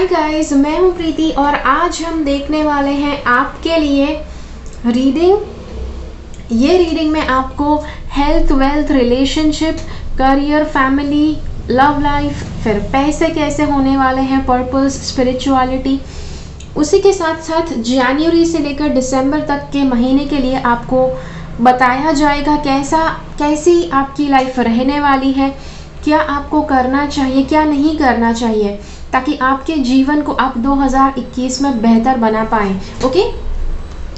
Hi guys, मैं हूं प्रीति और आज हम देखने वाले हैं आपके लिए रीडिंग। ये रीडिंग में आपको health, wealth, relationship, career, family, love life, फिर पैसे कैसे होने वाले हैं, पर्पस, स्पिरिचुअलिटी, उसी के साथ साथ जनवरी से लेकर दिसंबर तक के महीने के लिए आपको बताया जाएगा कैसी आपकी लाइफ रहने वाली है, क्या आपको करना चाहिए, क्या नहीं करना चाहिए, ताकि आपके जीवन को आप 2021 में बेहतर बना पाएं। ओके,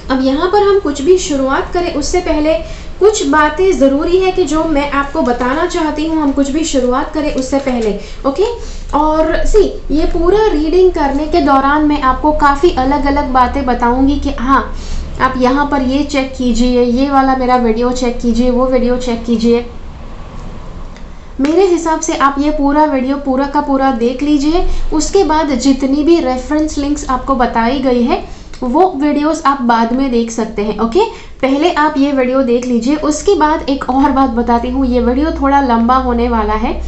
अब यहाँ पर हम कुछ भी शुरुआत करें उससे पहले कुछ बातें ज़रूरी है कि जो मैं आपको बताना चाहती हूँ। हम कुछ भी शुरुआत करें उससे पहले ओके। और ये पूरा रीडिंग करने के दौरान मैं आपको काफ़ी अलग अलग बातें बताऊँगी कि हाँ, आप यहाँ पर ये चेक कीजिए, ये वाला मेरा वीडियो चेक कीजिए, वो वीडियो चेक कीजिए। मेरे हिसाब से आप ये पूरा वीडियो पूरा का पूरा देख लीजिए। उसके बाद जितनी भी रेफरेंस लिंक्स आपको बताई गई है वो वीडियोस आप बाद में देख सकते हैं। ओके, पहले आप ये वीडियो देख लीजिए। उसके बाद एक और बात बताती हूँ, ये वीडियो थोड़ा लंबा होने वाला है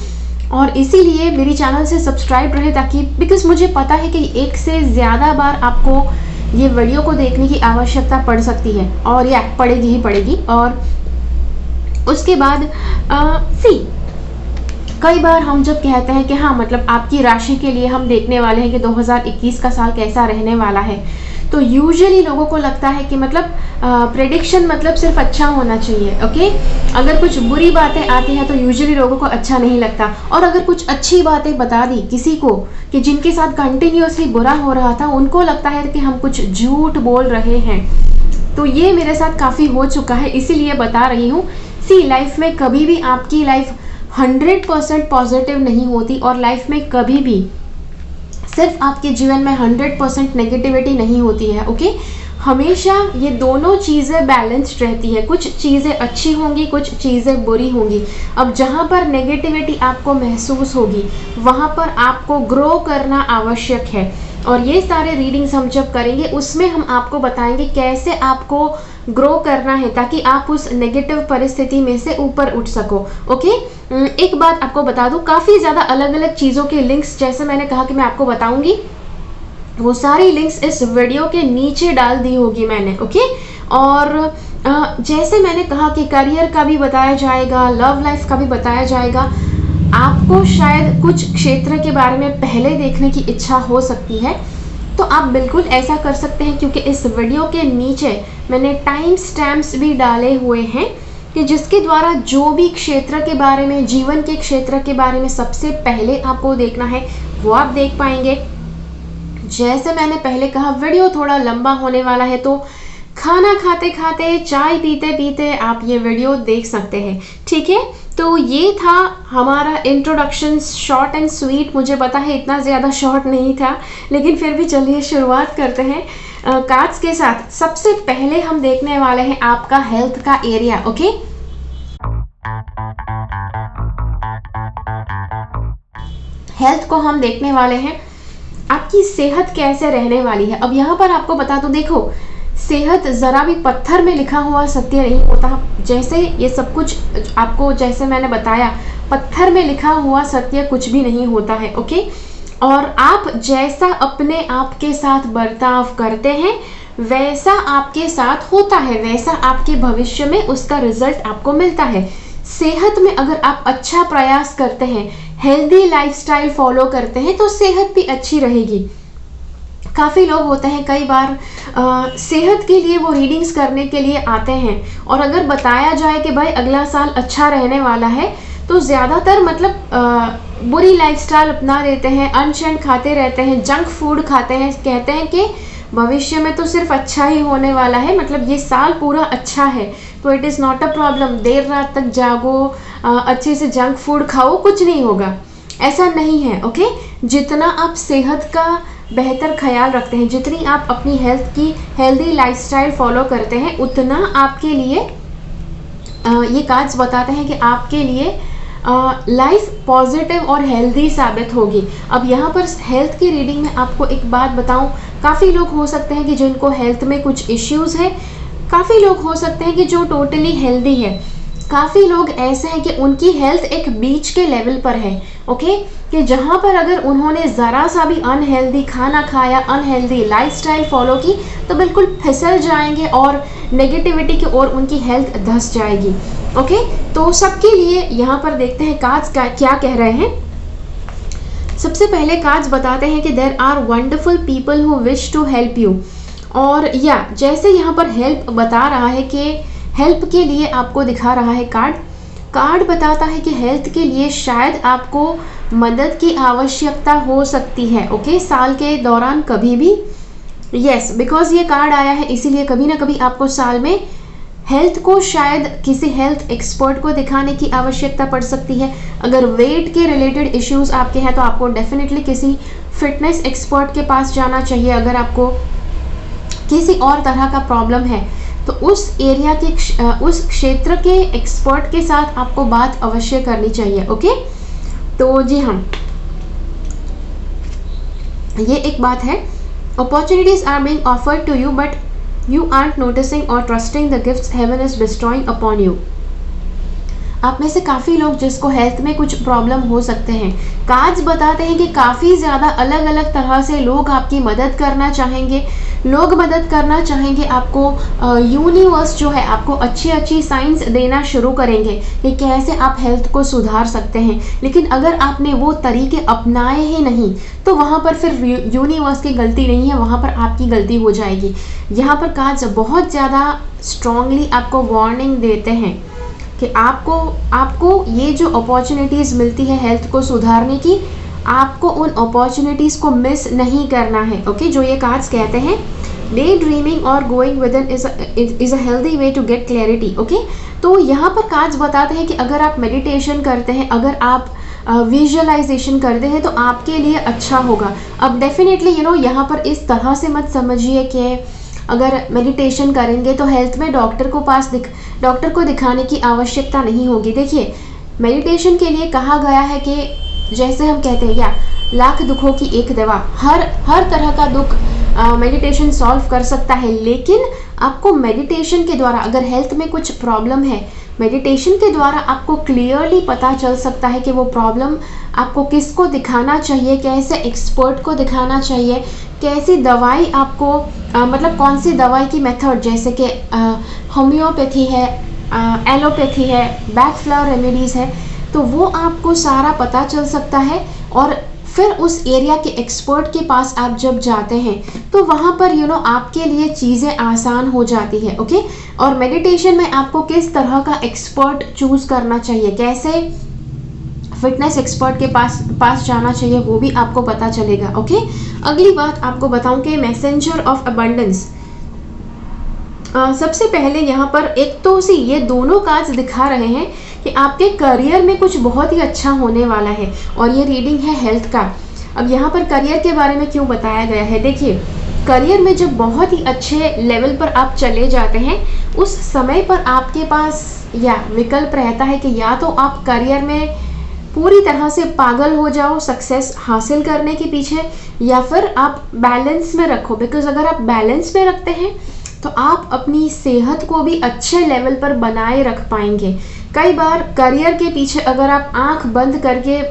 और इसीलिए मेरी चैनल से सब्सक्राइब रहे, ताकि बिकॉज मुझे पता है कि एक से ज़्यादा बार आपको ये वीडियो को देखने की आवश्यकता पड़ सकती है और या पड़ेगी ही पड़ेगी। और उसके बाद कई बार हम जब कहते हैं कि हाँ, मतलब आपकी राशि के लिए हम देखने वाले हैं कि 2021 का साल कैसा रहने वाला है, तो यूजुअली लोगों को लगता है कि मतलब प्रेडिक्शन मतलब सिर्फ अच्छा होना चाहिए। ओके, अगर कुछ बुरी बातें आती हैं तो यूजुअली लोगों को अच्छा नहीं लगता, और अगर कुछ अच्छी बातें बता दी किसी को कि जिनके साथ कंटिन्यूअसली बुरा हो रहा था, उनको लगता है कि हम कुछ झूठ बोल रहे हैं। तो ये मेरे साथ काफ़ी हो चुका है, इसीलिए बता रही हूँ। लाइफ में कभी भी आपकी लाइफ 100% पॉजिटिव नहीं होती और लाइफ में कभी भी सिर्फ आपके जीवन में 100% नेगेटिविटी नहीं होती है। ओके, हमेशा ये दोनों चीज़ें बैलेंस्ड रहती है। कुछ चीज़ें अच्छी होंगी, कुछ चीज़ें बुरी होंगी। अब जहाँ पर नेगेटिविटी आपको महसूस होगी वहाँ पर आपको ग्रो करना आवश्यक है। और ये सारे रीडिंग्स हम जब करेंगे उसमें हम आपको बताएंगे कैसे आपको ग्रो करना है, ताकि आप उस नेगेटिव परिस्थिति में से ऊपर उठ सको। ओके, एक बात आपको बता दूं, काफ़ी ज़्यादा अलग अलग चीज़ों के लिंक्स, जैसे मैंने कहा कि मैं आपको बताऊंगी, वो सारी लिंक्स इस वीडियो के नीचे डाल दी होगी मैंने। ओके, और जैसे मैंने कहा कि करियर का भी बताया जाएगा, लव लाइफ का भी बताया जाएगा। आपको शायद कुछ क्षेत्र के बारे में पहले देखने की इच्छा हो सकती है, तो आप बिल्कुल ऐसा कर सकते हैं, क्योंकि इस वीडियो के नीचे मैंने टाइम स्टैम्प्स भी डाले हुए हैं कि जिसके द्वारा जो भी क्षेत्र के बारे में, जीवन के क्षेत्र के बारे में सबसे पहले आपको देखना है वो आप देख पाएंगे। जैसे मैंने पहले कहा, वीडियो थोड़ा लंबा होने वाला है, तो खाना खाते खाते, चाय पीते पीते आप ये वीडियो देख सकते हैं। ठीक है, तो ये था हमारा इंट्रोडक्शन, शॉर्ट एंड स्वीट। मुझे पता है इतना ज़्यादा शॉर्ट नहीं था, लेकिन फिर भी चलिए शुरुआत करते हैं कार्ड्स के साथ। सबसे पहले हम देखने वाले हैं आपका हेल्थ का एरिया। ओके, हेल्थ को हम देखने वाले हैं, आपकी सेहत कैसे रहने वाली है। अब यहाँ पर आपको बता दूं, देखो, सेहत ज़रा भी पत्थर में लिखा हुआ सत्य नहीं होता। जैसे ये सब कुछ आपको, जैसे मैंने बताया, पत्थर में लिखा हुआ सत्य कुछ भी नहीं होता है। ओके, और आप जैसा अपने आप के साथ बर्ताव करते हैं वैसा आपके साथ होता है, वैसा आपके भविष्य में उसका रिजल्ट आपको मिलता है। सेहत में अगर आप अच्छा प्रयास करते हैं, हेल्दी लाइफस्टाइल फॉलो करते हैं, तो सेहत भी अच्छी रहेगी। काफ़ी लोग होते हैं, कई बार सेहत के लिए वो रीडिंग्स करने के लिए आते हैं, और अगर बताया जाए कि भाई अगला साल अच्छा रहने वाला है, तो ज़्यादातर मतलब बुरी लाइफस्टाइल अपना लेते हैं, अनशन खाते रहते हैं, जंक फूड खाते हैं, कहते हैं कि भविष्य में तो सिर्फ अच्छा ही होने वाला है, मतलब ये साल पूरा अच्छा है, तो it is not a problem, देर रात तक जागो, अच्छे से जंक फूड खाओ, कुछ नहीं होगा। ऐसा नहीं है। ओके, जितना आप सेहत का बेहतर ख्याल रखते हैं, जितनी आप अपनी हेल्थ की हेल्दी लाइफस्टाइल फॉलो करते हैं, उतना आपके लिए ये कार्ड्स बताते हैं कि आपके लिए लाइफ पॉजिटिव और हेल्दी साबित होगी। अब यहाँ पर हेल्थ की रीडिंग में आपको एक बात बताऊँ, काफ़ी लोग हो सकते हैं कि जिनको हेल्थ में कुछ इश्यूज़ है, काफ़ी लोग हो सकते हैं कि जो टोटली हेल्दी है, काफ़ी लोग ऐसे हैं कि उनकी हेल्थ एक बीच के लेवल पर है। ओके, कि जहाँ पर अगर उन्होंने ज़रा सा भी अनहेल्दी खाना खाया, अनहेल्दी लाइफस्टाइल फॉलो की, तो बिल्कुल फिसल जाएंगे और नेगेटिविटी की ओर उनकी हेल्थ धंस जाएगी। ओके, तो सबके लिए यहाँ पर देखते हैं कार्ड्स क्या कह रहे हैं। सबसे पहले कार्ड्स बताते हैं कि there are wonderful people who wish to help you. और या जैसे यहाँ पर हेल्प बता रहा है कि हेल्प के लिए आपको दिखा रहा है कार्ड बताता है कि हेल्थ के लिए शायद आपको मदद की आवश्यकता हो सकती है। ओके, साल के दौरान कभी भी, यस, बिकॉज ये कार्ड आया है इसीलिए कभी ना कभी आपको साल में हेल्थ को शायद किसी हेल्थ एक्सपर्ट को दिखाने की आवश्यकता पड़ सकती है। अगर वेट के रिलेटेड इश्यूज आपके हैं तो आपको डेफिनेटली किसी फिटनेस एक्सपर्ट के पास जाना चाहिए। अगर आपको किसी और तरह का प्रॉब्लम है तो उस एरिया के उस क्षेत्र के एक्सपर्ट के साथ आपको बात अवश्य करनी चाहिए। ओके, तो जी हाँ, ये एक बात है। Opportunities are being offered to you but you aren't noticing or trusting the gifts heaven is bestowing upon you. आप में से काफ़ी लोग जिसको हेल्थ में कुछ प्रॉब्लम हो सकते हैं, कार्ड्स बताते हैं कि काफ़ी ज़्यादा अलग अलग तरह से लोग आपकी मदद करना चाहेंगे। लोग मदद करना चाहेंगे आपको। यूनिवर्स जो है आपको अच्छी अच्छी साइंस देना शुरू करेंगे कि कैसे आप हेल्थ को सुधार सकते हैं। लेकिन अगर आपने वो तरीके अपनाए ही नहीं तो वहाँ पर फिर यूनिवर्स की गलती नहीं है, वहाँ पर आपकी गलती हो जाएगी। यहाँ पर कार्ड्स बहुत ज़्यादा स्ट्रांगली आपको वार्निंग देते हैं कि आपको ये जो अपॉर्चुनिटीज़ मिलती है हेल्थ को सुधारने की, आपको उन अपॉर्चुनिटीज़ को मिस नहीं करना है। ओके, जो ये कार्ड्स कहते हैं, डे ड्रीमिंग और going within is a healthy way to get clarity. Okay, तो यहाँ पर कार्ड्स बताते हैं कि अगर आप मेडिटेशन करते हैं, अगर आप विजुअलाइजेशन करते हैं तो आपके लिए अच्छा होगा। अब डेफिनेटली यहाँ पर इस तरह से मत समझिए कि अगर मेडिटेशन करेंगे तो हेल्थ में डॉक्टर को दिखाने की आवश्यकता नहीं होगी। देखिए, मेडिटेशन के लिए कहा गया है कि जैसे हम कहते हैं या लाख दुखों की एक दवा, हर तरह का दुख मेडिटेशन सॉल्व कर सकता है। लेकिन आपको मेडिटेशन के द्वारा अगर हेल्थ में कुछ प्रॉब्लम है, मेडिटेशन के द्वारा आपको क्लियरली पता चल सकता है कि वो प्रॉब्लम आपको किसको दिखाना चाहिए, कैसे एक्सपर्ट को दिखाना चाहिए, कैसी दवाई आपको मतलब कौन सी दवाई की मेथड, जैसे कि होम्योपैथी है, एलोपैथी है, बैक फ्लावर रेमेडीज़ है, तो वो आपको सारा पता चल सकता है। और फिर उस एरिया के एक्सपर्ट के पास आप जब जाते हैं तो वहाँ पर आपके लिए चीज़ें आसान हो जाती है। ओके, और मेडिटेशन में आपको किस तरह का एक्सपर्ट चूज़ करना चाहिए, कैसे फिटनेस एक्सपर्ट के पास जाना चाहिए, वो भी आपको पता चलेगा। ओके, अगली बात आपको बताऊं कि मैसेंजर ऑफ अबंडेंस। सबसे पहले यहाँ पर एक तो ये दोनों कार्ड्स दिखा रहे हैं कि आपके करियर में कुछ बहुत ही अच्छा होने वाला है, और ये रीडिंग है हेल्थ का। अब यहाँ पर करियर के बारे में क्यों बताया गया है, देखिए, करियर में जब बहुत ही अच्छे लेवल पर आप चले जाते हैं उस समय पर आपके पास या विकल्प रहता है कि या तो आप करियर में पूरी तरह से पागल हो जाओ सक्सेस हासिल करने के पीछे, या फिर आप बैलेंस में रखो। बिकॉज अगर आप बैलेंस में रखते हैं तो आप अपनी सेहत को भी अच्छे लेवल पर बनाए रख पाएंगे। कई बार करियर के पीछे अगर आप आंख बंद करके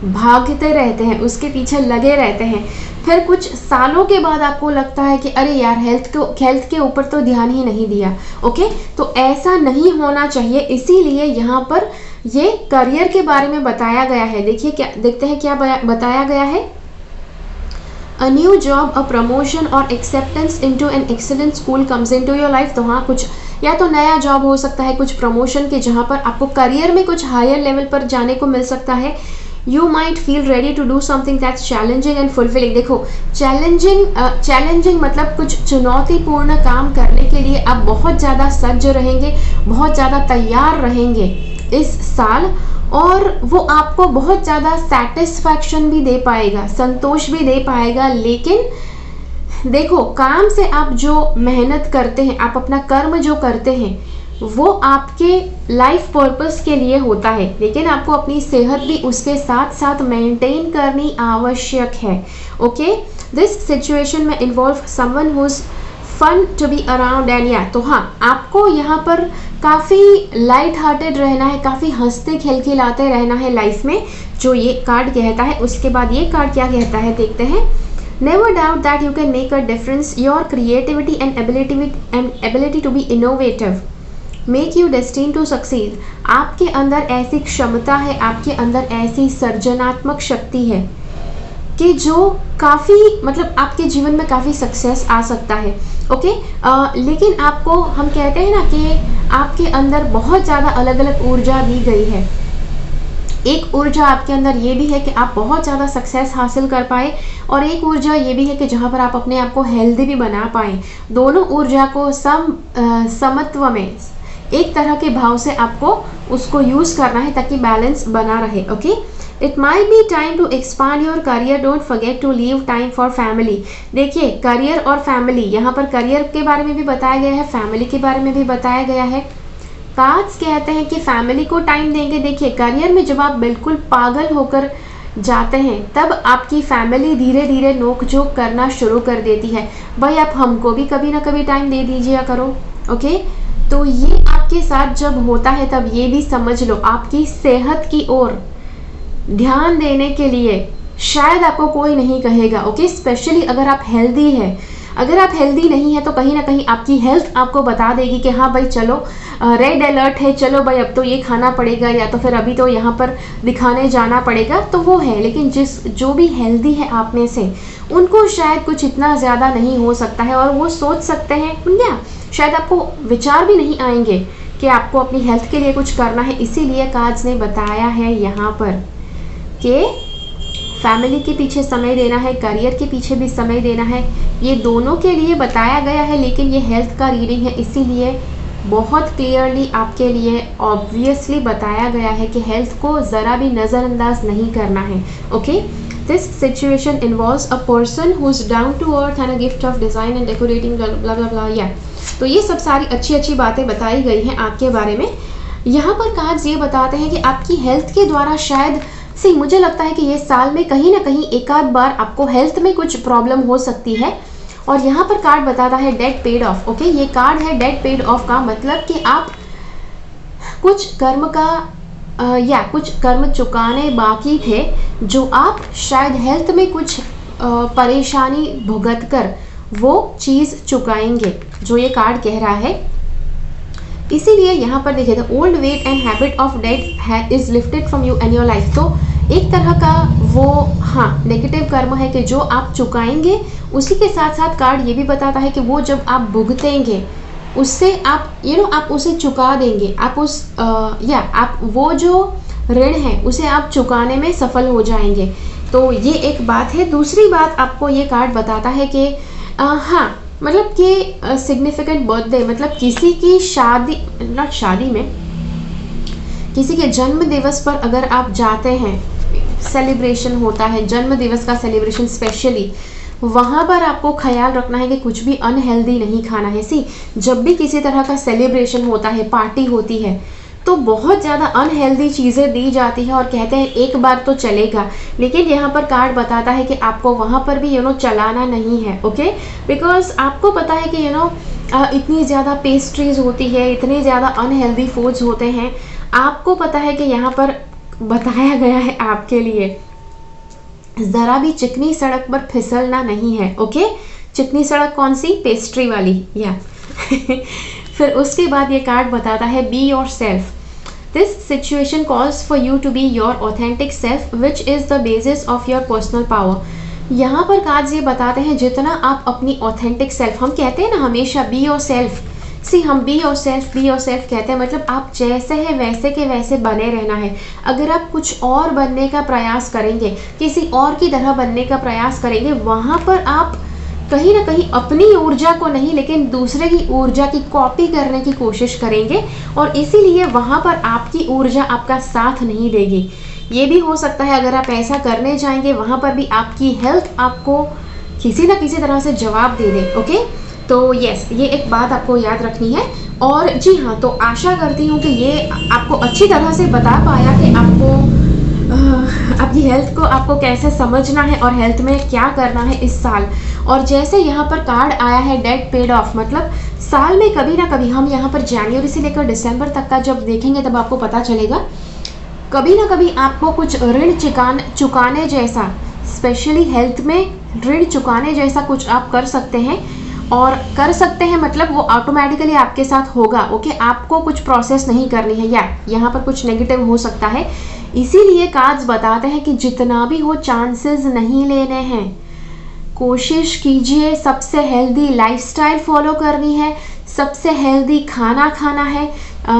भागते रहते हैं, उसके पीछे लगे रहते हैं, फिर कुछ सालों के बाद आपको लगता है कि अरे यार हेल्थ के ऊपर तो ध्यान ही नहीं दिया। ओके, तो ऐसा नहीं होना चाहिए, इसीलिए यहाँ पर ये करियर के बारे में बताया गया है। देखिए, देखते हैं क्या बताया गया है। A new job, a promotion or acceptance into an excellent school comes into your life। तो हाँ, कुछ या तो नया जॉब हो सकता है, कुछ प्रमोशन के, जहाँ पर आपको करियर में कुछ हायर लेवल पर जाने को मिल सकता है। You might feel ready to do something that's challenging and fulfilling। देखो, चैलेंजिंग मतलब कुछ चुनौतीपूर्ण काम करने के लिए आप बहुत ज़्यादा सज्ज रहेंगे, बहुत ज़्यादा तैयार रहेंगे इस साल, और वो आपको बहुत ज़्यादा सेटिस्फैक्शन भी दे पाएगा, संतोष भी दे पाएगा। लेकिन देखो, काम से आप जो मेहनत करते हैं, आप अपना कर्म जो करते हैं, वो आपके लाइफ पर्पस के लिए होता है, लेकिन आपको अपनी सेहत भी उसके साथ साथ मेंटेन करनी आवश्यक है। ओके, दिस सिचुएशन में involve someone who's fun to be around and या, तो हाँ आपको यहाँ पर काफ़ी लाइट हार्टेड रहना है, काफ़ी हंसते खिलखिलाते रहना है लाइफ में, जो ये कार्ड कहता है। उसके बाद ये कार्ड क्या कहता है देखते हैं। Never doubt that you can make a difference, your creativity and ability to be innovative make you destine to succeed. आपके अंदर ऐसी क्षमता है, आपके अंदर ऐसी सर्जनात्मक शक्ति है कि जो काफ़ी मतलब आपके जीवन में काफ़ी सक्सेस आ सकता है। ओके लेकिन आपको हम कहते हैं ना कि आपके अंदर बहुत ज़्यादा अलग अलग ऊर्जा दी गई है। एक ऊर्जा आपके अंदर ये भी है कि आप बहुत ज़्यादा सक्सेस हासिल कर पाए, और एक ऊर्जा ये भी है कि जहाँ पर आप अपने आप को हेल्दी भी बना पाए। दोनों ऊर्जा को समत्व में एक तरह के भाव से आपको उसको यूज़ करना है ताकि बैलेंस बना रहे। Okay it might be time to expand your career, don't forget to leave time for family. देखिए करियर और फैमिली, यहाँ पर करियर के बारे में भी बताया गया है, फैमिली के बारे में भी बताया गया है। कार्ड्स कहते हैं कि फैमिली को टाइम देंगे। देखिए करियर में जब आप बिल्कुल पागल होकर जाते हैं तब आपकी फैमिली धीरे धीरे नोक झोंक करना शुरू कर देती है, भाई आप हमको भी कभी ना कभी टाइम दे दीजिए करो। ओके तो ये आपके साथ जब होता है तब ये भी समझ लो आपकी सेहत की ओर ध्यान देने के लिए शायद आपको कोई नहीं कहेगा। ओके स्पेशली अगर आप हेल्दी है, अगर आप हेल्दी नहीं है तो कहीं ना कहीं आपकी हेल्थ आपको बता देगी कि हाँ भाई चलो रेड अलर्ट है, चलो भाई अब तो ये खाना पड़ेगा, या तो फिर अभी तो यहाँ पर दिखाने जाना पड़ेगा, तो वो है। लेकिन जो भी हेल्दी है आप में से उनको शायद कुछ इतना ज़्यादा नहीं हो सकता है, और वो सोच सकते हैं क्या शायद आपको विचार भी नहीं आएंगे कि आपको अपनी हेल्थ के लिए कुछ करना है। इसीलिए कार्ड्स ने बताया है यहाँ पर कि फैमिली के पीछे समय देना है, करियर के पीछे भी समय देना है, ये दोनों के लिए बताया गया है। लेकिन ये हेल्थ का रीडिंग है इसीलिए बहुत क्लियरली आपके लिए ऑब्वियसली बताया गया है कि हेल्थ को ज़रा भी नज़रअंदाज नहीं करना है। Okay this situation involves a person who is down to earth and a gift of design and decorating blah blah blah. या तो ये सब सारी अच्छी अच्छी बातें बताई गई हैं आपके बारे में। यहाँ पर कार्ड्स ये बताते हैं कि आपकी हेल्थ के द्वारा शायद मुझे लगता है कि ये साल में कहीं ना कहीं एक आध बार आपको हेल्थ में कुछ प्रॉब्लम हो सकती है। और यहाँ पर कार्ड बताता है डेट पेड ऑफ। ओके ये कार्ड है डेट पेड ऑफ का मतलब कि आप कुछ कर्म का या कुछ कर्म चुकाने बाकी थे, जो आप शायद हेल्थ में कुछ परेशानी भुगत कर वो चीज़ चुकाएंगे, जो ये कार्ड कह रहा है। इसीलिए यहाँ पर देखिए the old weight and habit of debt is lifted from you and your life. तो एक तरह का वो हाँ नेगेटिव कर्म है कि जो आप चुकाएंगे, उसी के साथ साथ कार्ड ये भी बताता है कि वो जब आप भुगतेंगे उससे आप आप उसे चुका देंगे, आप उस आप वो जो ऋण है उसे आप चुकाने में सफल हो जाएंगे। तो ये एक बात है। दूसरी बात आपको ये कार्ड बताता है कि हाँ मतलब कि सिग्निफिकेंट बर्थडे मतलब किसी की शादी, नॉट शादी में, किसी के जन्म दिवस पर अगर आप जाते हैं, सेलिब्रेशन होता है जन्म दिवस का सेलिब्रेशन स्पेशली, वहाँ पर आपको ख्याल रखना है कि कुछ भी अनहेल्दी नहीं खाना है। जब भी किसी तरह का सेलिब्रेशन होता है, पार्टी होती है, तो बहुत ज़्यादा अनहेल्दी चीज़ें दी जाती है और कहते हैं एक बार तो चलेगा, लेकिन यहाँ पर कार्ड बताता है कि आपको वहाँ पर भी चलाना नहीं है। ओके बिकॉज आपको पता है कि इतनी ज़्यादा पेस्ट्रीज होती है, इतने ज़्यादा अनहेल्दी फूड्स होते हैं। आपको पता है कि यहाँ पर बताया गया है आपके लिए ज़रा भी चिकनी सड़क पर फिसलना नहीं है। ओके चिकनी सड़क कौन सी? पेस्ट्री वाली। या फिर उसके बाद ये कार्ड बताता है be yourself, this situation calls for you to be your authentic self which is the basis of your personal power. यहाँ पर कार्ड्स ये बताते हैं जितना आप अपनी ऑथेंटिक सेल्फ, हम कहते हैं ना हमेशा बी योर सेल्फ, हम बी योर सेल्फ कहते हैं, मतलब आप जैसे हैं वैसे के वैसे बने रहना है। अगर आप कुछ और बनने का प्रयास करेंगे, किसी और की तरह बनने का प्रयास करेंगे, वहाँ पर आप कहीं ना कहीं अपनी ऊर्जा को नहीं लेकिन दूसरे की ऊर्जा की कॉपी करने की कोशिश करेंगे, और इसीलिए वहाँ पर आपकी ऊर्जा आपका साथ नहीं देगी। ये भी हो सकता है अगर आप ऐसा करने जाएंगे, वहाँ पर भी आपकी हेल्थ आपको किसी ना किसी तरह से जवाब दे दे। ओके तो यस, ये एक बात आपको याद रखनी है। और जी हाँ, तो आशा करती हूँ कि ये आपको अच्छी तरह से बता पाया कि आपको आपकी हेल्थ को आपको कैसे समझना है और हेल्थ में क्या करना है इस साल। और जैसे यहाँ पर कार्ड आया है डेट पेड ऑफ, मतलब साल में कभी ना कभी, हम यहाँ पर जनवरी से लेकर दिसंबर तक का जब देखेंगे तब आपको पता चलेगा, कभी ना कभी आपको कुछ ऋण चुकाने जैसा, स्पेशली हेल्थ में ऋण चुकाने जैसा कुछ आप कर सकते हैं। और कर सकते हैं मतलब वो ऑटोमेटिकली आपके साथ होगा। ओके, आपको कुछ प्रोसेस नहीं करनी है, या यहाँ पर कुछ नेगेटिव हो सकता है। इसीलिए कार्ड्स बताते हैं कि जितना भी हो चांसेस नहीं लेने हैं, कोशिश कीजिए सबसे हेल्दी लाइफस्टाइल फॉलो करनी है, सबसे हेल्दी खाना खाना है,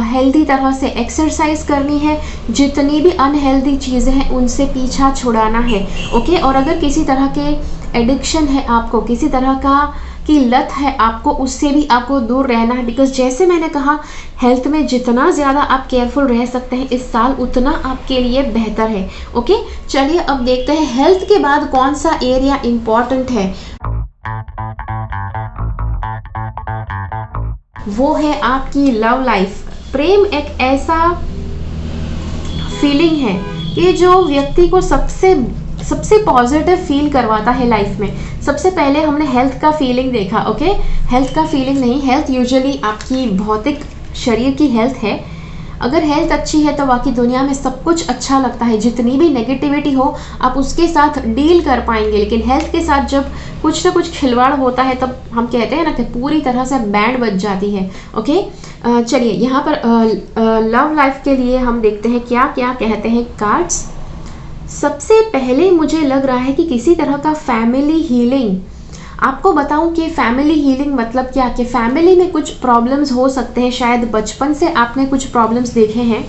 हेल्दी तरह से एक्सरसाइज करनी है, जितनी भी अनहेल्दी चीज़ें हैं उनसे पीछा छुड़ाना है। ओके, और अगर किसी तरह के एडिक्शन है, आपको किसी तरह का की लत है आपको, उससे भी आपको दूर रहना है। बिकॉज जैसे मैंने कहा, हेल्थ में जितना ज़्यादा आप केयरफुल रह सकते हैं इस साल, उतना आपके लिए बेहतर है। ओके, चलिए अब देखते हैं हेल्थ के बाद कौन सा एरिया इम्पॉर्टेंट है। वो है आपकी लव लाइफ। प्रेम एक ऐसा फीलिंग है कि जो व्यक्ति को सबसे पॉजिटिव फील करवाता है लाइफ में। सबसे पहले हमने हेल्थ का फीलिंग देखा। ओके, हेल्थ का फीलिंग नहीं, हेल्थ यूजुअली आपकी भौतिक शरीर की हेल्थ है। अगर हेल्थ अच्छी है तो बाकी दुनिया में सब कुछ अच्छा लगता है, जितनी भी नेगेटिविटी हो आप उसके साथ डील कर पाएंगे। लेकिन हेल्थ के साथ जब कुछ ना कुछ खिलवाड़ होता है तब हम कहते हैं ना कि पूरी तरह से बैंड बज जाती है। ओके, चलिए यहाँ पर लव लाइफ के लिए हम देखते हैं क्या क्या कहते हैं कार्ड्स। सबसे पहले मुझे लग रहा है कि किसी तरह का फैमिली हीलिंग। आपको बताऊं कि फैमिली हीलिंग मतलब क्या, कि फैमिली में कुछ प्रॉब्लम्स हो सकते हैं, शायद बचपन से आपने कुछ प्रॉब्लम्स देखे हैं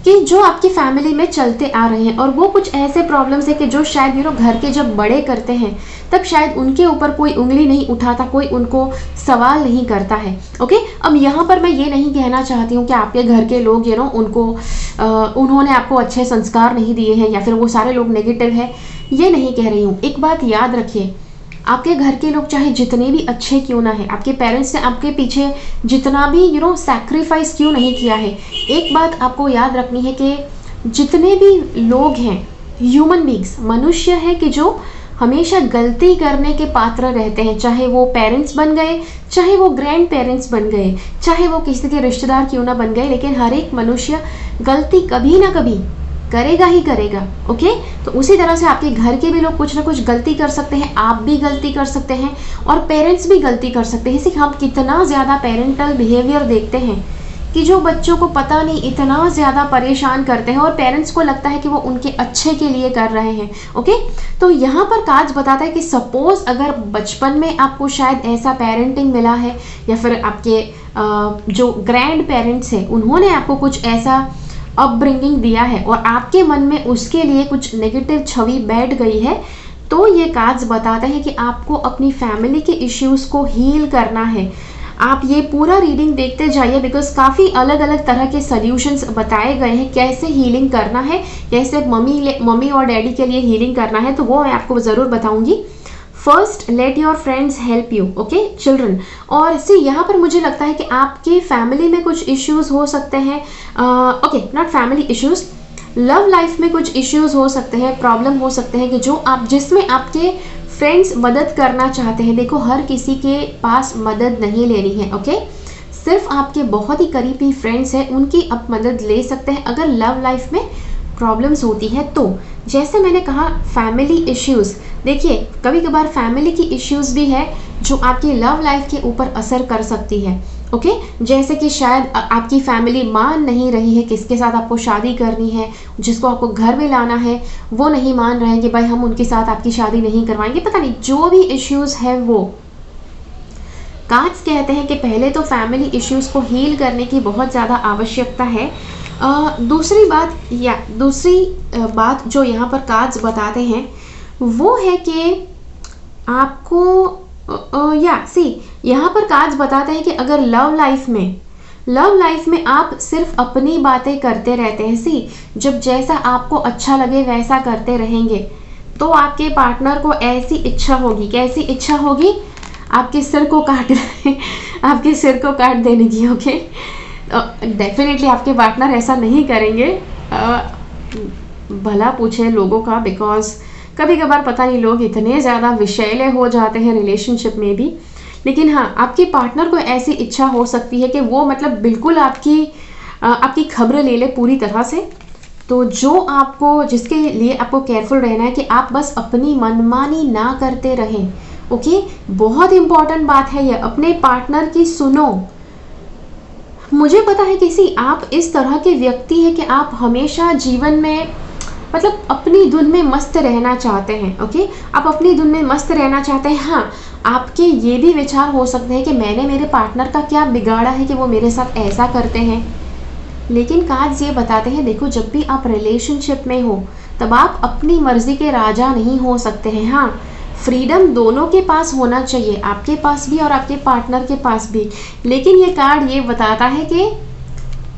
कि जो आपकी फैमिली में चलते आ रहे हैं, और वो कुछ ऐसे प्रॉब्लम्स है कि जो शायद घर के जब बड़े करते हैं तब शायद उनके ऊपर कोई उंगली नहीं उठाता, कोई उनको सवाल नहीं करता है। ओके, अब यहाँ पर मैं ये नहीं कहना चाहती हूँ कि आपके घर के लोग उनको उन्होंने आपको अच्छे संस्कार नहीं दिए हैं या फिर वो सारे लोग नेगेटिव है, ये नहीं कह रही हूँ। एक बात याद रखिए, आपके घर के लोग चाहे जितने भी अच्छे क्यों ना है, आपके पेरेंट्स ने आपके पीछे जितना भी सैक्रिफाइस क्यों नहीं किया है, एक बात आपको याद रखनी है कि जितने भी लोग हैं, ह्यूमन बींग्स, मनुष्य है कि जो हमेशा गलती करने के पात्र रहते हैं। चाहे वो पेरेंट्स बन गए, चाहे वो ग्रैंड पेरेंट्स बन गए, चाहे वो किसी के रिश्तेदार क्यों ना बन गए, लेकिन हर एक मनुष्य गलती कभी ना कभी करेगा ही करेगा। ओके, तो उसी तरह से आपके घर के भी लोग कुछ ना कुछ गलती कर सकते हैं, आप भी गलती कर सकते हैं, और पेरेंट्स भी गलती कर सकते हैं। इसी हम कितना ज़्यादा पेरेंटल बिहेवियर देखते हैं कि जो बच्चों को पता नहीं इतना ज़्यादा परेशान करते हैं, और पेरेंट्स को लगता है कि वो उनके अच्छे के लिए कर रहे हैं। ओके, तो यहाँ पर कार्ड्स बताता है कि सपोज अगर बचपन में आपको शायद ऐसा पेरेंटिंग मिला है, या फिर आपके जो ग्रैंड पेरेंट्स हैं उन्होंने आपको कुछ ऐसा अपब्रिंगिंग दिया है और आपके मन में उसके लिए कुछ नेगेटिव छवि बैठ गई है, तो ये कार्ड्स बताते हैं कि आपको अपनी फैमिली के इश्यूज को हील करना है। आप ये पूरा रीडिंग देखते जाइए, बिकॉज काफ़ी अलग अलग तरह के सॉल्यूशंस बताए गए हैं कैसे हीलिंग करना है, कैसे मम्मी और डैडी के लिए हीलिंग करना है, तो वो मैं आपको ज़रूर बताऊंगी। First, let your friends help you. Okay children, और इसी यहाँ पर मुझे लगता है कि आपके फैमिली में कुछ इश्यूज हो सकते हैं। Okay, not family issues, love life में कुछ इश्यूज हो सकते हैं, प्रॉब्लम हो सकते हैं कि जो जिसमें आपके फ्रेंड्स मदद करना चाहते हैं। देखो, हर किसी के पास मदद नहीं लेनी है। ओके, सिर्फ आपके बहुत ही करीबी फ्रेंड्स हैं उनकी आप मदद ले सकते हैं अगर लव लाइफ में प्रॉब्लम्स होती है तो। जैसे मैंने कहा फैमिली इश्यूज, देखिए कभी कभार फैमिली की इश्यूज भी है जो आपकी लव लाइफ के ऊपर असर कर सकती है। ओके, जैसे कि शायद आपकी फैमिली मान नहीं रही है किसके साथ आपको शादी करनी है, जिसको आपको घर में लाना है वो नहीं मान रहे हैं कि भाई हम उनके साथ आपकी शादी नहीं करवाएंगे, पता नहीं जो भी इश्यूज है वो। कार्ड्स कहते हैं कि पहले तो फैमिली इश्यूज को हील करने की बहुत ज़्यादा आवश्यकता है। दूसरी बात जो यहाँ पर कार्ड्स बताते हैं वो है कि आपको यहाँ पर कार्ड्स बताते हैं कि अगर लव लाइफ में आप सिर्फ अपनी बातें करते रहते हैं, जब जैसा आपको अच्छा लगे वैसा करते रहेंगे, तो आपके पार्टनर को ऐसी इच्छा होगी, कैसी इच्छा होगी, आपके सिर को काट देने की। ओके, डेफिनेटली आपके पार्टनर ऐसा नहीं करेंगे, भला पूछे लोगों का, बिकॉज कभी कभार पता नहीं लोग इतने ज़्यादा विषैले हो जाते हैं रिलेशनशिप में भी। लेकिन हाँ, आपके पार्टनर को ऐसी इच्छा हो सकती है कि वो मतलब बिल्कुल आपकी खबर ले ले पूरी तरह से। तो जिसके लिए आपको केयरफुल रहना है कि आप बस अपनी मनमानी ना करते रहें। ओके, बहुत इंपॉर्टेंट बात है ये, अपने पार्टनर की सुनो। मुझे पता है किसी आप इस तरह के व्यक्ति है कि आप हमेशा जीवन में मतलब अपनी धुन में मस्त रहना चाहते हैं। ओके, आप अपनी धुन में मस्त रहना चाहते हैं। हाँ, आपके ये भी विचार हो सकते हैं कि मैंने मेरे पार्टनर का क्या बिगाड़ा है कि वो मेरे साथ ऐसा करते हैं। लेकिन कार्ड्स ये बताते हैं, देखो जब भी आप रिलेशनशिप में हो तब आप अपनी मर्जी के राजा नहीं हो सकते हैं। हाँ, फ्रीडम दोनों के पास होना चाहिए, आपके पास भी और आपके पार्टनर के पास भी। लेकिन ये कार्ड ये बताता है कि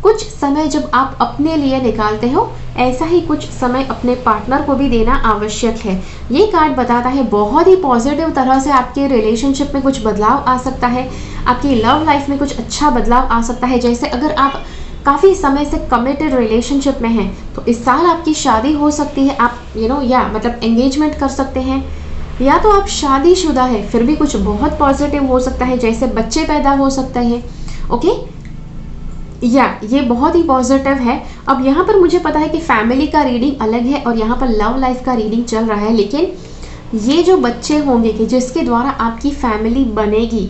कुछ समय जब आप अपने लिए निकालते हो, ऐसा ही कुछ समय अपने पार्टनर को भी देना आवश्यक है। ये कार्ड बताता है बहुत ही पॉजिटिव तरह से आपके रिलेशनशिप में कुछ बदलाव आ सकता है, आपकी लव लाइफ में कुछ अच्छा बदलाव आ सकता है। जैसे अगर आप काफ़ी समय से कमिटेड रिलेशनशिप में हैं तो इस साल आपकी शादी हो सकती है। आप या मतलब एंगेजमेंट कर सकते हैं, या तो आप शादीशुदा है फिर भी कुछ बहुत पॉजिटिव हो सकता है, जैसे बच्चे पैदा हो सकते हैं। ओके, ये बहुत ही पॉजिटिव है। अब यहाँ पर मुझे पता है कि फैमिली का रीडिंग अलग है और यहाँ पर लव लाइफ का रीडिंग चल रहा है, लेकिन ये जो बच्चे होंगे कि जिसके द्वारा आपकी फैमिली बनेगी,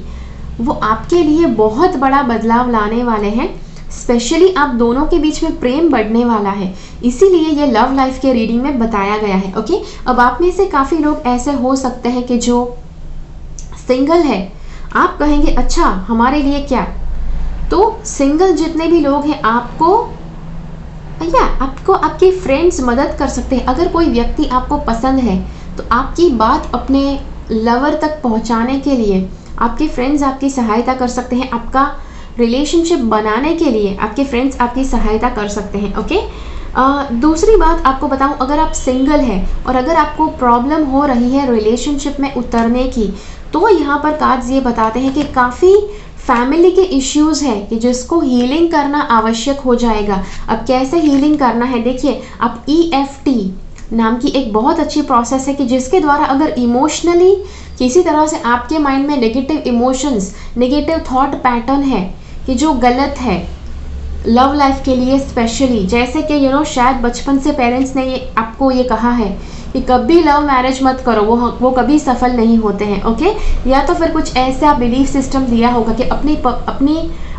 वो आपके लिए बहुत बड़ा बदलाव लाने वाले हैं। स्पेशली आप दोनों के बीच में प्रेम बढ़ने वाला है, इसीलिए ये लव लाइफ के रीडिंग में बताया गया है। ओके, अब आप में से काफ़ी लोग ऐसे हो सकते हैं कि जो सिंगल है। आप कहेंगे अच्छा हमारे लिए क्या, तो सिंगल जितने भी लोग हैं आपको आपके फ्रेंड्स मदद कर सकते हैं। अगर कोई व्यक्ति आपको पसंद है तो आपकी बात अपने लवर तक पहुंचाने के लिए आपके फ्रेंड्स आपकी सहायता कर सकते हैं। आपका रिलेशनशिप बनाने के लिए आपके फ्रेंड्स आपकी सहायता कर सकते हैं। ओके, दूसरी बात आपको बताऊं, अगर आप सिंगल हैं और अगर आपको प्रॉब्लम हो रही है रिलेशनशिप में उतरने की, तो यहाँ पर कार्ड्स ये बताते हैं कि काफ़ी फैमिली के इश्यूज है कि जिसको हीलिंग करना आवश्यक हो जाएगा। अब कैसे हीलिंग करना है, देखिए आप EFT नाम की एक बहुत अच्छी प्रोसेस है कि जिसके द्वारा अगर इमोशनली किसी तरह से आपके माइंड में negative emotions, negative thought pattern है कि जो गलत है लव लाइफ के लिए, स्पेशली जैसे कि शायद बचपन से पेरेंट्स ने आपको ये कहा है कि कभी लव मैरिज मत करो, वो कभी सफल नहीं होते हैं। ओके, या तो फिर कुछ ऐसा बिलीफ सिस्टम दिया होगा कि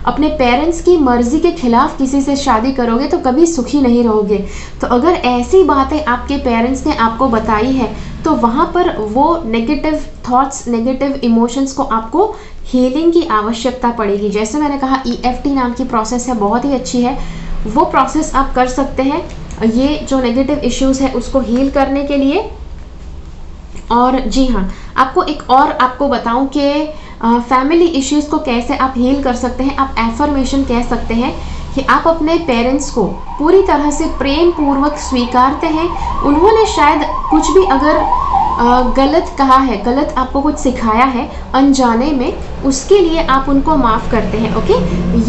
अपने पेरेंट्स की मर्जी के खिलाफ किसी से शादी करोगे तो कभी सुखी नहीं रहोगे। तो अगर ऐसी बातें आपके पेरेंट्स ने आपको बताई है तो वहाँ पर वो नेगेटिव थॉट्स, नेगेटिव इमोशंस को आपको हीलिंग की आवश्यकता पड़ेगी। जैसे मैंने कहा EFT नाम की प्रोसेस है, बहुत ही अच्छी है, वो प्रोसेस आप कर सकते हैं ये जो नेगेटिव इश्यूज है उसको हील करने के लिए। और जी हाँ, आपको बताऊं कि फैमिली इश्यूज को कैसे आप हील कर सकते हैं। आप एफर्मेशन कह सकते हैं कि आप अपने पेरेंट्स को पूरी तरह से प्रेम पूर्वक स्वीकारते हैं। उन्होंने शायद कुछ भी अगर गलत कहा है, गलत आपको कुछ सिखाया है अनजाने में, उसके लिए आप उनको माफ़ करते हैं। ओके,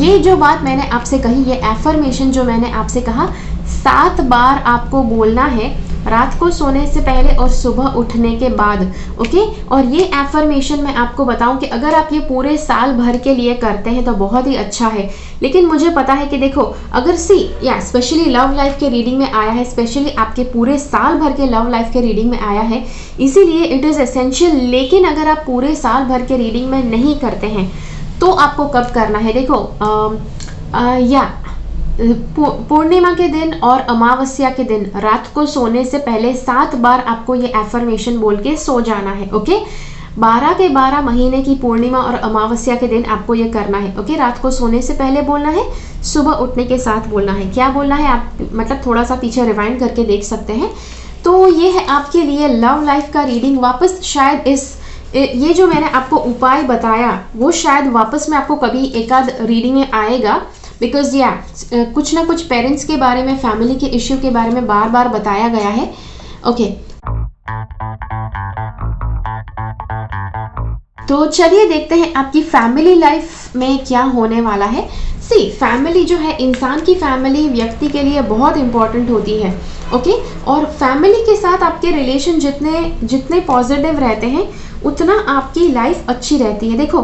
ये जो बात मैंने आपसे कही, ये एफर्मेशन जो मैंने आपसे कहा 7 बार आपको बोलना है, रात को सोने से पहले और सुबह उठने के बाद। ओके, और ये एफर्मेशन मैं आपको बताऊं कि अगर आप ये पूरे साल भर के लिए करते हैं तो बहुत ही अच्छा है। लेकिन मुझे पता है कि देखो अगर स्पेशली लव लाइफ के रीडिंग में आया है, स्पेशली आपके पूरे साल भर के लव लाइफ के रीडिंग में आया है, इसीलिए इट इज़ एसेंशियल। लेकिन अगर आप पूरे साल भर के रीडिंग में नहीं करते हैं तो आपको कब करना है, देखो पूर्णिमा के दिन और अमावस्या के दिन रात को सोने से पहले 7 बार आपको ये एफर्मेशन बोल के सो जाना है। ओके, 12 के 12 महीने की पूर्णिमा और अमावस्या के दिन आपको ये करना है। ओके, रात को सोने से पहले बोलना है, सुबह उठने के साथ बोलना है। क्या बोलना है आप मतलब थोड़ा सा पीछे रिवाइंड करके देख सकते हैं। तो ये है आपके लिए लव लाइफ का रीडिंग। वापस शायद ये जो मैंने आपको उपाय बताया वो शायद वापस में आपको कभी एक आध रीडिंग में आएगा, बिकॉज कुछ ना कुछ पेरेंट्स के बारे में, फैमिली के इश्यू के बारे में बार बार बताया गया है। ओके, तो चलिए देखते हैं आपकी फैमिली लाइफ में क्या होने वाला है। सी फैमिली जो है, इंसान की फैमिली व्यक्ति के लिए बहुत इंपॉर्टेंट होती है, ओके। और फैमिली के साथ आपके रिलेशन जितने जितने पॉजिटिव रहते हैं उतना आपकी लाइफ अच्छी रहती है। देखो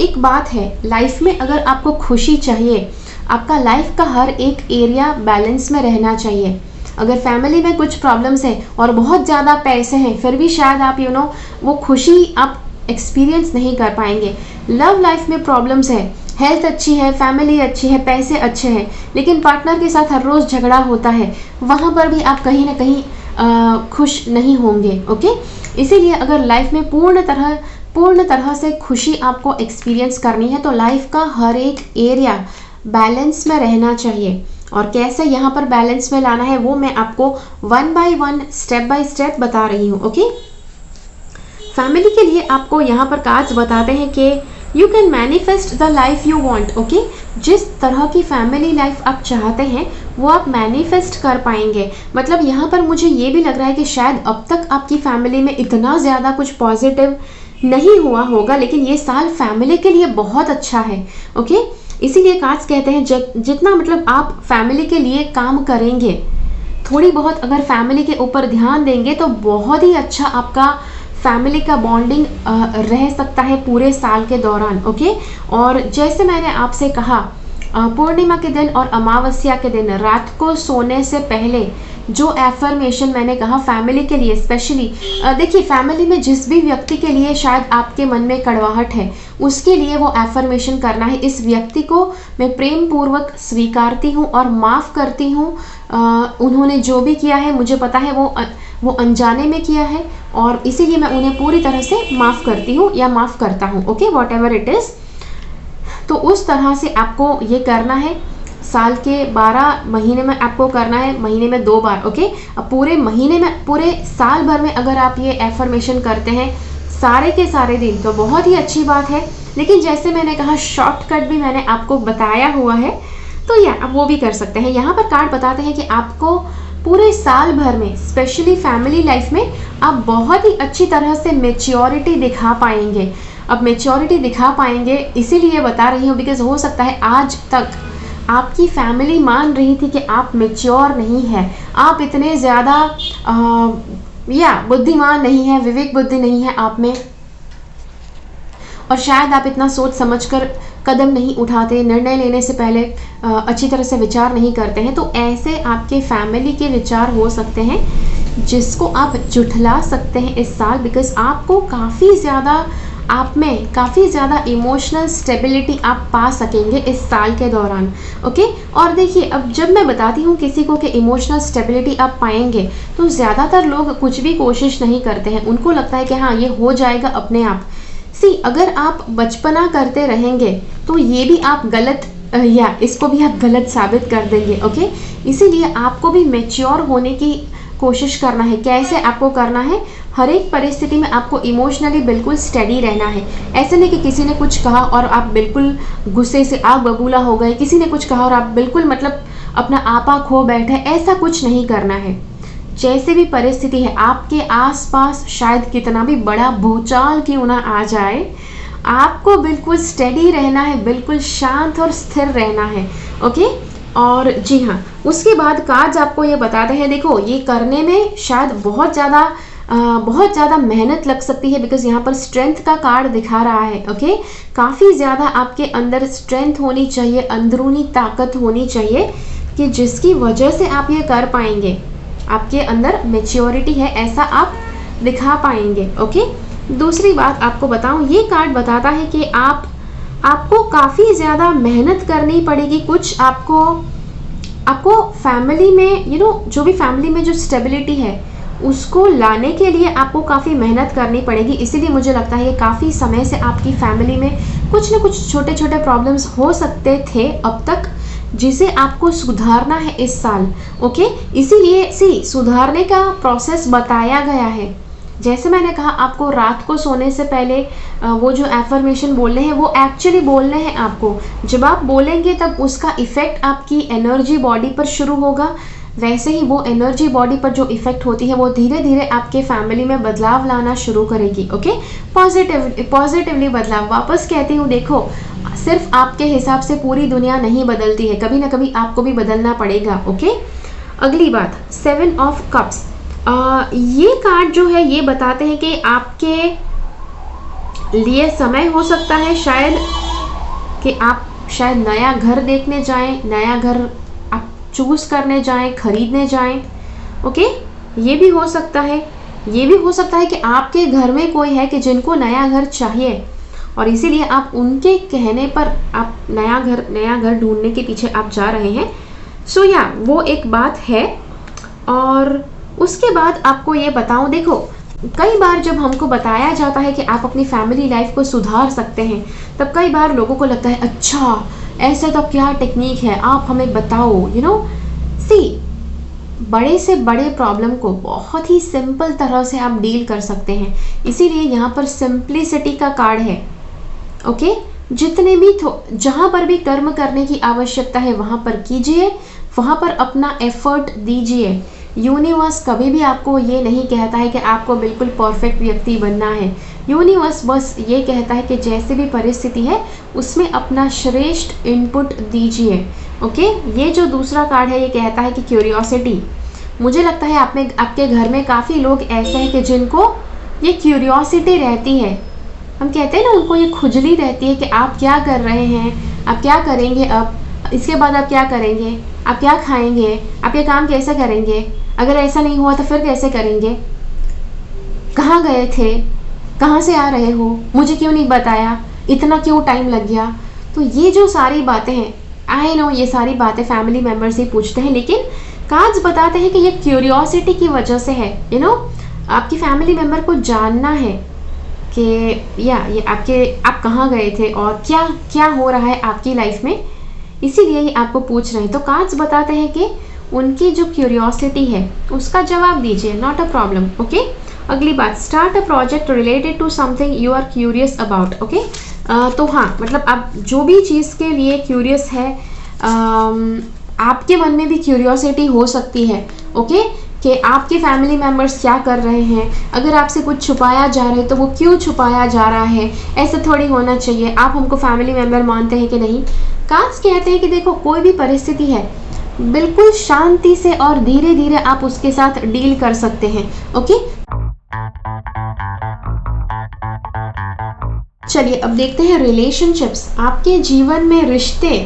एक बात है, लाइफ में अगर आपको खुशी चाहिए, आपका लाइफ का हर एक एरिया बैलेंस में रहना चाहिए। अगर फैमिली में कुछ प्रॉब्लम्स है और बहुत ज़्यादा पैसे हैं, फिर भी शायद आप वो खुशी आप एक्सपीरियंस नहीं कर पाएंगे। लव लाइफ में प्रॉब्लम्स है, हेल्थ अच्छी है, फैमिली अच्छी है, पैसे अच्छे हैं, लेकिन पार्टनर के साथ हर रोज़ झगड़ा होता है, वहाँ पर भी आप कहीं ना कहीं खुश नहीं होंगे, ओके। इसीलिए अगर लाइफ में पूर्ण तरह से खुशी आपको एक्सपीरियंस करनी है तो लाइफ का हर एक एरिया बैलेंस में रहना चाहिए। और कैसे यहाँ पर बैलेंस में लाना है वो मैं आपको 1 बाय 1 स्टेप बाय स्टेप बता रही हूँ, ओके। फैमिली के लिए आपको यहाँ पर कार्ड्स बताते हैं कि you can manifest the life you want, okay. जिस तरह की फैमिली लाइफ आप चाहते हैं वो आप मैनिफेस्ट कर पाएंगे। मतलब यहाँ पर मुझे ये भी लग रहा है कि शायद अब तक आपकी फैमिली में इतना ज़्यादा कुछ पॉजिटिव नहीं हुआ होगा, लेकिन ये साल फैमिली के लिए बहुत अच्छा है, ओके। इसीलिए कार्ड्स कहते हैं जितना मतलब आप फैमिली के लिए काम करेंगे, थोड़ी बहुत अगर फैमिली के ऊपर ध्यान देंगे तो बहुत ही अच्छा आपका फैमिली का बॉन्डिंग रह सकता है पूरे साल के दौरान, ओके। और जैसे मैंने आपसे कहा, पूर्णिमा के दिन और अमावस्या के दिन रात को सोने से पहले जो एफर्मेशन मैंने कहा फैमिली के लिए स्पेशली, देखिए फैमिली में जिस भी व्यक्ति के लिए शायद आपके मन में कड़वाहट है उसके लिए वो एफर्मेशन करना है। इस व्यक्ति को मैं प्रेम पूर्वक स्वीकारती हूँ और माफ़ करती हूँ। उन्होंने जो भी किया है मुझे पता है वो अनजाने में किया है और इसीलिए मैं उन्हें पूरी तरह से माफ़ करती हूँ या माफ़ करता हूँ, okay, what ever it is. तो उस तरह से आपको ये करना है। साल के 12 महीने में आपको करना है, महीने में 2 बार, ओके। अब पूरे महीने में, पूरे साल भर में अगर आप ये एफर्मेशन करते हैं सारे के सारे दिन तो बहुत ही अच्छी बात है। लेकिन जैसे मैंने कहा शॉर्टकट भी मैंने आपको बताया हुआ है, तो या आप वो भी कर सकते हैं। यहाँ पर कार्ड बताते हैं कि आपको पूरे साल भर में स्पेशली फैमिली लाइफ में आप बहुत ही अच्छी तरह से मेच्योरिटी दिखा पाएंगे। अब मेच्योरिटी दिखा पाएंगे इसीलिए बता रही हूँ बिकॉज हो सकता है आज तक आपकी फैमिली मान रही थी कि आप मेच्योर नहीं है, आप इतने ज़्यादा बुद्धिमान नहीं है, विवेक बुद्धि नहीं है आप में, और शायद आप इतना सोच समझकर कदम नहीं उठाते, निर्णय लेने से पहले अच्छी तरह से विचार नहीं करते हैं। तो ऐसे आपके फैमिली के विचार हो सकते हैं जिसको आप जुठला सकते हैं इस साल, बिकॉज आपको काफ़ी ज़्यादा आप में काफ़ी ज़्यादा इमोशनल स्टेबिलिटी आप पा सकेंगे इस साल के दौरान, ओके। और देखिए अब जब मैं बताती हूँ किसी को कि इमोशनल स्टेबिलिटी आप पाएंगे तो ज़्यादातर लोग कुछ भी कोशिश नहीं करते हैं, उनको लगता है कि हाँ ये हो जाएगा अपने आप। अगर आप बचपना करते रहेंगे तो ये भी आप गलत इसको भी आप गलत साबित कर देंगे, ओके। इसीलिए आपको भी मैच्योर होने की कोशिश करना है। कैसे आपको करना है, हर एक परिस्थिति में आपको इमोशनली बिल्कुल स्टेडी रहना है। ऐसे नहीं कि किसी ने कुछ कहा और आप बिल्कुल गुस्से से आग बबूला हो गए, किसी ने कुछ कहा और आप बिल्कुल मतलब अपना आपा खो बैठे, ऐसा कुछ नहीं करना है। जैसे भी परिस्थिति है आपके आसपास, शायद कितना भी बड़ा भूचाल क्यों ना आ जाए, आपको बिल्कुल स्टेडी रहना है, बिल्कुल शांत और स्थिर रहना है, ओके। और जी हाँ, उसके बाद कार्ड्स आपको ये बताते हैं, देखो ये करने में शायद बहुत ज़्यादा मेहनत लग सकती है बिकॉज यहाँ पर स्ट्रेंथ का कार्ड दिखा रहा है, ओके। काफ़ी ज़्यादा आपके अंदर स्ट्रेंथ होनी चाहिए, अंदरूनी ताकत होनी चाहिए कि जिसकी वजह से आप ये कर पाएंगे। आपके अंदर मैच्योरिटी है ऐसा आप दिखा पाएंगे, ओके। दूसरी बात आपको बताऊं, ये कार्ड बताता है कि आपको काफ़ी ज़्यादा मेहनत करनी पड़ेगी। कुछ आपको फैमिली में जो भी फैमिली में जो स्टेबिलिटी है उसको लाने के लिए आपको काफ़ी मेहनत करनी पड़ेगी। इसीलिए मुझे लगता है ये काफ़ी समय से आपकी फैमिली में कुछ ना कुछ छोटे छोटे प्रॉब्लम्स हो सकते थे अब तक, जिसे आपको सुधारना है इस साल, ओके। इसीलिए सुधारने का प्रोसेस बताया गया है। जैसे मैंने कहा आपको रात को सोने से पहले वो जो एफर्मेशन बोलने हैं वो एक्चुअली बोलने हैं आपको। जब आप बोलेंगे तब उसका इफ़ेक्ट आपकी एनर्जी बॉडी पर शुरू होगा, वैसे ही वो एनर्जी बॉडी पर जो इफ़ेक्ट होती है वो धीरे धीरे आपके फैमिली में बदलाव लाना शुरू करेगी, ओके। पॉजिटिवली बदलाव। वापस कहती हूँ, देखो सिर्फ आपके हिसाब से पूरी दुनिया नहीं बदलती है, कभी ना कभी आपको भी बदलना पड़ेगा। ओके, अगली बात 7 ऑफ कप्स। ये कार्ड जो है ये बताते हैं कि आपके लिए समय हो सकता है शायद कि आप शायद नया घर देखने जाएं, नया घर आप चूज़ करने जाएं, खरीदने जाएं। ओके, ये भी हो सकता है। ये भी हो सकता है कि आपके घर में कोई है कि जिनको नया घर चाहिए और इसीलिए आप उनके कहने पर आप नया घर ढूंढने के पीछे आप जा रहे हैं। सो या वो एक बात है। और उसके बाद आपको ये बताऊं, देखो कई बार जब हमको बताया जाता है कि आप अपनी फैमिली लाइफ को सुधार सकते हैं, तब कई बार लोगों को लगता है अच्छा ऐसा तो क्या टेक्निक है, आप हमें बताओ। यू नो सी, बड़े से बड़े प्रॉब्लम को बहुत ही सिंपल तरह से आप डील कर सकते हैं, इसीलिए यहाँ पर सिंप्लिसिटी का कार्ड है। ओके, जितने भी जहाँ पर भी कर्म करने की आवश्यकता है वहाँ पर कीजिए, वहाँ पर अपना एफर्ट दीजिए। यूनिवर्स कभी भी आपको ये नहीं कहता है कि आपको बिल्कुल परफेक्ट व्यक्ति बनना है। यूनिवर्स बस ये कहता है कि जैसे भी परिस्थिति है उसमें अपना श्रेष्ठ इनपुट दीजिए। ओके, ये जो दूसरा कार्ड है ये कहता है कि क्यूरियोसिटी। मुझे लगता है आपके घर में काफ़ी लोग ऐसे हैं कि जिनको ये क्यूरियोसिटी रहती है। हम कहते हैं ना, उनको ये खुजली रहती है कि आप क्या कर रहे हैं, आप क्या करेंगे, अब इसके बाद आप क्या करेंगे, आप क्या खाएंगे, आप ये काम कैसे करेंगे, अगर ऐसा नहीं हुआ तो फिर कैसे करेंगे, कहाँ गए थे, कहाँ से आ रहे हो, मुझे क्यों नहीं बताया, इतना क्यों टाइम लग गया। तो ये जो सारी बातें हैं, आई नो ये सारी बातें फैमिली मेम्बर्स ही पूछते हैं, लेकिन कार्ड्स बताते हैं कि ये क्यूरियोसिटी की वजह से है। यू नो, आपकी फैमिली मेम्बर को जानना है कि ये आप कहाँ गए थे और क्या क्या हो रहा है आपकी लाइफ में, इसीलिए ये आपको पूछ रहे हैं। तो कार्ड्स बताते हैं कि उनकी जो क्यूरियोसिटी है उसका जवाब दीजिए, नॉट अ प्रॉब्लम। ओके, अगली बात, start a project related to something you are curious about. Okay, तो हाँ, मतलब आप जो भी चीज़ के लिए क्यूरियस है, आपके मन में भी क्यूरियोसिटी हो सकती है। ओके, कि आपके फैमिली मेम्बर्स क्या कर रहे हैं, अगर आपसे कुछ छुपाया जा रहा है तो वो क्यों छुपाया जा रहा है, ऐसा थोड़ी होना चाहिए, आप हमको फैमिली मेम्बर मानते हैं कि नहीं। कार्ड्स कहते हैं कि देखो कोई भी परिस्थिति है बिल्कुल शांति से और धीरे धीरे आप उसके साथ डील कर सकते हैं। ओके, चलिए अब देखते हैं रिलेशनशिप्स। आपके जीवन में रिश्ते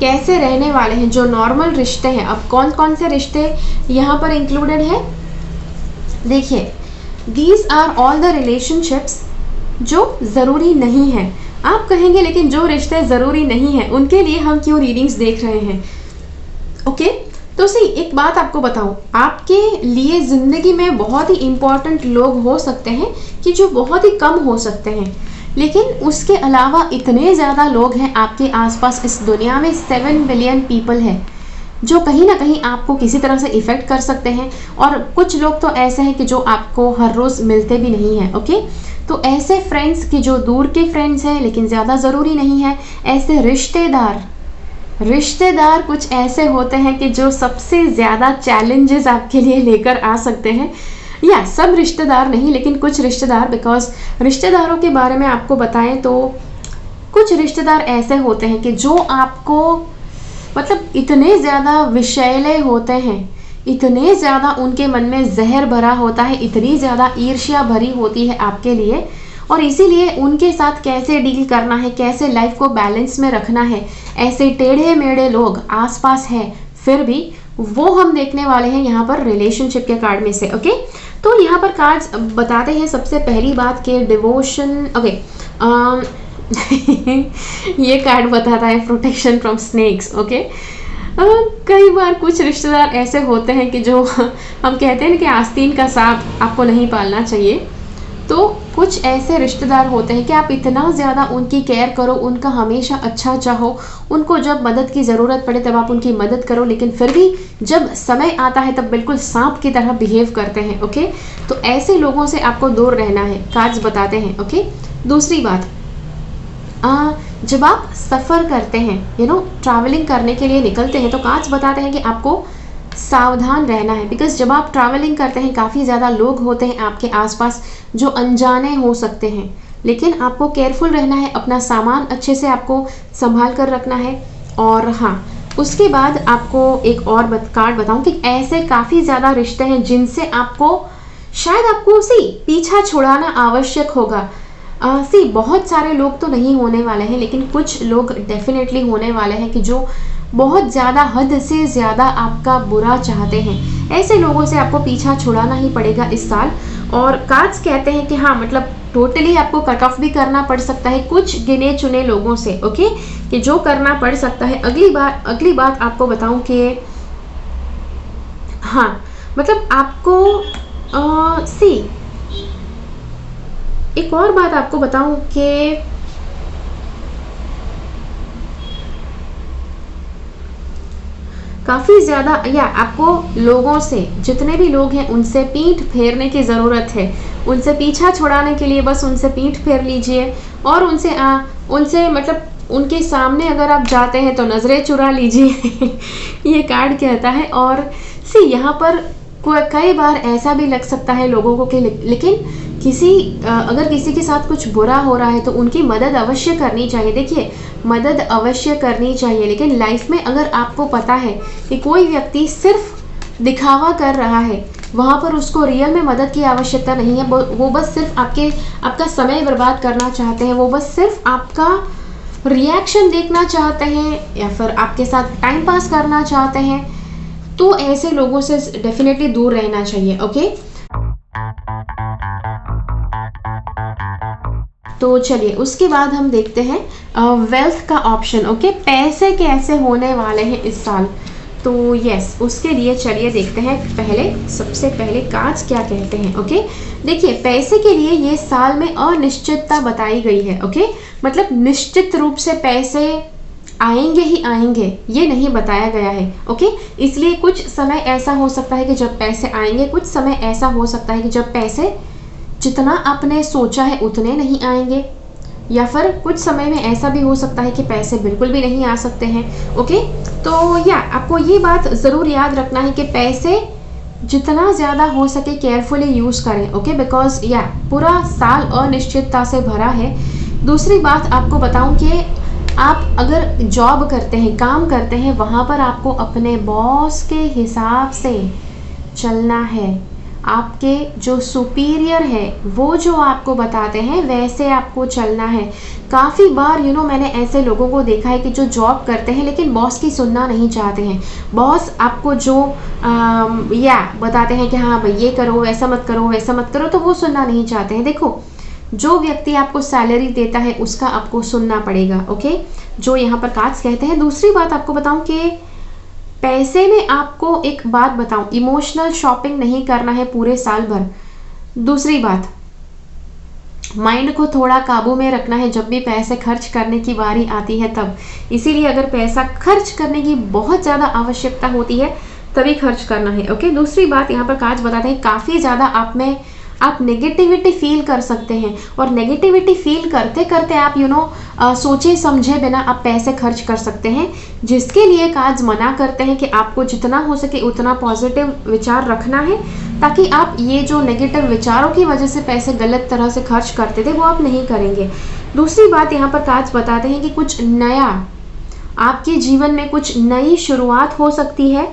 कैसे रहने वाले हैं, जो नॉर्मल रिश्ते हैं। अब कौन कौन से रिश्ते यहाँ पर इंक्लूडेड है, देखिए, these are all the relationships जो ज़रूरी नहीं है। आप कहेंगे लेकिन जो रिश्ते ज़रूरी नहीं है उनके लिए हम क्यों रीडिंग्स देख रहे हैं। ओके, तो सी एक बात आपको बताऊं, आपके लिए ज़िंदगी में बहुत ही इम्पॉर्टेंट लोग हो सकते हैं कि जो बहुत ही कम हो सकते हैं, लेकिन उसके अलावा इतने ज़्यादा लोग हैं आपके आसपास। इस दुनिया में 7 बिलियन पीपल है जो कहीं ना कहीं आपको किसी तरह से इफ़ेक्ट कर सकते हैं, और कुछ लोग तो ऐसे हैं कि जो आपको हर रोज़ मिलते भी नहीं हैं। ओके, तो ऐसे फ्रेंड्स कि जो दूर के फ्रेंड्स हैं लेकिन ज़्यादा ज़रूरी नहीं है, ऐसे रिश्तेदार कुछ ऐसे होते हैं कि जो सबसे ज़्यादा चैलेंजेस आपके लिए लेकर आ सकते हैं। या सब रिश्तेदार नहीं, लेकिन कुछ रिश्तेदार, बिकॉज रिश्तेदारों के बारे में आपको बताएं तो कुछ रिश्तेदार ऐसे होते हैं कि जो आपको मतलब इतने ज़्यादा विषैले होते हैं, इतने ज़्यादा उनके मन में जहर भरा होता है, इतनी ज़्यादा ईर्ष्या भरी होती है आपके लिए, और इसीलिए उनके साथ कैसे डील करना है, कैसे लाइफ को बैलेंस में रखना है, ऐसे टेढ़े मेढ़े लोग आसपास हैं, फिर भी वो हम देखने वाले हैं यहाँ पर रिलेशनशिप के कार्ड में से। ओके, तो यहाँ पर कार्ड्स बताते हैं सबसे पहली बात कि डिवोशन। ओके, ये कार्ड बताता है प्रोटेक्शन फ्रॉम स्नेक्स। ओके, कई बार कुछ रिश्तेदार ऐसे होते हैं कि जो हम कहते हैं ना कि आस्तीन का सांप आपको नहीं पालना चाहिए, तो कुछ ऐसे रिश्तेदार होते हैं कि आप इतना ज़्यादा उनकी केयर करो, उनका हमेशा अच्छा चाहो, उनको जब मदद की ज़रूरत पड़े तब आप उनकी मदद करो, लेकिन फिर भी जब समय आता है तब बिल्कुल सांप की तरह बिहेव करते हैं। ओके, तो ऐसे लोगों से आपको दूर रहना है, कार्ड्स बताते हैं। ओके, दूसरी बात, जब आप सफ़र करते हैं, ट्रैवलिंग करने के लिए निकलते हैं, तो कार्ड्स बताते हैं कि आपको सावधान रहना है, बिकॉज जब आप ट्रैवलिंग करते हैं काफ़ी ज़्यादा लोग होते हैं आपके आसपास जो अनजाने हो सकते हैं। लेकिन आपको केयरफुल रहना है, अपना सामान अच्छे से आपको संभाल कर रखना है। और हाँ, उसके बाद आपको एक और कार्ड बताऊं कि ऐसे काफ़ी ज़्यादा रिश्ते हैं जिनसे आपको शायद आपको पीछा छुड़ाना आवश्यक होगा। बहुत सारे लोग तो नहीं होने वाले हैं, लेकिन कुछ लोग डेफिनेटली होने वाले हैं कि जो बहुत ज़्यादा, हद से ज़्यादा आपका बुरा चाहते हैं। ऐसे लोगों से आपको पीछा छुड़ाना ही पड़ेगा इस साल। और कार्ड्स कहते हैं कि हाँ, मतलब टोटली आपको कट ऑफ भी करना पड़ सकता है कुछ गिने चुने लोगों से, ओके, कि जो करना पड़ सकता है। अगली बात आपको बताऊं कि हाँ, मतलब आपको एक और बात आपको बताऊं कि काफ़ी ज़्यादा आपको लोगों से, जितने भी लोग हैं उनसे पीठ फेरने की ज़रूरत है। उनसे पीछा छुड़ाने के लिए बस उनसे पीठ फेर लीजिए और उनसे मतलब उनके सामने अगर आप जाते हैं तो नज़रें चुरा लीजिए ये कार्ड कहता है। और यहाँ पर कई बार ऐसा भी लग सकता है लोगों को कि लेकिन अगर किसी के साथ कुछ बुरा हो रहा है तो उनकी मदद अवश्य करनी चाहिए। देखिए, मदद अवश्य करनी चाहिए, लेकिन लाइफ में अगर आपको पता है कि कोई व्यक्ति सिर्फ दिखावा कर रहा है, वहाँ पर उसको रियल में मदद की आवश्यकता नहीं है। वो बस सिर्फ आपका समय बर्बाद करना चाहते हैं, वो बस सिर्फ आपका रिएक्शन देखना चाहते हैं या फिर आपके साथ टाइम पास करना चाहते हैं, तो ऐसे लोगों से डेफिनेटली दूर रहना चाहिए, ओके। तो चलिए, उसके बाद हम देखते हैं वेल्थ का ऑप्शन, ओके, पैसे कैसे होने वाले हैं इस साल। तो यस, उसके लिए चलिए देखते हैं सबसे पहले कार्ड्स क्या कहते हैं, ओके। देखिए, पैसे के लिए ये साल में अनिश्चितता बताई गई है, ओके, मतलब निश्चित रूप से पैसे आएंगे ही आएंगे, ये नहीं बताया गया है, ओके। इसलिए कुछ समय ऐसा हो सकता है कि जब पैसे आएंगे, कुछ समय ऐसा हो सकता है कि जब पैसे जितना आपने सोचा है उतने नहीं आएंगे, या फिर कुछ समय में ऐसा भी हो सकता है कि पैसे बिल्कुल भी नहीं आ सकते हैं, ओके। तो आपको ये बात ज़रूर याद रखना है कि पैसे जितना ज़्यादा हो सके केयरफुली यूज़ करें, ओके, बिकॉज पूरा साल अनिश्चितता से भरा है। दूसरी बात आपको बताऊं कि आप अगर जॉब करते हैं, काम करते हैं, वहाँ पर आपको अपने बॉस के हिसाब से चलना है। आपके जो सुपीरियर है वो जो आपको बताते हैं वैसे आपको चलना है। काफ़ी बार मैंने ऐसे लोगों को देखा है कि जो जॉब करते हैं लेकिन बॉस की सुनना नहीं चाहते हैं। बॉस आपको जो बताते हैं कि हाँ भाई ये करो, वैसा मत करो, वैसा मत करो, तो वो सुनना नहीं चाहते हैं। देखो, जो व्यक्ति आपको सैलरी देता है उसका आपको सुनना पड़ेगा, ओके, जो यहाँ पर कार्ड्स कहते हैं। दूसरी बात आपको बताऊं कि पैसे में आपको एक बात बताऊं, इमोशनल शॉपिंग नहीं करना है पूरे साल भर। दूसरी बात, माइंड को थोड़ा काबू में रखना है जब भी पैसे खर्च करने की बारी आती है तब। इसीलिए अगर पैसा खर्च करने की बहुत ज़्यादा आवश्यकता होती है तभी खर्च करना है, ओके। दूसरी बात यहाँ पर कार्ड्स बताते हैं काफ़ी ज़्यादा आप नेगेटिविटी फील कर सकते हैं, और नेगेटिविटी फील करते करते आप सोचे समझे बिना आप पैसे खर्च कर सकते हैं, जिसके लिए कार्ड्स मना करते हैं कि आपको जितना हो सके उतना पॉजिटिव विचार रखना है, ताकि आप ये जो नेगेटिव विचारों की वजह से पैसे गलत तरह से खर्च करते थे वो आप नहीं करेंगे। दूसरी बात यहाँ पर कार्ड्स बताते हैं कि कुछ नया आपके जीवन में, कुछ नई शुरुआत हो सकती है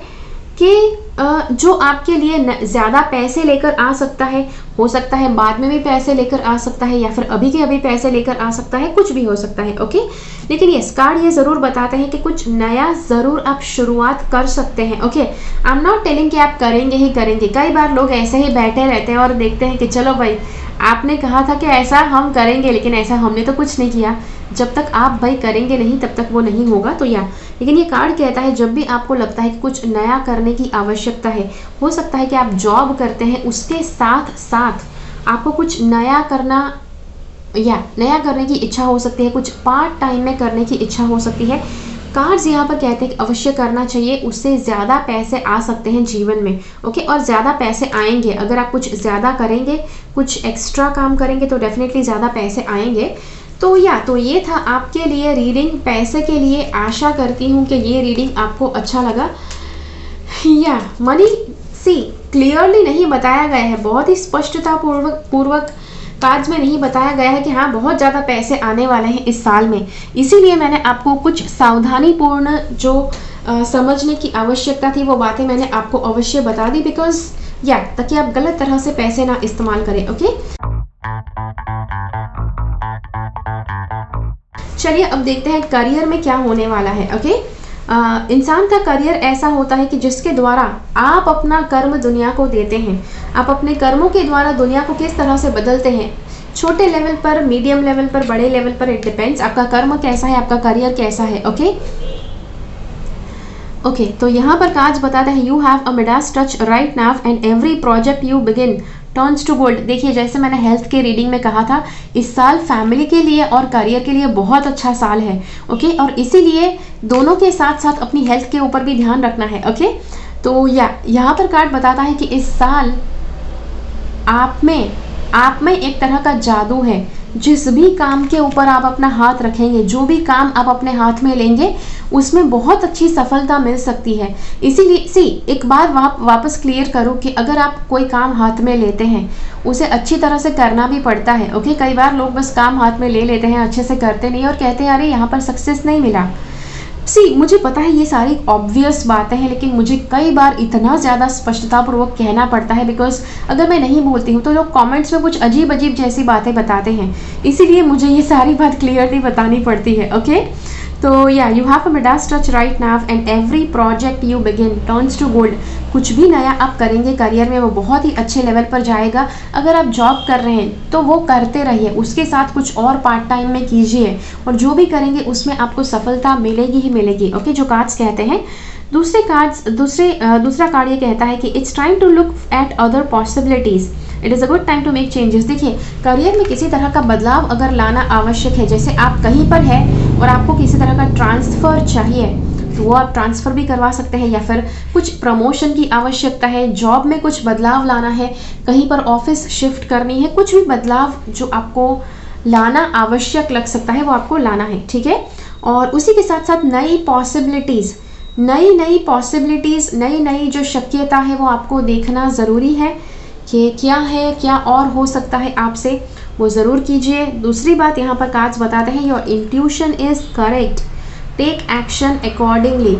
कि जो आपके लिए ज़्यादा पैसे लेकर आ सकता है, हो सकता है बाद में भी पैसे लेकर आ सकता है, या फिर अभी के अभी पैसे लेकर आ सकता है, कुछ भी हो सकता है, ओके। लेकिन ये कार्ड ये ज़रूर बताते हैं कि कुछ नया ज़रूर आप शुरुआत कर सकते हैं, okay. I am not telling कि आप करेंगे ही करेंगे। कई बार लोग ऐसे ही बैठे रहते हैं और देखते हैं कि चलो भाई आपने कहा था कि ऐसा हम करेंगे, लेकिन ऐसा हमने तो कुछ नहीं किया। जब तक आप भाई करेंगे नहीं तब तक वो नहीं होगा। तो लेकिन ये कार्ड कहता है जब भी आपको लगता है कि कुछ नया करने की आवश्यकता है, हो सकता है कि आप जॉब करते हैं, उसके साथ साथ आपको कुछ नया करने की इच्छा हो सकती है, कुछ पार्ट टाइम में करने की इच्छा हो सकती है। कार्ड्स यहाँ पर कहते हैं कि अवश्य करना चाहिए, उससे ज़्यादा पैसे आ सकते हैं जीवन में, ओके। और ज़्यादा पैसे आएंगे अगर आप कुछ ज़्यादा करेंगे, कुछ एक्स्ट्रा काम करेंगे तो डेफिनेटली ज़्यादा पैसे आएंगे। तो ये था आपके लिए रीडिंग पैसे के लिए। आशा करती हूँ कि ये रीडिंग आपको अच्छा लगा। मनी क्लियरली नहीं बताया गया है, बहुत ही स्पष्टता पूर्वक कार्ड्स में नहीं बताया गया है कि हाँ बहुत ज़्यादा पैसे आने वाले हैं इस साल में, इसीलिए मैंने आपको कुछ सावधानीपूर्ण जो समझने की आवश्यकता थी वो बातें मैंने आपको अवश्य बता दी, बिकॉज ताकि आप गलत तरह से पैसे ना इस्तेमाल करें। ओके, चलिए अब देखते हैं करियर में क्या होने वाला है। ओके, इंसान का करियर ऐसा होता है कि जिसके द्वारा आप अपना कर्म दुनिया को देते हैं। आप अपने कर्मों के द्वारा दुनिया को किस तरह से बदलते हैं, छोटे लेवल पर, मीडियम लेवल पर, बड़े लेवल पर, इट डिपेंड्स आपका कर्म कैसा है, आपका करियर कैसा है। ओके, तो यहाँ पर काज बताता है you have a Midas touch right now and every project you begin turns to gold. देखिए, जैसे मैंने हेल्थ के रीडिंग में कहा था, इस साल फैमिली के लिए और करियर के लिए बहुत अच्छा साल है। ओके, और इसीलिए दोनों के साथ साथ अपनी हेल्थ के ऊपर भी ध्यान रखना है। ओके, तो यहाँ पर कार्ड बताता है कि इस साल आप में एक तरह का जादू है। जिस भी काम के ऊपर आप अपना हाथ रखेंगे, जो भी काम आप अपने हाथ में लेंगे, उसमें बहुत अच्छी सफलता मिल सकती है। इसीलिए एक बार वापस क्लियर करूँ कि अगर आप कोई काम हाथ में लेते हैं, उसे अच्छी तरह से करना भी पड़ता है। ओके, कई बार लोग बस काम हाथ में ले लेते हैं, अच्छे से करते नहीं और कहते हैं अरे यहाँ पर सक्सेस नहीं मिला। मुझे पता है ये सारी ऑब्वियस बातें हैं, लेकिन मुझे कई बार इतना ज़्यादा स्पष्टतापूर्वक कहना पड़ता है, बिकॉज अगर मैं नहीं बोलती हूँ तो लोग कमेंट्स में कुछ अजीब अजीब जैसी बातें बताते हैं, इसीलिए मुझे ये सारी बात क्लियरली बतानी पड़ती है। ओके, तो you have a Midas touch right now and every project you begin turns to gold. कुछ भी नया आप करेंगे करियर में वो बहुत ही अच्छे लेवल पर जाएगा। अगर आप जॉब कर रहे हैं तो वो करते रहिए, उसके साथ कुछ और पार्ट टाइम में कीजिए, और जो भी करेंगे उसमें आपको सफलता मिलेगी ही मिलेगी। ओके, जो कार्ड्स कहते हैं दूसरा कार्ड ये कहता है कि it's time to look at other possibilities, it is a good time to make changes. देखिए, करियर में किसी तरह का बदलाव अगर लाना आवश्यक है, जैसे आप कहीं पर है और आपको किसी तरह का ट्रांसफ़र चाहिए, तो वो आप ट्रांसफ़र भी करवा सकते हैं, या फिर कुछ प्रमोशन की आवश्यकता है, जॉब में कुछ बदलाव लाना है, कहीं पर ऑफिस शिफ्ट करनी है, कुछ भी बदलाव जो आपको लाना आवश्यक लग सकता है वो आपको लाना है। ठीक है, और उसी के साथ साथ नई पॉसिबिलिटीज़, नई जो शक्यता है वो आपको देखना ज़रूरी है कि क्या और हो सकता है आपसे, वो ज़रूर कीजिए। दूसरी बात यहाँ पर कार्ड्स बताते हैं your intuition is correct, take action accordingly.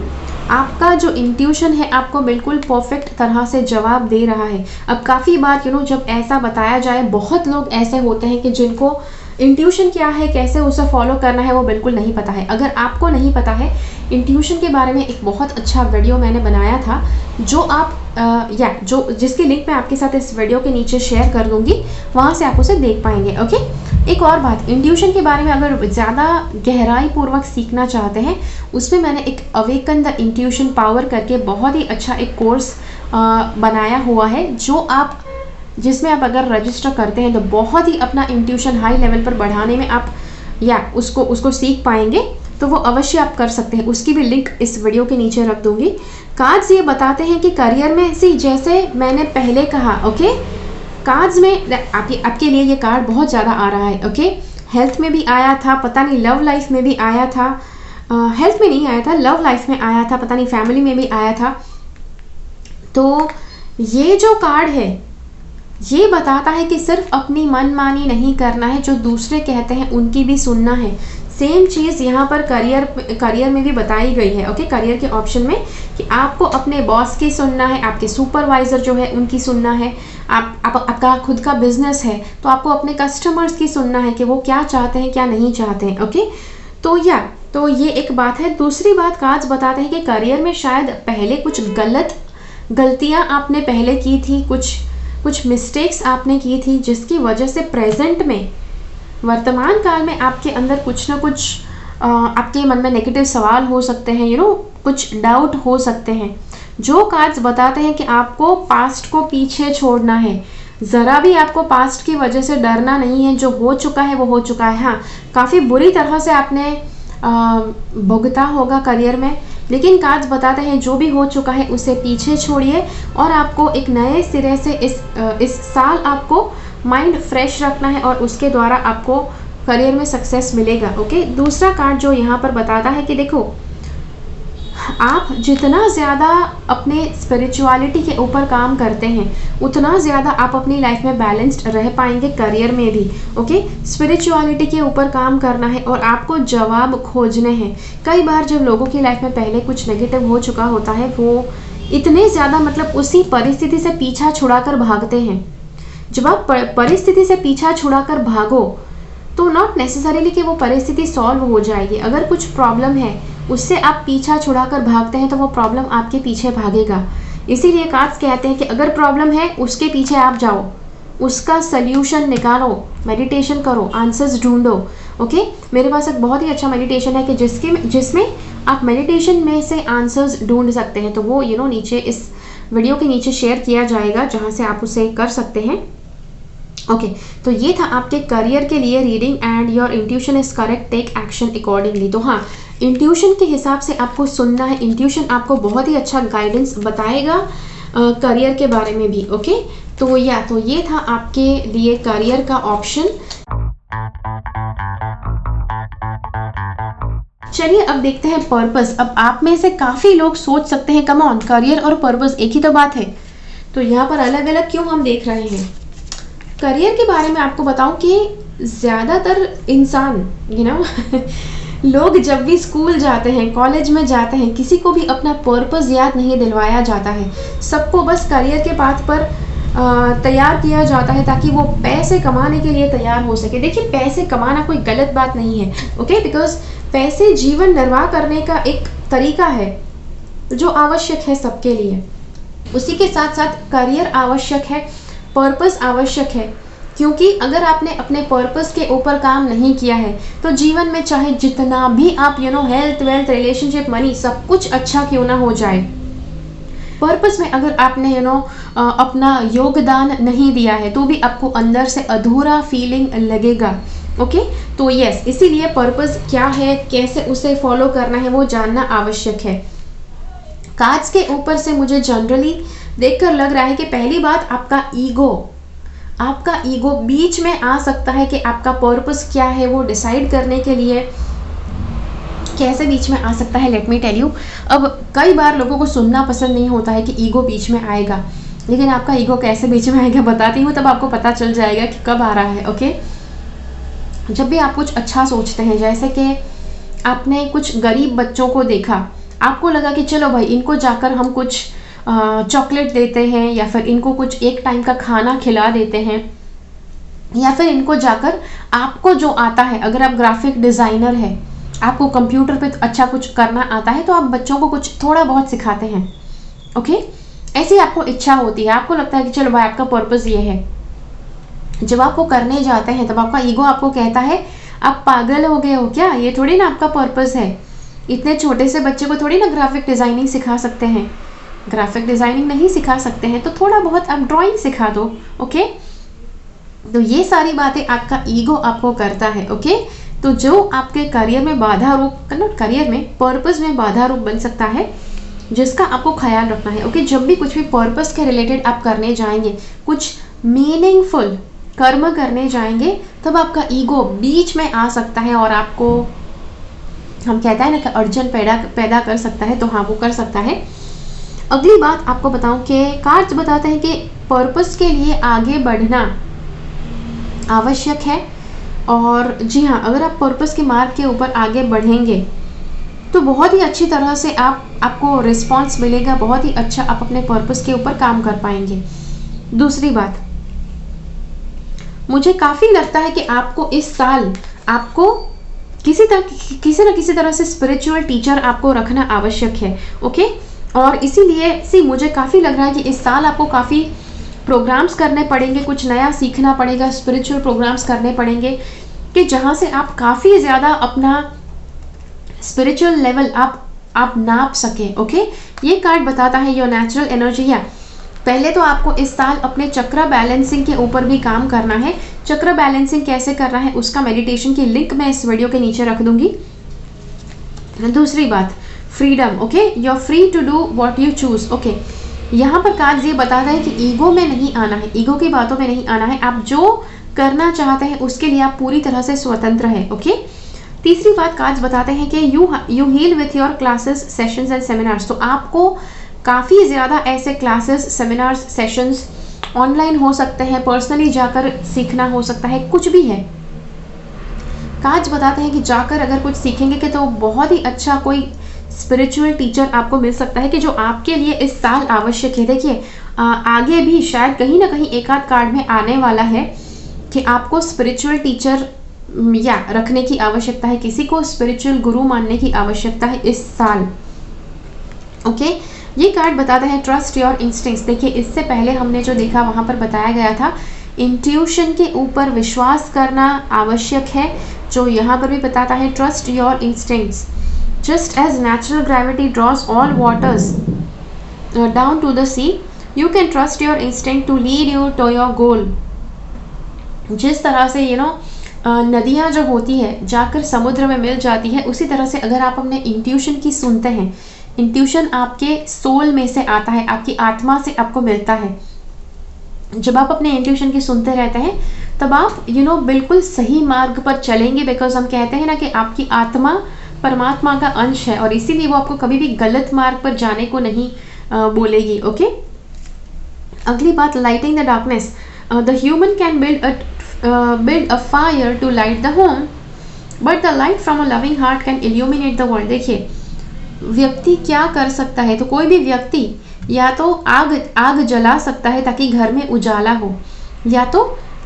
आपका जो इंट्यूशन है आपको बिल्कुल परफेक्ट तरह से जवाब दे रहा है। अब काफ़ी बार जब ऐसा बताया जाए, बहुत लोग ऐसे होते हैं कि जिनको इंट्यूशन क्या है, कैसे उसे फॉलो करना है, वो बिल्कुल नहीं पता है। अगर आपको नहीं पता है, इंट्यूशन के बारे में एक बहुत अच्छा वीडियो मैंने बनाया था, जो आप जिसकी लिंक मैं आपके साथ इस वीडियो के नीचे शेयर कर दूंगी, वहाँ से आप उसे देख पाएंगे। ओके, एक और बात, इंट्यूशन के बारे में अगर ज़्यादा गहराई पूर्वक सीखना चाहते हैं, उसमें मैंने एक अवेकन द इंट्यूशन पावर करके बहुत ही अच्छा एक कोर्स बनाया हुआ है, जिसमें आप अगर रजिस्टर करते हैं तो बहुत ही अपना इंट्यूशन हाई लेवल पर बढ़ाने में आप उसको सीख पाएंगे। तो वो अवश्य आप कर सकते हैं, उसकी भी लिंक इस वीडियो के नीचे रख दूंगी। कार्ड्स ये बताते हैं कि करियर में जैसे मैंने पहले कहा, ओके, कार्ड्स में आपके लिए ये कार्ड बहुत ज़्यादा आ रहा है। ओके, हेल्थ में भी आया था, पता नहीं लव लाइफ में भी आया था, हेल्थ में नहीं आया था, लव लाइफ में आया था, पता नहीं फैमिली में भी आया था। तो ये जो कार्ड है ये बताता है कि सिर्फ अपनी मनमानी नहीं करना है, जो दूसरे कहते हैं उनकी भी सुनना है। सेम चीज़ यहाँ पर करियर में भी बताई गई है। ओके, करियर के ऑप्शन में कि आपको अपने बॉस की सुनना है, आपके सुपरवाइज़र जो है उनकी सुनना है। आपका खुद का बिजनेस है तो आपको अपने कस्टमर्स की सुनना है कि वो क्या चाहते हैं क्या नहीं चाहते हैं। ओके, तो ये एक बात है। दूसरी बात कार्ड्स बताते हैं कि करियर में शायद पहले कुछ गलतियाँ आपने पहले की थी, कुछ मिस्टेक्स आपने की थी, जिसकी वजह से प्रेजेंट में, वर्तमान काल में आपके अंदर कुछ ना कुछ आपके मन में नेगेटिव सवाल हो सकते हैं, कुछ डाउट हो सकते हैं। जो कार्ड्स बताते हैं कि आपको पास्ट को पीछे छोड़ना है, ज़रा भी आपको पास्ट की वजह से डरना नहीं है। जो हो चुका है वो हो चुका है। हाँ, काफ़ी बुरी तरह से आपने भुगता होगा करियर में, लेकिन कार्ड्स बताते हैं जो भी हो चुका है उसे पीछे छोड़िए और आपको एक नए सिरे से इस साल आपको माइंड फ्रेश रखना है और उसके द्वारा आपको करियर में सक्सेस मिलेगा। ओके, दूसरा कार्ड जो यहाँ पर बताता है कि देखो आप जितना ज़्यादा अपने स्पिरिचुअलिटी के ऊपर काम करते हैं उतना ज़्यादा आप अपनी लाइफ में बैलेंस्ड रह पाएंगे, करियर में भी। ओके, स्पिरिचुअलिटी के ऊपर काम करना है और आपको जवाब खोजने हैं। कई बार जब लोगों की लाइफ में पहले कुछ नेगेटिव हो चुका होता है, वो इतने ज़्यादा मतलब उसी परिस्थिति से पीछा छुड़ाकर भागते हैं। जब आप परिस्थिति से पीछा छुड़ाकर भागो तो नॉट नेसेसरीली कि वो परिस्थिति सॉल्व हो जाएगी। अगर कुछ प्रॉब्लम है उससे आप पीछा छुड़ाकर भागते हैं तो वो प्रॉब्लम आपके पीछे भागेगा। इसीलिए कार्ड्स कहते हैं कि अगर प्रॉब्लम है उसके पीछे आप जाओ, उसका सल्यूशन निकालो, मेडिटेशन करो, आंसर्स ढूंढो। ओके, मेरे पास एक बहुत ही अच्छा मेडिटेशन है कि जिसमें आप मेडिटेशन में से आंसर्स ढूंढ सकते हैं। तो वो नीचे इस वीडियो के नीचे शेयर किया जाएगा जहाँ से आप उसे कर सकते हैं। ओके, तो ये था आपके करियर के लिए reading and your intuition is correct, take action accordingly. तो हाँ, इंट्यूशन के हिसाब से आपको सुनना है। इंट्यूशन आपको बहुत ही अच्छा गाइडेंस बताएगा करियर के बारे में भी। ओके, तो ये था आपके लिए करियर का ऑप्शन। चलिए अब देखते हैं पर्पस। अब आप में से काफ़ी लोग सोच सकते हैं, कम ऑन, करियर और पर्पस एक ही तो बात है, तो यहाँ पर अलग अलग क्यों हम देख रहे हैं। करियर के बारे में आपको बताऊं कि ज़्यादातर इंसान लोग जब भी स्कूल जाते हैं, कॉलेज में जाते हैं, किसी को भी अपना पर्पस याद नहीं दिलवाया जाता है। सबको बस करियर के पाथ पर तैयार किया जाता है ताकि वो पैसे कमाने के लिए तैयार हो सके। देखिए, पैसे कमाना कोई गलत बात नहीं है। ओके, बिकॉज पैसे जीवन निर्वाह करने का एक तरीका है जो आवश्यक है सबके लिए। उसी के साथ साथ करियर आवश्यक है, पर्पस आवश्यक है, क्योंकि अगर आपने अपने पर्पस के ऊपर काम नहीं किया है तो जीवन में चाहे जितना भी आप हेल्थ, वेल्थ, रिलेशनशिप, मनी, सब कुछ अच्छा क्यों ना हो जाए, पर्पस में अगर आपने अपना योगदान नहीं दिया है तो भी आपको अंदर से अधूरा फीलिंग लगेगा। ओके, तो यस, इसीलिए पर्पस क्या है, कैसे उसे फॉलो करना है, वो जानना आवश्यक है। कार्ड्स के ऊपर से मुझे जनरली देखकर लग रहा है कि पहली बात आपका ईगो बीच में आ सकता है कि आपका पर्पस क्या है वो डिसाइड करने के लिए। कैसे बीच में आ सकता है, लेट मी टेल यू। अब कई बार लोगों को सुनना पसंद नहीं होता है कि ईगो बीच में आएगा, लेकिन आपका ईगो कैसे बीच में आएगा बताती हूँ, तब आपको पता चल जाएगा कि कब आ रहा है। ओके, जब भी आप कुछ अच्छा सोचते हैं, जैसे कि आपने कुछ गरीब बच्चों को देखा, आपको लगा कि चलो भाई इनको जाकर हम कुछ चॉकलेट देते हैं, या फिर इनको कुछ एक टाइम का खाना खिला देते हैं, या फिर इनको जाकर आपको जो आता है, अगर आप ग्राफिक डिज़ाइनर है, आपको कंप्यूटर पे अच्छा कुछ करना आता है, तो आप बच्चों को कुछ थोड़ा बहुत सिखाते हैं। ओके, ऐसी आपको इच्छा होती है, आपको लगता है कि चलो भाई आपका पर्पस ये है। जब आप वो करने जाते हैं तब आपका ईगो आपको कहता है आप पागल हो गए हो क्या, ये थोड़ी ना आपका पर्पस है, इतने छोटे से बच्चे को थोड़ी ना ग्राफिक डिज़ाइनिंग सिखा सकते हैं, ग्राफिक डिज़ाइनिंग नहीं सिखा सकते हैं तो थोड़ा बहुत आप ड्राइंग सिखा दो। ओके, तो ये सारी बातें आपका ईगो आपको करता है। ओके, तो जो आपके करियर में बाधा रूप, नॉट करियर में, पर्पस में बाधा रूप बन सकता है, जिसका आपको ख्याल रखना है। ओके, जब भी कुछ भी पर्पस के रिलेटेड आप करने जाएंगे, कुछ मीनिंगफुल कर्म करने जाएंगे, तब आपका ईगो बीच में आ सकता है और आपको, हम कहते हैं ना कि अर्जन पैदा कर सकता है, तो हाँ वो कर सकता है। अगली बात आपको बताऊं कि कार्ड्स बताते हैं कि पर्पस के लिए आगे बढ़ना आवश्यक है। और जी हाँ, अगर आप पर्पस के मार्ग के ऊपर आगे बढ़ेंगे तो बहुत ही अच्छी तरह से आपको रिस्पांस मिलेगा, बहुत ही अच्छा आप अपने पर्पस के ऊपर काम कर पाएंगे। दूसरी बात, मुझे काफ़ी लगता है कि आपको इस साल आपको किसी न किसी तरह से स्पिरिचुअल टीचर आपको रखना आवश्यक है। ओके, और इसीलिए मुझे काफ़ी लग रहा है कि इस साल आपको काफ़ी प्रोग्राम्स करने पड़ेंगे, कुछ नया सीखना पड़ेगा, स्पिरिचुअल प्रोग्राम्स करने पड़ेंगे कि जहाँ से आप काफ़ी ज़्यादा अपना स्पिरिचुअल लेवल आप नाप सकें। ओके, ये कार्ड बताता है योर नेचुरल एनर्जी है। पहले तो आपको इस साल अपने चक्र बैलेंसिंग के ऊपर भी काम करना है। चक्र बैलेंसिंग कैसे करना है उसका मेडिटेशन की लिंक मैं इस वीडियो के नीचे रख दूंगी। दूसरी बात, freedom. Okay, you are free to do what you choose. Okay, यहाँ पर कार्ड ये बताता है कि ईगो में नहीं आना है, ईगो की बातों में नहीं आना है। आप जो करना चाहते हैं उसके लिए आप पूरी तरह से स्वतंत्र है। ओके, तीसरी बात कार्ड्स बताते हैं कि you heal with your classes, sessions and seminars. तो आपको काफ़ी ज़्यादा ऐसे क्लासेस, सेमिनार्स, सेशंस ऑनलाइन हो सकते हैं, पर्सनली जाकर सीखना हो सकता है, कुछ भी है। कार्ड्स बताते हैं कि जाकर अगर कुछ सीखेंगे कि तो बहुत ही अच्छा कोई स्पिरिचुअल टीचर आपको मिल सकता है कि जो आपके लिए इस साल आवश्यक है। देखिए आगे भी शायद कहीं ना कहीं एक आध कार्ड में आने वाला है कि आपको स्पिरिचुअल टीचर या रखने की आवश्यकता है, किसी को स्पिरिचुअल गुरु मानने की आवश्यकता है इस साल। ओके, ये कार्ड बताता है ट्रस्ट योर इंस्टिंक्ट्स। देखिए इससे पहले हमने जो देखा वहां पर बताया गया था इंट्यूशन के ऊपर विश्वास करना आवश्यक है, जो यहाँ पर भी बताता है trust your instincts. Just as natural gravity draws all waters down to the sea, you can trust your instinct to lead you to your goal. जिस तरह से नदियाँ जो होती है जाकर समुद्र में मिल जाती है, उसी तरह से अगर आप अपने इंट्यूशन की सुनते हैं, इंट्यूशन आपके सोल में से आता है, आपकी आत्मा से आपको मिलता है। जब आप अपने इंट्यूशन की सुनते रहते हैं तब आप बिल्कुल सही मार्ग पर चलेंगे, बिकॉज हम कहते हैं ना कि आपकी आत्मा परमात्मा का अंश है और इसीलिए वो आपको कभी भी गलत मार्ग पर जाने को नहीं बोलेगी। ओके, अगली बात lighting the darkness. The human can build a fire to light the home, but the light from a loving heart can illuminate the world। देखिए व्यक्ति क्या कर सकता है, तो कोई भी व्यक्ति या तो आग जला सकता है ताकि घर में उजाला हो, या तो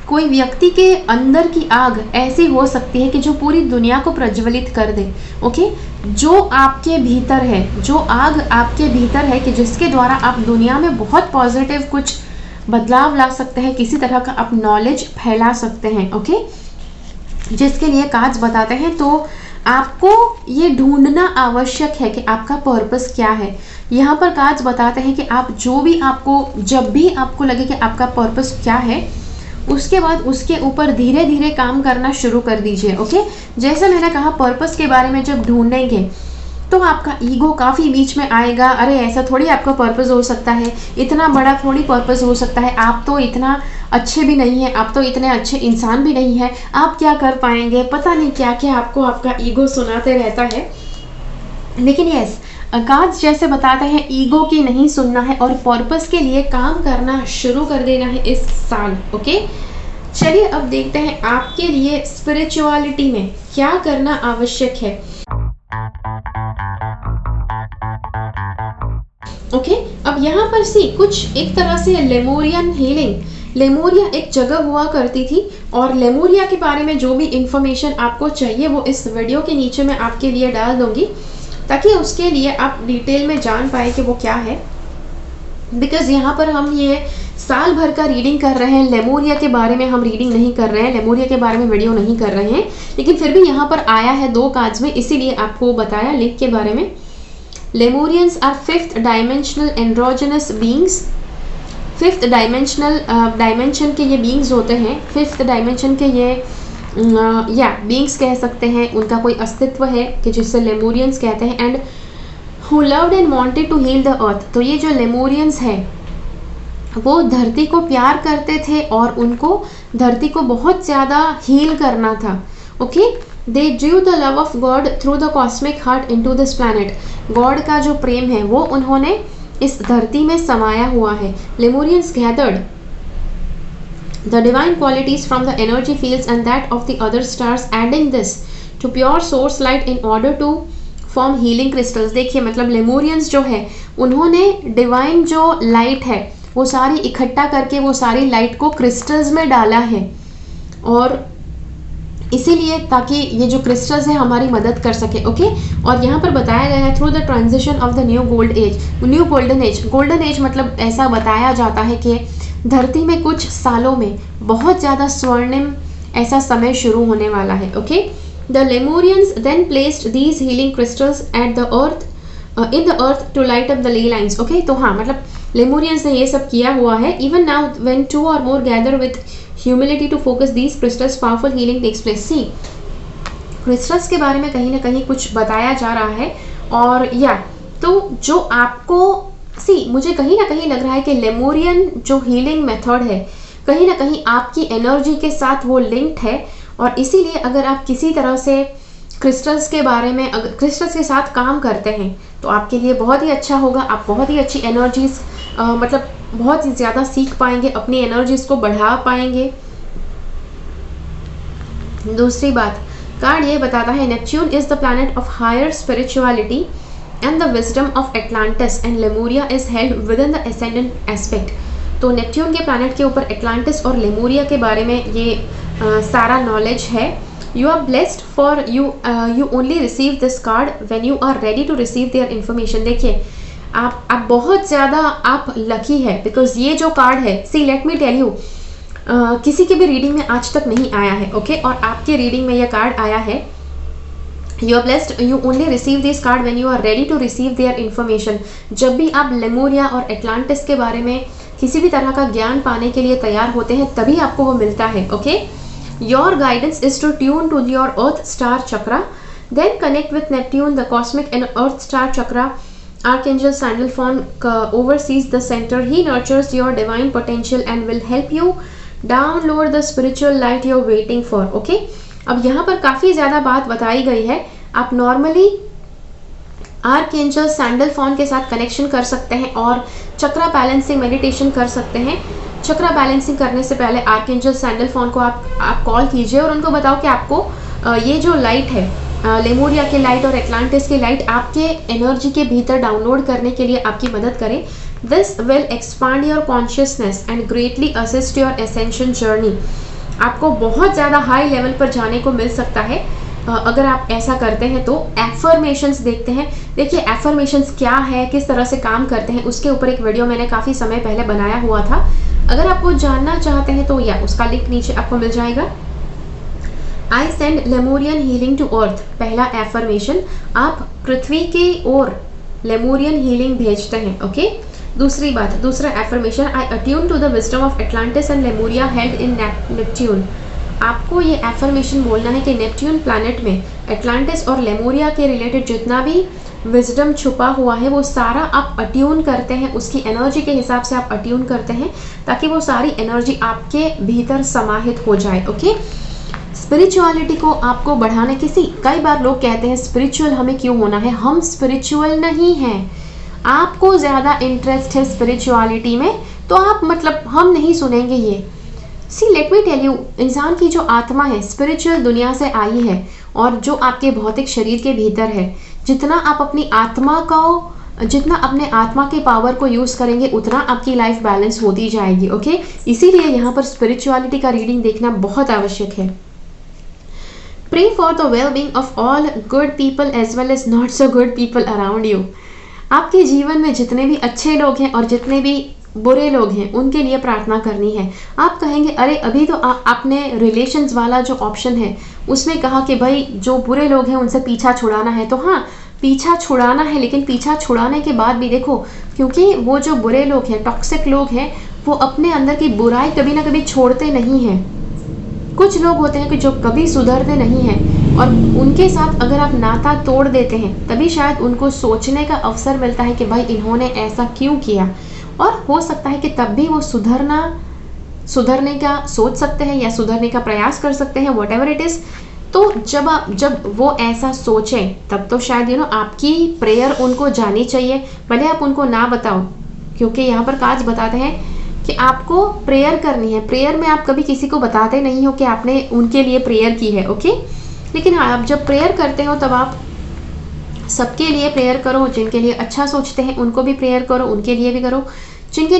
कोई व्यक्ति के अंदर की आग ऐसी हो सकती है कि जो पूरी दुनिया को प्रज्वलित कर दे। ओके, जो आपके भीतर है, जो आग आपके भीतर है कि जिसके द्वारा आप दुनिया में बहुत पॉजिटिव कुछ बदलाव ला सकते हैं, किसी तरह का आप नॉलेज फैला सकते हैं। ओके, जिसके लिए कार्ड्स बताते हैं तो आपको ये ढूंढना आवश्यक है कि आपका पर्पस क्या है। यहाँ पर कार्ड्स बताते हैं कि आप जब भी आपको लगे कि आपका पर्पस क्या है, उसके बाद उसके ऊपर धीरे धीरे काम करना शुरू कर दीजिए। ओके, जैसे मैंने कहा पर्पस के बारे में जब ढूंढेंगे तो आपका ईगो काफ़ी बीच में आएगा। अरे ऐसा थोड़ी आपका पर्पस हो सकता है, इतना बड़ा थोड़ी पर्पस हो सकता है, आप तो इतना अच्छे भी नहीं है, आप तो इतने अच्छे इंसान भी नहीं है, आप क्या कर पाएंगे, पता नहीं क्या क्या आपको आपका ईगो सुनाते रहता है। लेकिन यस, कार्ड्स जैसे बताते हैं ईगो की नहीं सुनना है और पर्पस के लिए काम करना शुरू कर देना है इस साल। ओके, चलिए अब देखते हैं आपके लिए स्पिरिचुअलिटी में क्या करना आवश्यक है। ओके, अब यहाँ पर कुछ एक तरह से लेमोरियन हीलिंग। लेमोरिया एक जगह हुआ करती थी और लेमोरिया के बारे में जो भी इंफॉर्मेशन आपको चाहिए वो इस वीडियो के नीचे मैं आपके लिए डाल दूंगी, ताकि उसके लिए आप डिटेल में जान पाए कि वो क्या है। बिकॉज यहाँ पर हम ये साल भर का रीडिंग कर रहे हैं, लेमोरिया के बारे में हम रीडिंग नहीं कर रहे हैं, लेमोरिया के बारे में वीडियो नहीं कर रहे हैं, लेकिन फिर भी यहाँ पर आया है 2 कार्ड्स में, इसीलिए आपको बताया लिंक के बारे में। Lemurians are 5th dimensional androgynous beings. 5th dimension के ये बींग्स होते हैं, 5th डायमेंशन के ये बींग्स कह सकते हैं, उनका कोई अस्तित्व है कि जिससे लेमोरियंस कहते हैं। And who loved and wanted to heal the earth. तो ये जो लेमोरियंस है वो धरती को प्यार करते थे और उनको धरती को बहुत ज़्यादा हील करना था। Okay, they Drew the love of God through the cosmic heart into this planet. God का जो प्रेम है वो उन्होंने इस धरती में समाया हुआ है। लेमोरियंस gathered the divine qualities from the energy fields and that of the other stars, adding this to pure source light in order to form healing crystals। देखिए मतलब लेमोरियंस जो है उन्होंने डिवाइन जो लाइट है वो सारी इकट्ठा करके वो सारी लाइट को क्रिस्टल्स में डाला है, और इसीलिए ताकि ये जो क्रिस्टल्स है हमारी मदद कर सके। ओके, और यहाँ पर बताया गया है through the transition of the new golden age. Golden age मतलब ऐसा बताया जाता है कि धरती में कुछ सालों में बहुत ज़्यादा स्वर्णिम ऐसा समय शुरू होने वाला है। Okay, the Lemurians then placed these healing crystals at the earth in the earth to light up the ley lines. Okay, तो हाँ मतलब लेमोरियंस ने ये सब किया हुआ है। Even now when 2 or more gather with humility to focus these crystals powerful healing takes place. सी क्रिस्टल्स के बारे में कहीं ना कहीं कुछ बताया जा रहा है, और तो जो आपको मुझे कहीं ना कहीं लग रहा है कि लेमोरियन जो हीलिंग मेथड है कहीं ना कहीं आपकी एनर्जी के साथ वो लिंक्ड है, और इसीलिए अगर आप किसी तरह से क्रिस्टल्स के बारे में, अगर क्रिस्टल्स के साथ काम करते हैं तो आपके लिए बहुत ही अच्छा होगा। आप बहुत ही अच्छी एनर्जीज मतलब बहुत ही ज़्यादा सीख पाएंगे, अपनी एनर्जीज को बढ़ा पाएंगे। दूसरी बात, कार्ड ये बताता है Neptune is the planet of higher spirituality and the wisdom of Atlantis and Lemuria is held within the ascendant aspect. तो नेपच्यून के प्लैनेट के ऊपर एटलांटिस और लेमूरिया के बारे में ये सारा नॉलेज है। You are blessed for you only receive this card when you are ready to receive their information। देखिए आप बहुत ज़्यादा आप लकी है, बिकॉज ये जो कार्ड है, सी लेट मी टेल यू, किसी की भी रीडिंग में आज तक नहीं आया है, ओके और आपके रीडिंग में यह कार्ड आया है। You are blessed, you only receive this card when you are ready to receive their information. जब भी आप लेमूरिया और एटलांटिस के बारे में किसी भी तरह का ज्ञान पाने के लिए तैयार होते हैं, तभी आपको वो मिलता है, okay. Your guidance is to tune to your Earth Star Chakra, then connect with Neptune, the cosmic and Earth Star Chakra. Archangel Sandalphon oversees the center. He nurtures your divine potential and will help you download the spiritual light you're waiting for. Okay? अब यहाँ पर काफ़ी ज़्यादा बात बताई गई है। आप नॉर्मली आर्कएंजल सैंडलफॉन के साथ कनेक्शन कर सकते हैं और चक्रा बैलेंसिंग मेडिटेशन कर सकते हैं। चक्रा बैलेंसिंग करने से पहले आर्कएंजल सैंडलफॉन को आप कॉल कीजिए और उनको बताओ कि आपको ये जो लाइट है, लेमूरिया की लाइट और एटलांटिस की लाइट आपके एनर्जी के भीतर डाउनलोड करने के लिए आपकी मदद करें। This will expand your consciousness and greatly assist your ascension journey. आपको बहुत ज़्यादा हाई लेवल पर जाने को मिल सकता है अगर आप ऐसा करते हैं। तो एफर्मेशंस देखते हैं। देखिए एफर्मेशंस क्या है, किस तरह से काम करते हैं, उसके ऊपर एक वीडियो मैंने काफ़ी समय पहले बनाया हुआ था। अगर आपको जानना चाहते हैं तो या उसका लिंक नीचे आपको मिल जाएगा। I send Lemurian healing to earth. पहला एफर्मेशन, आप पृथ्वी की ओर लेमूरियन हीलिंग भेजते हैं, ओके। दूसरी बात, दूसरा affirmation, I attune to the wisdom of Atlantis and Lemuria held in Neptune. आपको ये एफर्मेशन बोलना है कि नेपच्यून प्लैनेट में एटलांटिस और लेमूरिया के रिलेटेड जितना भी विजडम छुपा हुआ है वो सारा आप अट्यून करते हैं, उसकी एनर्जी के हिसाब से आप अट्यून करते हैं ताकि वो सारी एनर्जी आपके भीतर समाहित हो जाए, ओके। स्पिरिचुअलिटी को आपको बढ़ाने कई बार लोग कहते हैं स्पिरिचुअल हमें क्यों होना है, हम स्पिरिचुअल नहीं हैं। आपको ज़्यादा इंटरेस्ट है स्पिरिचुअलिटी में तो आप मतलब हम नहीं सुनेंगे ये। सी लेट मी टेल यू, इंसान की जो आत्मा है स्पिरिचुअल दुनिया से आई है और जो आपके भौतिक शरीर के भीतर है, जितना आप अपनी आत्मा को, जितना अपने आत्मा के पावर को यूज़ करेंगे उतना आपकी लाइफ बैलेंस होती जाएगी, ओके। इसीलिए यहाँ पर स्पिरिचुअलिटी का रीडिंग देखना बहुत आवश्यक है। Pray for the well being of all good people as well as not so good people around you. आपके जीवन में जितने भी अच्छे लोग हैं और जितने भी बुरे लोग हैं उनके लिए प्रार्थना करनी है। आप कहेंगे अरे अभी तो आपने रिलेशंस वाला जो ऑप्शन है उसमें कहा कि भाई जो बुरे लोग हैं उनसे पीछा छुड़ाना है, तो हाँ पीछा छुड़ाना है, लेकिन पीछा छुड़ाने के बाद भी देखो, क्योंकि वो जो बुरे लोग हैं, टॉक्सिक लोग हैं, वो अपने अंदर की बुराई कभी ना कभी छोड़ते नहीं हैं। कुछ लोग होते हैं कि जो कभी सुधरते नहीं हैं और उनके साथ अगर आप नाता तोड़ देते हैं तभी शायद उनको सोचने का अवसर मिलता है कि भाई इन्होंने ऐसा क्यों किया, और हो सकता है कि तब भी वो सुधरने का सोच सकते हैं या सुधरने का प्रयास कर सकते हैं, वट एवर इट इज़। तो जब वो ऐसा सोचें तब तो शायद आपकी प्रेयर उनको जानी चाहिए, भले आप उनको ना बताओ, क्योंकि यहाँ पर काज बताते हैं कि आपको प्रेयर करनी है। प्रेयर में आप कभी किसी को बताते नहीं हो कि आपने उनके लिए प्रेयर की है, ओके। लेकिन हाँ, आप जब प्रेयर करते हो तब आप सबके लिए प्रेयर करो, जिनके लिए अच्छा सोचते हैं उनको भी प्रेयर करो, उनके लिए भी करो, जिनके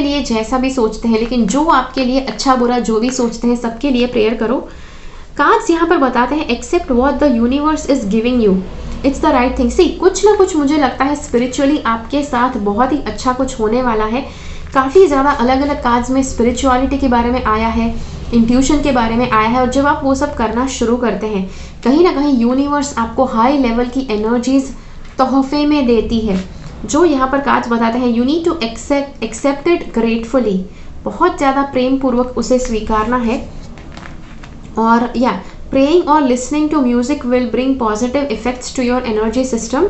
लिए जैसा भी सोचते हैं, लेकिन जो आपके लिए अच्छा बुरा जो भी सोचते हैं सबके लिए प्रेयर करो। कार्ड्स यहाँ पर बताते हैं accept what the universe is giving you, it's the right thing. See कुछ ना कुछ मुझे लगता है स्पिरिचुअली आपके साथ बहुत ही अच्छा कुछ होने वाला है। काफ़ी ज़्यादा अलग अलग कार्ड्स में स्पिरिचुअलिटी के बारे में आया है, इंट्यूशन के बारे में आया है, और जब आप वो सब करना शुरू करते हैं कहीं ना कहीं यूनिवर्स आपको हाई लेवल की एनर्जीज तोहफे में देती है। जो यहाँ पर कार्ड्स बताते हैं you need to accept it gratefully, बहुत ज़्यादा प्रेम पूर्वक उसे स्वीकारना है। और या प्रेइंग और listening to music will bring positive effects to your energy system.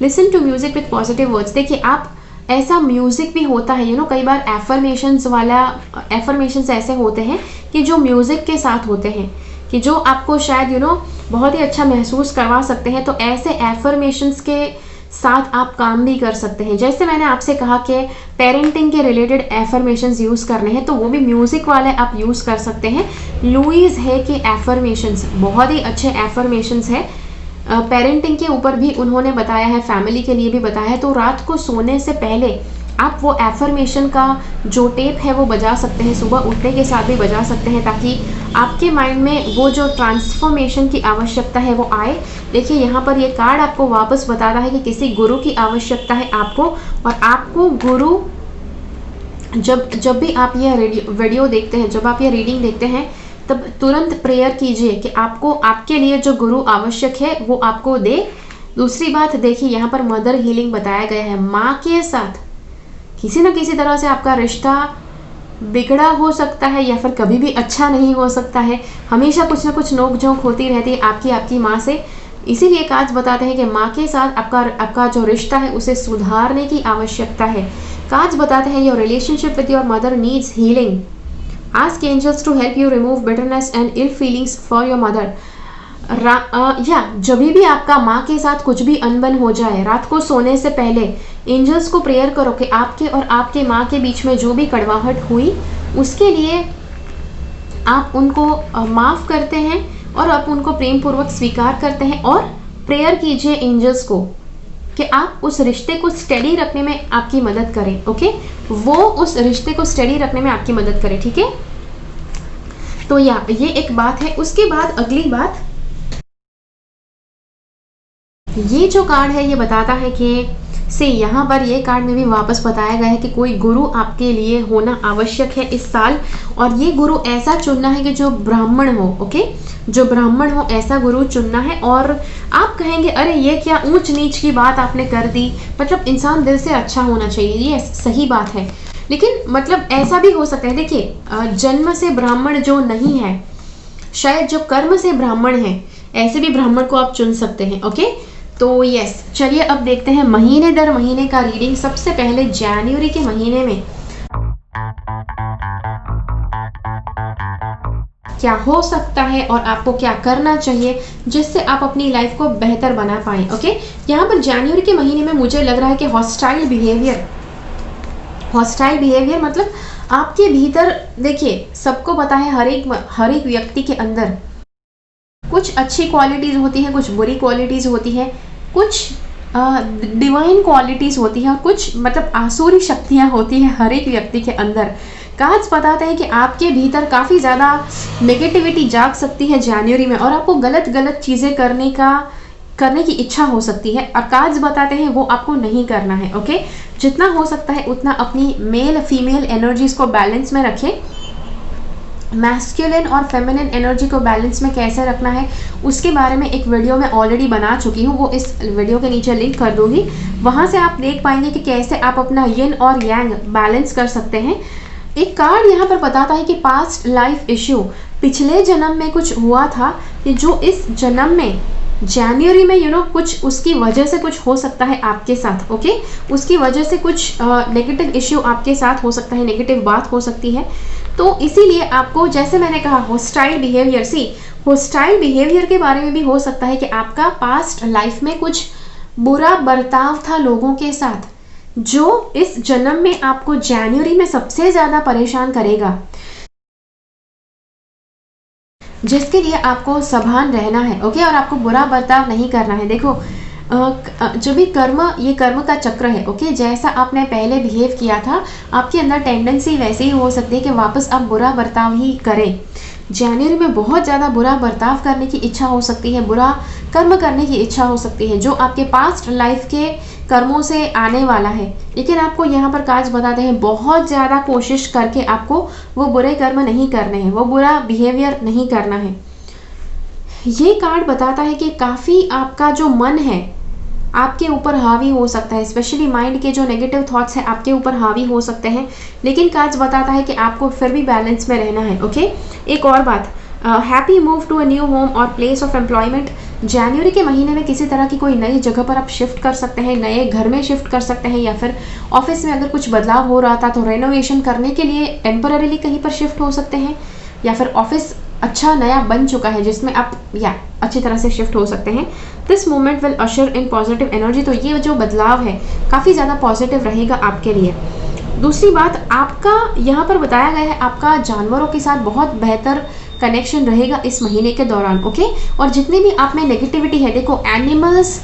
Listen to music with positive words. देखिए आप ऐसा म्यूजिक भी होता है कई बार एफर्मेशंस ऐसे होते हैं कि जो म्यूजिक के साथ होते हैं कि जो आपको शायद बहुत ही अच्छा महसूस करवा सकते हैं। तो ऐसे एफर्मेशंस के साथ आप काम भी कर सकते हैं। जैसे मैंने आपसे कहा कि पेरेंटिंग के रिलेटेड एफर्मेशंस यूज़ करने हैं, तो वो भी म्यूज़िक वाले आप यूज़ कर सकते हैं। लुईस है कि एफर्मेशंस बहुत ही अच्छे एफर्मेशंस है। पेरेंटिंग के ऊपर भी उन्होंने बताया है, फैमिली के लिए भी बताया है। तो रात को सोने से पहले आप वो एफर्मेशन का जो टेप है वो बजा सकते हैं, सुबह उठने के साथ भी बजा सकते हैं, ताकि आपके माइंड में वो जो ट्रांसफॉर्मेशन की आवश्यकता है वो आए। देखिए यहाँ पर ये कार्ड आपको वापस बताता है कि किसी गुरु की आवश्यकता है आपको, और आपको गुरु जब भी आप ये वीडियो देखते हैं, जब आप ये रीडिंग देखते हैं, तब तुरंत प्रेयर कीजिए कि आपको आपके लिए जो गुरु आवश्यक है वो आपको दे। दूसरी बात देखिए यहाँ पर मदर हीलिंग बताया गया है। माँ के साथ किसी न किसी तरह से आपका रिश्ता बिगड़ा हो सकता है, या फिर कभी भी अच्छा नहीं हो सकता है। हमेशा कुछ ना कुछ नोक झोंक होती रहती है आपकी माँ से। इसीलिए कार्ड्स बताते हैं कि माँ के साथ आपका जो रिश्ता है उसे सुधारने की आवश्यकता है। कार्ड्स बताते हैं your relationship with your mother needs healing. Ask angels to help you remove bitterness and ill feelings for your mother. जब भी आपका माँ के साथ कुछ भी अनबन हो जाए, रात को सोने से पहले एंजल्स को प्रेयर करो कि आपके और आपके माँ के बीच में जो भी कड़वाहट हुई उसके लिए आप उनको माफ़ करते हैं और आप उनको प्रेम पूर्वक स्वीकार करते हैं, और प्रेयर कीजिए एंजल्स को कि आप उस रिश्ते को स्टेडी रखने में आपकी मदद करें। ओके, वो उस रिश्ते को स्टेडी रखने में आपकी मदद करें। ठीक है, तो ये एक बात है। उसके बाद अगली बात, ये जो कार्ड है ये बताता है कि यहाँ पर ये कार्ड में भी वापस बताया गया है कि कोई गुरु आपके लिए होना आवश्यक है इस साल, और ये गुरु ऐसा चुनना है कि जो ब्राह्मण हो। ओके, जो ब्राह्मण हो ऐसा गुरु चुनना है। और आप कहेंगे अरे ये क्या ऊंच नीच की बात आपने कर दी, मतलब इंसान दिल से अच्छा होना चाहिए, ये सही बात है, लेकिन मतलब ऐसा भी हो सकता है। देखिए जन्म से ब्राह्मण जो नहीं है, शायद जो कर्म से ब्राह्मण है, ऐसे भी ब्राह्मण को आप चुन सकते हैं। ओके, तो यस, चलिए अब देखते हैं महीने दर महीने का रीडिंग। सबसे पहले जनवरी के महीने में क्या हो सकता है और आपको क्या करना चाहिए जिससे आप अपनी लाइफ को बेहतर बना पाएं। ओके, यहाँ पर जनवरी के महीने में मुझे लग रहा है कि हॉस्टाइल बिहेवियर मतलब आपके भीतर, देखिए सबको पता है हर एक व्यक्ति के अंदर कुछ अच्छी क्वालिटीज होती है, कुछ बुरी क्वालिटीज होती है, कुछ डिवाइन क्वालिटीज होती है, और कुछ मतलब आसुरी शक्तियां होती है हर एक व्यक्ति के अंदर। कार्ड्स बताते हैं कि आपके भीतर काफ़ी ज़्यादा नेगेटिविटी जाग सकती है जनवरी में, और आपको गलत चीज़ें करने की इच्छा हो सकती है, और कार्ड्स बताते हैं वो आपको नहीं करना है। ओके, जितना हो सकता है उतना अपनी मेल फीमेल एनर्जीज को बैलेंस में रखें। मैस्कुलिन और फेमिनिन एनर्जी को बैलेंस में कैसे रखना है उसके बारे में एक वीडियो मैं ऑलरेडी बना चुकी हूँ, वो इस वीडियो के नीचे लिंक कर दूंगी, वहाँ से आप देख पाएंगे कि कैसे आप अपना यिन और यांग बैलेंस कर सकते हैं। एक कार्ड यहाँ पर बताता है कि पास्ट लाइफ इश्यू, पिछले जन्म में कुछ हुआ था कि जो इस जन्म में जनवरी में कुछ उसकी वजह से कुछ हो सकता है आपके साथ। ओके, उसकी वजह से कुछ नेगेटिव इश्यू आपके साथ हो सकता है, नेगेटिव बात हो सकती है। तो इसीलिए आपको, जैसे मैंने कहा, हॉस्टाइल बिहेवियर के बारे में भी हो सकता है कि आपका पास्ट लाइफ में कुछ बुरा बर्ताव था लोगों के साथ, जो इस जन्म में आपको जनवरी में सबसे ज़्यादा परेशान करेगा, जिसके लिए आपको सावधान रहना है। ओके, और आपको बुरा बर्ताव नहीं करना है। देखो जो भी कर्म, ये कर्म का चक्र है। ओके, जैसा आपने पहले बिहेव किया था, आपके अंदर टेंडेंसी वैसे ही हो सकती है कि वापस आप बुरा बर्ताव ही करें। जनवरी में बहुत ज़्यादा बुरा बर्ताव करने की इच्छा हो सकती है, बुरा कर्म करने की इच्छा हो सकती है, जो आपके पास्ट लाइफ के कर्मों से आने वाला है। लेकिन आपको यहाँ पर कार्ड्स बताते हैं बहुत ज़्यादा कोशिश करके आपको वो बुरे कर्म नहीं करने हैं, वो बुरा बिहेवियर नहीं करना है। ये कार्ड बताता है कि काफ़ी आपका जो मन है आपके ऊपर हावी हो सकता है, स्पेशली माइंड के जो नेगेटिव थॉट्स हैं आपके ऊपर हावी हो सकते हैं, लेकिन कार्ड्स बताता है कि आपको फिर भी बैलेंस में रहना है। ओके, एक और बात, happy move to a new home और प्लेस ऑफ एम्प्लॉयमेंट। जनवरी के महीने में किसी तरह की कोई नई जगह पर आप शिफ्ट कर सकते हैं, नए घर में शिफ्ट कर सकते हैं, या फिर ऑफिस में अगर कुछ बदलाव हो रहा था तो रेनोवेशन करने के लिए टेम्पररीली कहीं पर शिफ्ट हो सकते हैं, या फिर ऑफिस अच्छा नया बन चुका है जिसमें आप या अच्छी तरह से शिफ्ट हो सकते हैं। This moment will usher in positive energy, तो ये जो बदलाव है काफ़ी ज़्यादा पॉजिटिव रहेगा आपके लिए। दूसरी बात, आपका यहाँ पर बताया गया है आपका जानवरों के साथ बहुत बेहतर कनेक्शन रहेगा इस महीने के दौरान, ओके। और जितनी भी आप में नेगेटिविटी है, देखो एनिमल्स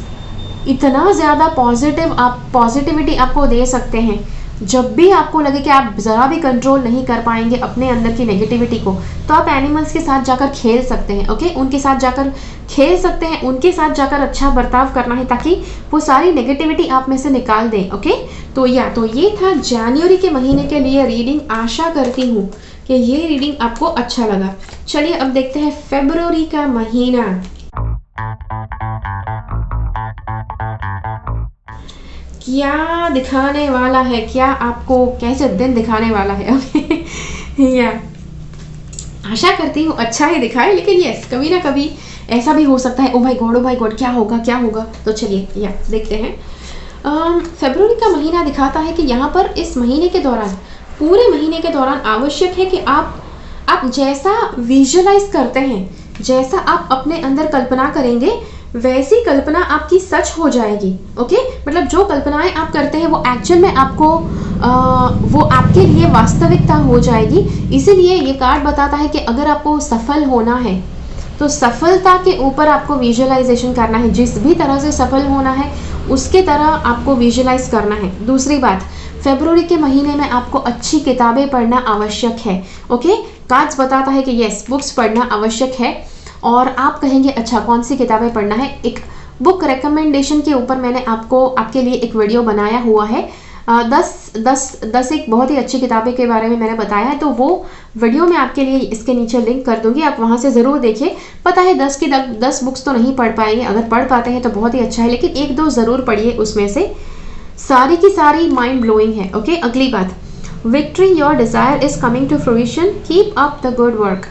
इतना ज़्यादा पॉजिटिविटी आपको दे सकते हैं। जब भी आपको लगे कि आप ज़रा भी कंट्रोल नहीं कर पाएंगे अपने अंदर की नेगेटिविटी को, तो आप एनिमल्स के साथ जाकर खेल सकते हैं, ओके। उनके साथ जाकर खेल सकते हैं, उनके साथ जाकर अच्छा बर्ताव करना है ताकि वो सारी नेगेटिविटी आप में से निकाल दें, ओके। तो ये था जनवरी के महीने के लिए रीडिंग। आशा करती हूँ कि ये रीडिंग आपको अच्छा लगा। चलिए अब देखते हैं फरवरी का महीना। क्या दिखाने वाला है, क्या आपको कैसे दिन दिखाने वाला है, ओके। या आशा करती हूँ अच्छा ही दिखाए, लेकिन यस कभी ना कभी ऐसा भी हो सकता है ओ भाई गॉड क्या होगा। तो चलिए या देखते हैं। फरवरी का महीना दिखाता है कि यहाँ पर इस महीने के दौरान, पूरे महीने के दौरान आवश्यक है कि आप जैसा विजुअलाइज करते हैं, जैसा आप अपने अंदर कल्पना करेंगे, वैसी कल्पना आपकी सच हो जाएगी, ओके। मतलब जो कल्पनाएं आप करते हैं वो एक्चुअल में आपको वो आपके लिए वास्तविकता हो जाएगी। इसीलिए ये कार्ड बताता है कि अगर आपको सफल होना है तो सफलता के ऊपर आपको विजुअलाइजेशन करना है। जिस भी तरह से सफल होना है उसके तरह आपको विजुअलाइज करना है। दूसरी बात, फरवरी के महीने में आपको अच्छी किताबें पढ़ना आवश्यक है, ओके। कार्ड्स बताता है कि यस बुक्स पढ़ना आवश्यक है। और आप कहेंगे अच्छा कौन सी किताबें पढ़ना है, एक बुक रिकमेंडेशन के ऊपर मैंने आपके लिए एक वीडियो बनाया हुआ है। 10 एक बहुत ही अच्छी किताबें के बारे में मैंने बताया है, तो वो वीडियो मैं आपके लिए इसके नीचे लिंक कर दूंगी, आप वहां से ज़रूर देखिए। पता है 10 बुक्स तो नहीं पढ़ पाएंगे, अगर पढ़ पाते हैं तो बहुत ही अच्छा है, लेकिन 1-2 ज़रूर पढ़िए, उसमें से सारी की सारी माइंड ब्लोइंग है, ओके। अगली बात, victory your desire is coming to fruition, keep up the good work.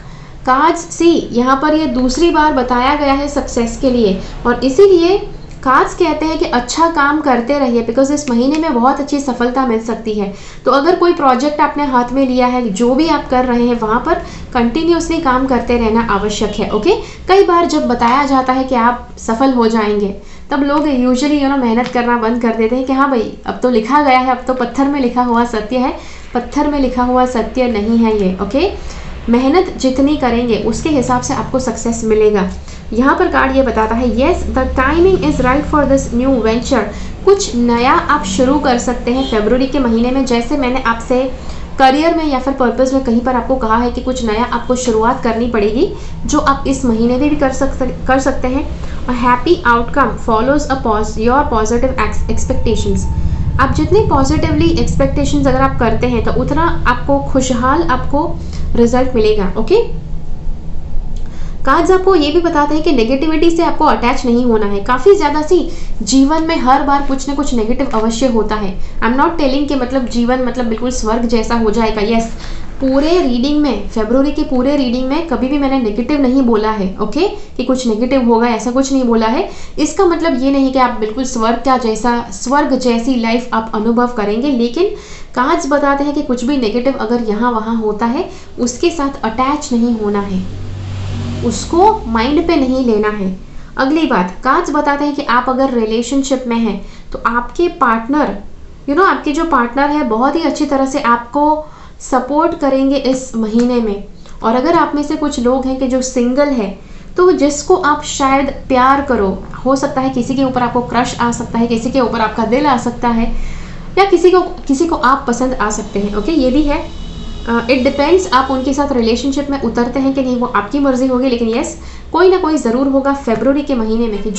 Cards see यहाँ पर ये दूसरी बार बताया गया है सक्सेस के लिए, और इसीलिए कार्ड्स कहते हैं कि अच्छा काम करते रहिए, बिकॉज इस महीने में बहुत अच्छी सफलता मिल सकती है। तो अगर कोई प्रोजेक्ट आपने हाथ में लिया है, जो भी आप कर रहे हैं वहाँ पर कंटिन्यूसली काम करते रहना आवश्यक है, ओके। कई बार जब बताया जाता है कि आप सफल हो जाएंगे, तब लोग यूजुअली मेहनत करना बंद कर देते हैं कि हाँ भाई अब तो लिखा गया है, अब तो पत्थर में लिखा हुआ सत्य है। पत्थर में लिखा हुआ सत्य नहीं है ये, ओके। मेहनत जितनी करेंगे उसके हिसाब से आपको सक्सेस मिलेगा। यहाँ पर कार्ड ये बताता है yes the timing is right for this new venture. कुछ नया आप शुरू कर सकते हैं फरवरी के महीने में। जैसे मैंने आपसे करियर में या फिर पर्पस में कहीं पर आपको कहा है कि कुछ नया आपको शुरुआत करनी पड़ेगी, जो आप इस महीने में भी कर सकते हैं। Happy outcome follows your positive expectations. आप जितनी पॉजिटिवली एक्सपेक्टेशंस अगर आप करते हैं तो उतना आपको खुशहाल आपको रिजल्ट मिलेगा, ओके। कार्ड्स आपको ये भी बताते हैं कि नेगेटिविटी से आपको अटैच नहीं होना है। काफ़ी ज़्यादा सी जीवन में हर बार कुछ ना कुछ नेगेटिव अवश्य होता है। आई एम नॉट टेलिंग कि मतलब जीवन मतलब बिल्कुल स्वर्ग जैसा हो जाएगा। यस, पूरे रीडिंग में, फरवरी के पूरे रीडिंग में कभी भी मैंने नेगेटिव नहीं बोला है, ओके, कि कुछ नेगेटिव होगा, ऐसा कुछ नहीं बोला है। इसका मतलब ये नहीं कि आप बिल्कुल स्वर्ग जैसी लाइफ आप अनुभव करेंगे, लेकिन कार्ड्स बताते हैं कि कुछ भी नेगेटिव अगर यहाँ वहाँ होता है उसके साथ अटैच नहीं होना है, उसको माइंड पे नहीं लेना है। अगली बात, कार्ड्स बताते हैं कि आप अगर रिलेशनशिप में हैं तो आपके पार्टनर आपके जो पार्टनर है बहुत ही अच्छी तरह से आपको सपोर्ट करेंगे इस महीने में। और अगर आप में से कुछ लोग हैं कि जो सिंगल है, तो जिसको आप शायद प्यार करो, हो सकता है किसी के ऊपर आपको क्रश आ सकता है, किसी के ऊपर आपका दिल आ सकता है, या किसी को आप पसंद आ सकते हैं, ओके। ये भी है, इट डिपेंड्स आप उनके साथ रिलेशनशिप में उतरते हैं कि नहीं, वो आपकी मर्जी होगी। लेकिन यस, कोई ना कोई ज़रूर होगा फरवरी के महीने में कि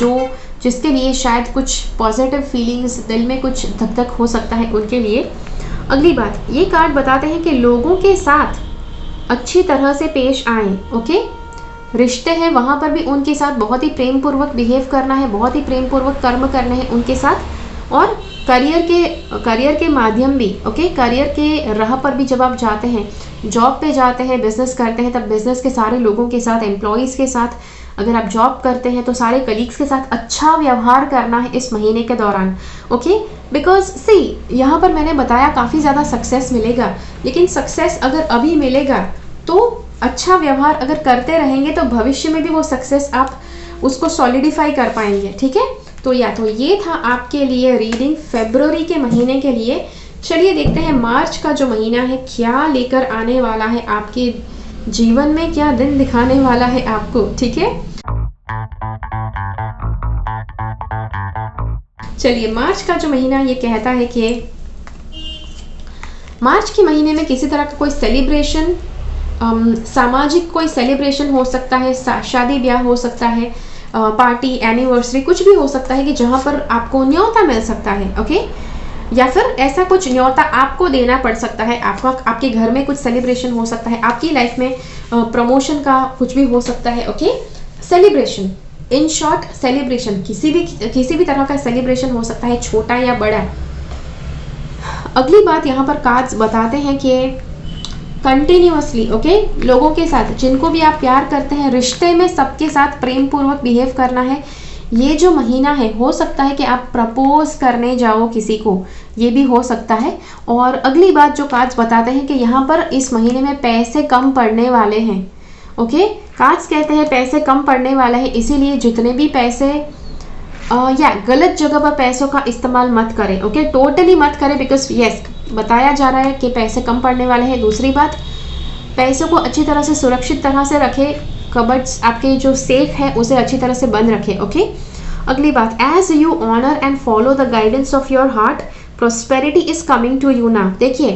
जिसके लिए शायद कुछ पॉजिटिव फीलिंग्स, दिल में कुछ धक धक हो सकता है उनके लिए। अगली बात, ये कार्ड बताते हैं कि लोगों के साथ अच्छी तरह से पेश आएँ, ओके। रिश्ते हैं वहाँ पर भी उनके साथ बहुत ही प्रेम पूर्वक बिहेव करना है, बहुत ही प्रेम पूर्वक कर्म करने हैं उनके साथ। और करियर के माध्यम भी, ओके, करियर के राह पर भी जब आप जाते हैं, जॉब पे जाते हैं, बिजनेस करते हैं, तब बिजनेस के सारे लोगों के साथ, एम्प्लॉयज़ के साथ, अगर आप जॉब करते हैं तो सारे कलीग्स के साथ अच्छा व्यवहार करना है इस महीने के दौरान, ओके। बिकॉज सी यहाँ पर मैंने बताया काफ़ी ज़्यादा सक्सेस मिलेगा, लेकिन सक्सेस अगर अभी मिलेगा तो अच्छा व्यवहार अगर करते रहेंगे तो भविष्य में भी वो सक्सेस आप उसको सॉलिडिफाई कर पाएंगे, ठीक है। तो ये था आपके लिए रीडिंग फरवरी के महीने के लिए। चलिए देखते हैं मार्च का जो महीना है क्या लेकर आने वाला है आपके जीवन में, क्या दिन दिखाने वाला है आपको, ठीक है। चलिए मार्च का जो महीना ये कहता है कि मार्च के महीने में किसी तरह का कोई सेलिब्रेशन, सामाजिक कोई सेलिब्रेशन हो सकता है, शादी ब्याह हो सकता है, पार्टी, एनिवर्सरी, कुछ भी हो सकता है कि जहां पर आपको न्योता मिल सकता है, ओके। या फिर ऐसा कुछ न्योता आपको देना पड़ सकता है, आपके घर में कुछ सेलिब्रेशन हो सकता है, आपकी लाइफ में प्रमोशन का कुछ भी हो सकता है, okay. Celebration, in short celebration, किसी भी तरह का सेलिब्रेशन हो सकता है, छोटा या बड़ा। अगली बात यहाँ पर कार्ड्स बताते हैं कि कंटिन्यूअसली, ओके, लोगों के साथ, जिनको भी आप प्यार करते हैं, रिश्ते में सबके साथ प्रेम पूर्वक बिहेव करना है। ये जो महीना है, हो सकता है कि आप प्रपोज करने जाओ किसी को, ये भी हो सकता है। और अगली बात जो कार्ड्स बताते हैं कि यहाँ पर इस महीने में पैसे कम पड़ने वाले हैं, ओके। कार्ड्स कहते हैं पैसे कम पड़ने वाले हैं, इसीलिए जितने भी पैसे या गलत जगह पर पैसों का इस्तेमाल मत करें, ओके, टोटली मत करें, बिकॉज यस बताया जा रहा है कि पैसे कम पड़ने वाले हैं। दूसरी बात, पैसों को अच्छी तरह से सुरक्षित तरह से रखें, कबर्ड्स आपके जो सेफ है उसे अच्छी तरह से बंद रखें, ओके। अगली बात, as you honour and follow the guidance of your heart, prosperity is coming to you now. देखिए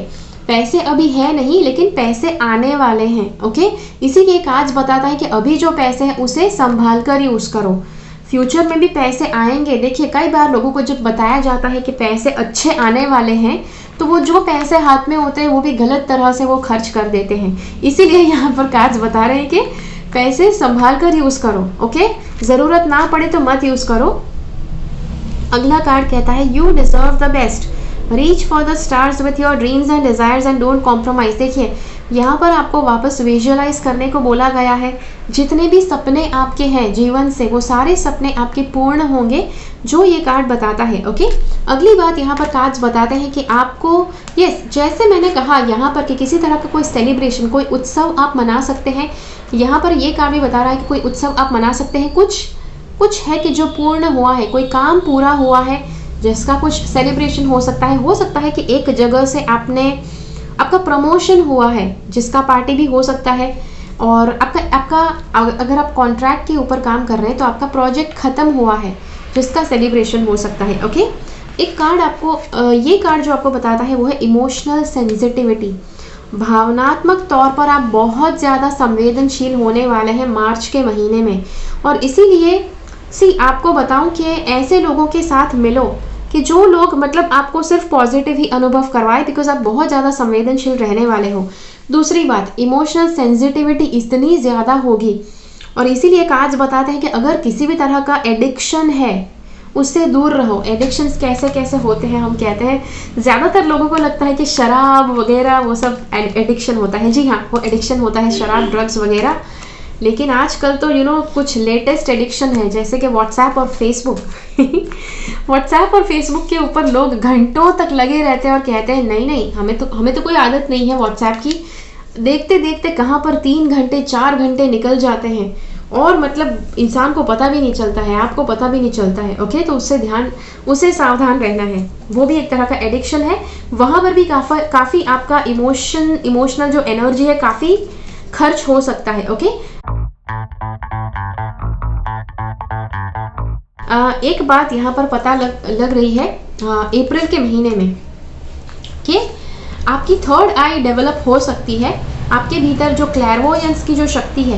पैसे अभी है नहीं, लेकिन पैसे आने वाले हैं, ओके। इसीलिए आज बताता है कि अभी जो पैसे हैं उसे संभाल कर यूज करो, फ्यूचर में भी पैसे आएंगे। देखिए कई बार लोगों को जब बताया जाता है कि पैसे अच्छे आने वाले हैं, तो वो जो पैसे हाथ में होते हैं वो भी गलत तरह से वो खर्च कर देते हैं। इसीलिए यहाँ पर कार्ड्स बता रहे हैं कि पैसे संभाल कर यूज करो, ओके, जरूरत ना पड़े तो मत यूज करो। अगला कार्ड कहता है you deserve the best, reach for the stars with your dreams and desires and don't compromise. देखिए यहाँ पर आपको वापस विजुअलाइज करने को बोला गया है, जितने भी सपने आपके हैं जीवन से, वो सारे सपने आपके पूर्ण होंगे, जो ये कार्ड बताता है, ओके। अगली बात यहाँ पर कार्ड्स बताते हैं कि आपको यस, जैसे मैंने कहा यहाँ पर कि किसी तरह का कोई सेलिब्रेशन, कोई उत्सव आप मना सकते हैं। यहाँ पर ये कार्ड भी बता रहा है कि कोई उत्सव आप मना सकते हैं, कुछ है कि जो पूर्ण हुआ है, कोई काम पूरा हुआ है जिसका कुछ सेलिब्रेशन हो सकता है कि एक जगह से आपका प्रमोशन हुआ है जिसका पार्टी भी हो सकता है। और आपका अगर आप कॉन्ट्रैक्ट के ऊपर काम कर रहे हैं तो आपका प्रोजेक्ट खत्म हुआ है जिसका सेलिब्रेशन हो सकता है, ओके। एक कार्ड आपको ये कार्ड जो आपको बताता है वो है इमोशनल सेंसिटिविटी। भावनात्मक तौर पर आप बहुत ज़्यादा संवेदनशील होने वाले हैं मार्च के महीने में, और इसीलिए आपको बताऊं कि ऐसे लोगों के साथ मिलो कि जो लोग मतलब आपको सिर्फ पॉजिटिव ही अनुभव करवाए, बिकॉज आप बहुत ज़्यादा संवेदनशील रहने वाले हो। दूसरी बात, इमोशनल सेंसिटिविटी इतनी ज़्यादा होगी, और इसीलिए कार्ड्स बताते हैं कि अगर किसी भी तरह का एडिक्शन है उससे दूर रहो। एडिक्शंस कैसे कैसे होते हैं, हम कहते हैं ज़्यादातर लोगों को लगता है कि शराब वगैरह वो सब एडिक्शन होता है। जी हाँ, वो एडिक्शन होता है, शराब, ड्रग्स वगैरह। लेकिन आजकल तो कुछ लेटेस्ट एडिक्शन है, जैसे कि व्हाट्सएप और फेसबुक व्हाट्सएप और फेसबुक के ऊपर लोग घंटों तक लगे रहते हैं और कहते हैं नहीं हमें तो कोई आदत नहीं है व्हाट्सएप की। देखते देखते कहाँ पर 3 घंटे 4 घंटे निकल जाते हैं, और मतलब इंसान को पता भी नहीं चलता है, आपको पता भी नहीं चलता है, ओके। तो उससे सावधान रहना है, वो भी एक तरह का एडिक्शन है। वहाँ पर भी काफ़ी आपका इमोशनल जो एनर्जी है काफ़ी खर्च हो सकता है, ओके। एक बात यहाँ पर पता लग रही है अप्रैल के महीने में कि आपकी थर्ड आई डेवलप हो सकती है। आपके भीतर जो क्लैरवोयंस की जो शक्ति है,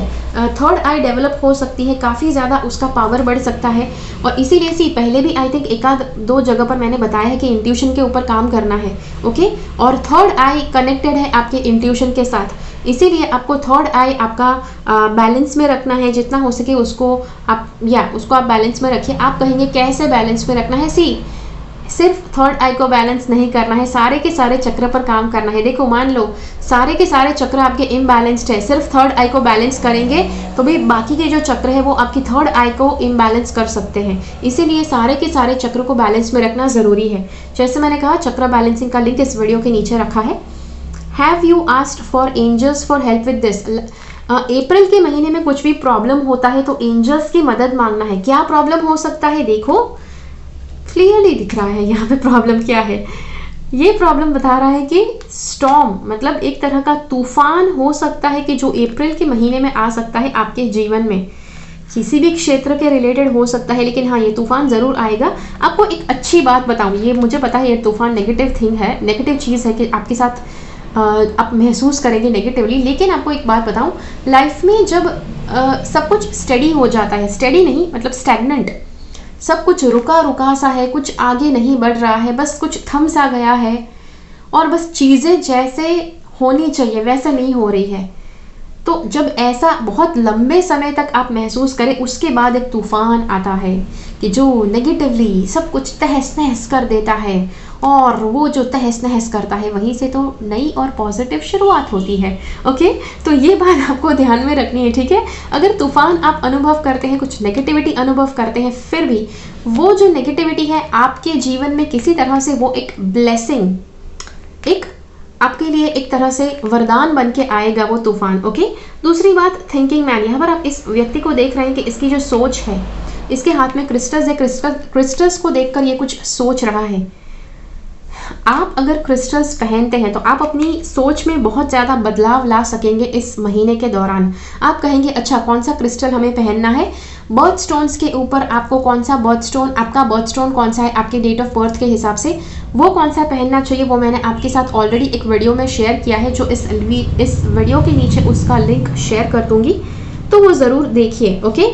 थर्ड आई डेवलप हो सकती है, काफ़ी ज़्यादा उसका पावर बढ़ सकता है। और इसीलिए पहले भी आई थिंक 1-2 जगह पर मैंने बताया है कि इंट्यूशन के ऊपर काम करना है, ओके। और थर्ड आई कनेक्टेड है आपके इंट्यूशन के साथ, इसीलिए आपको थर्ड आई आपका बैलेंस में रखना है। जितना हो सके उसको आप बैलेंस में रखिए। आप कहेंगे कैसे बैलेंस में रखना है? सिर्फ थर्ड आई को बैलेंस नहीं करना है, सारे के सारे चक्र पर काम करना है। देखो मान लो सारे के सारे चक्र आपके इम्बैलेंस्ड है, सिर्फ थर्ड आई को बैलेंस करेंगे तो भी बाकी के जो चक्र है वो आपकी थर्ड आई को इम्बैलेंस कर सकते हैं। इसीलिए सारे के सारे चक्र को बैलेंस में रखना ज़रूरी है। जैसे मैंने कहा, चक्र बैलेंसिंग का लिंक इस वीडियो के नीचे रखा है, have you asked for angels for help with this? अप्रैल के महीने में कुछ भी प्रॉब्लम होता है तो एंजल्स की मदद मांगना है। क्या प्रॉब्लम हो सकता है? देखो क्लियरली दिख रहा है यहाँ पे प्रॉब्लम क्या है। ये प्रॉब्लम बता रहा है कि स्टॉर्म मतलब एक तरह का तूफान हो सकता है कि जो अप्रैल के महीने में आ सकता है आपके जीवन में। किसी भी क्षेत्र के रिलेटेड हो सकता है, लेकिन हाँ ये तूफान ज़रूर आएगा। आपको एक अच्छी बात बताऊँ, ये मुझे पता है ये तूफान नेगेटिव थिंग है, नेगेटिव चीज़ है कि आपके साथ आप महसूस करेंगे नेगेटिवली, लेकिन आपको एक बात बताऊँ, लाइफ में जब सब कुछ स्टडी हो जाता है, स्टडी नहीं मतलब स्टैग्नेंट, सब कुछ रुका रुका सा है, कुछ आगे नहीं बढ़ रहा है, बस कुछ थम सा गया है और बस चीज़ें जैसे होनी चाहिए वैसे नहीं हो रही है, तो जब ऐसा बहुत लंबे समय तक आप महसूस करें, उसके बाद एक तूफान आता है कि जो नेगेटिवली सब कुछ तहस नहस कर देता है, और वो जो तहस नहस करता है वहीं से तो नई और पॉजिटिव शुरुआत होती है। ओके, तो ये बात आपको ध्यान में रखनी है, ठीक है। अगर तूफान आप अनुभव करते हैं, कुछ नेगेटिविटी अनुभव करते हैं, फिर भी वो जो नेगेटिविटी है आपके जीवन में किसी तरह से वो एक ब्लेसिंग, एक आपके लिए एक तरह से वरदान बन के आएगा वो तूफान। ओके, दूसरी बात थिंकिंग मैन, यहाँ पर आप इस व्यक्ति को देख रहे हैं कि इसकी जो सोच है, इसके हाथ में क्रिस्टल्स है, क्रिस्टल्स को देखकर ये कुछ सोच रहा है। आप अगर क्रिस्टल्स पहनते हैं तो आप अपनी सोच में बहुत ज़्यादा बदलाव ला सकेंगे इस महीने के दौरान। आप कहेंगे अच्छा कौन सा क्रिस्टल हमें पहनना है, बर्थ स्टोन्स के ऊपर आपको कौन सा बर्थ स्टोन, आपका बर्थ स्टोन कौन सा है आपके डेट ऑफ बर्थ के हिसाब से, वो कौन सा पहनना चाहिए, वो मैंने आपके साथ ऑलरेडी एक वीडियो में शेयर किया है, जो इस वीडियो के नीचे उसका लिंक शेयर कर दूंगी, तो वो ज़रूर देखिए। ओके,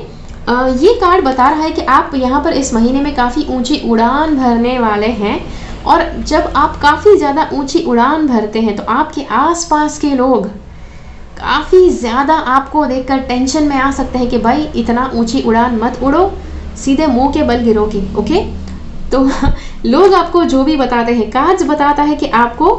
ये कार्ड बता रहा है कि आप यहाँ पर इस महीने में काफ़ी ऊंची उड़ान भरने वाले हैं, और जब आप काफ़ी ज़्यादा ऊंची उड़ान भरते हैं तो आपके आसपास के लोग काफ़ी ज़्यादा आपको देखकर टेंशन में आ सकते हैं कि भाई इतना ऊंची उड़ान मत उड़ो, सीधे मुंह के बल गिरोगे। ओके, तो लोग आपको जो भी बताते हैं, कार्ड्स बताता है कि आपको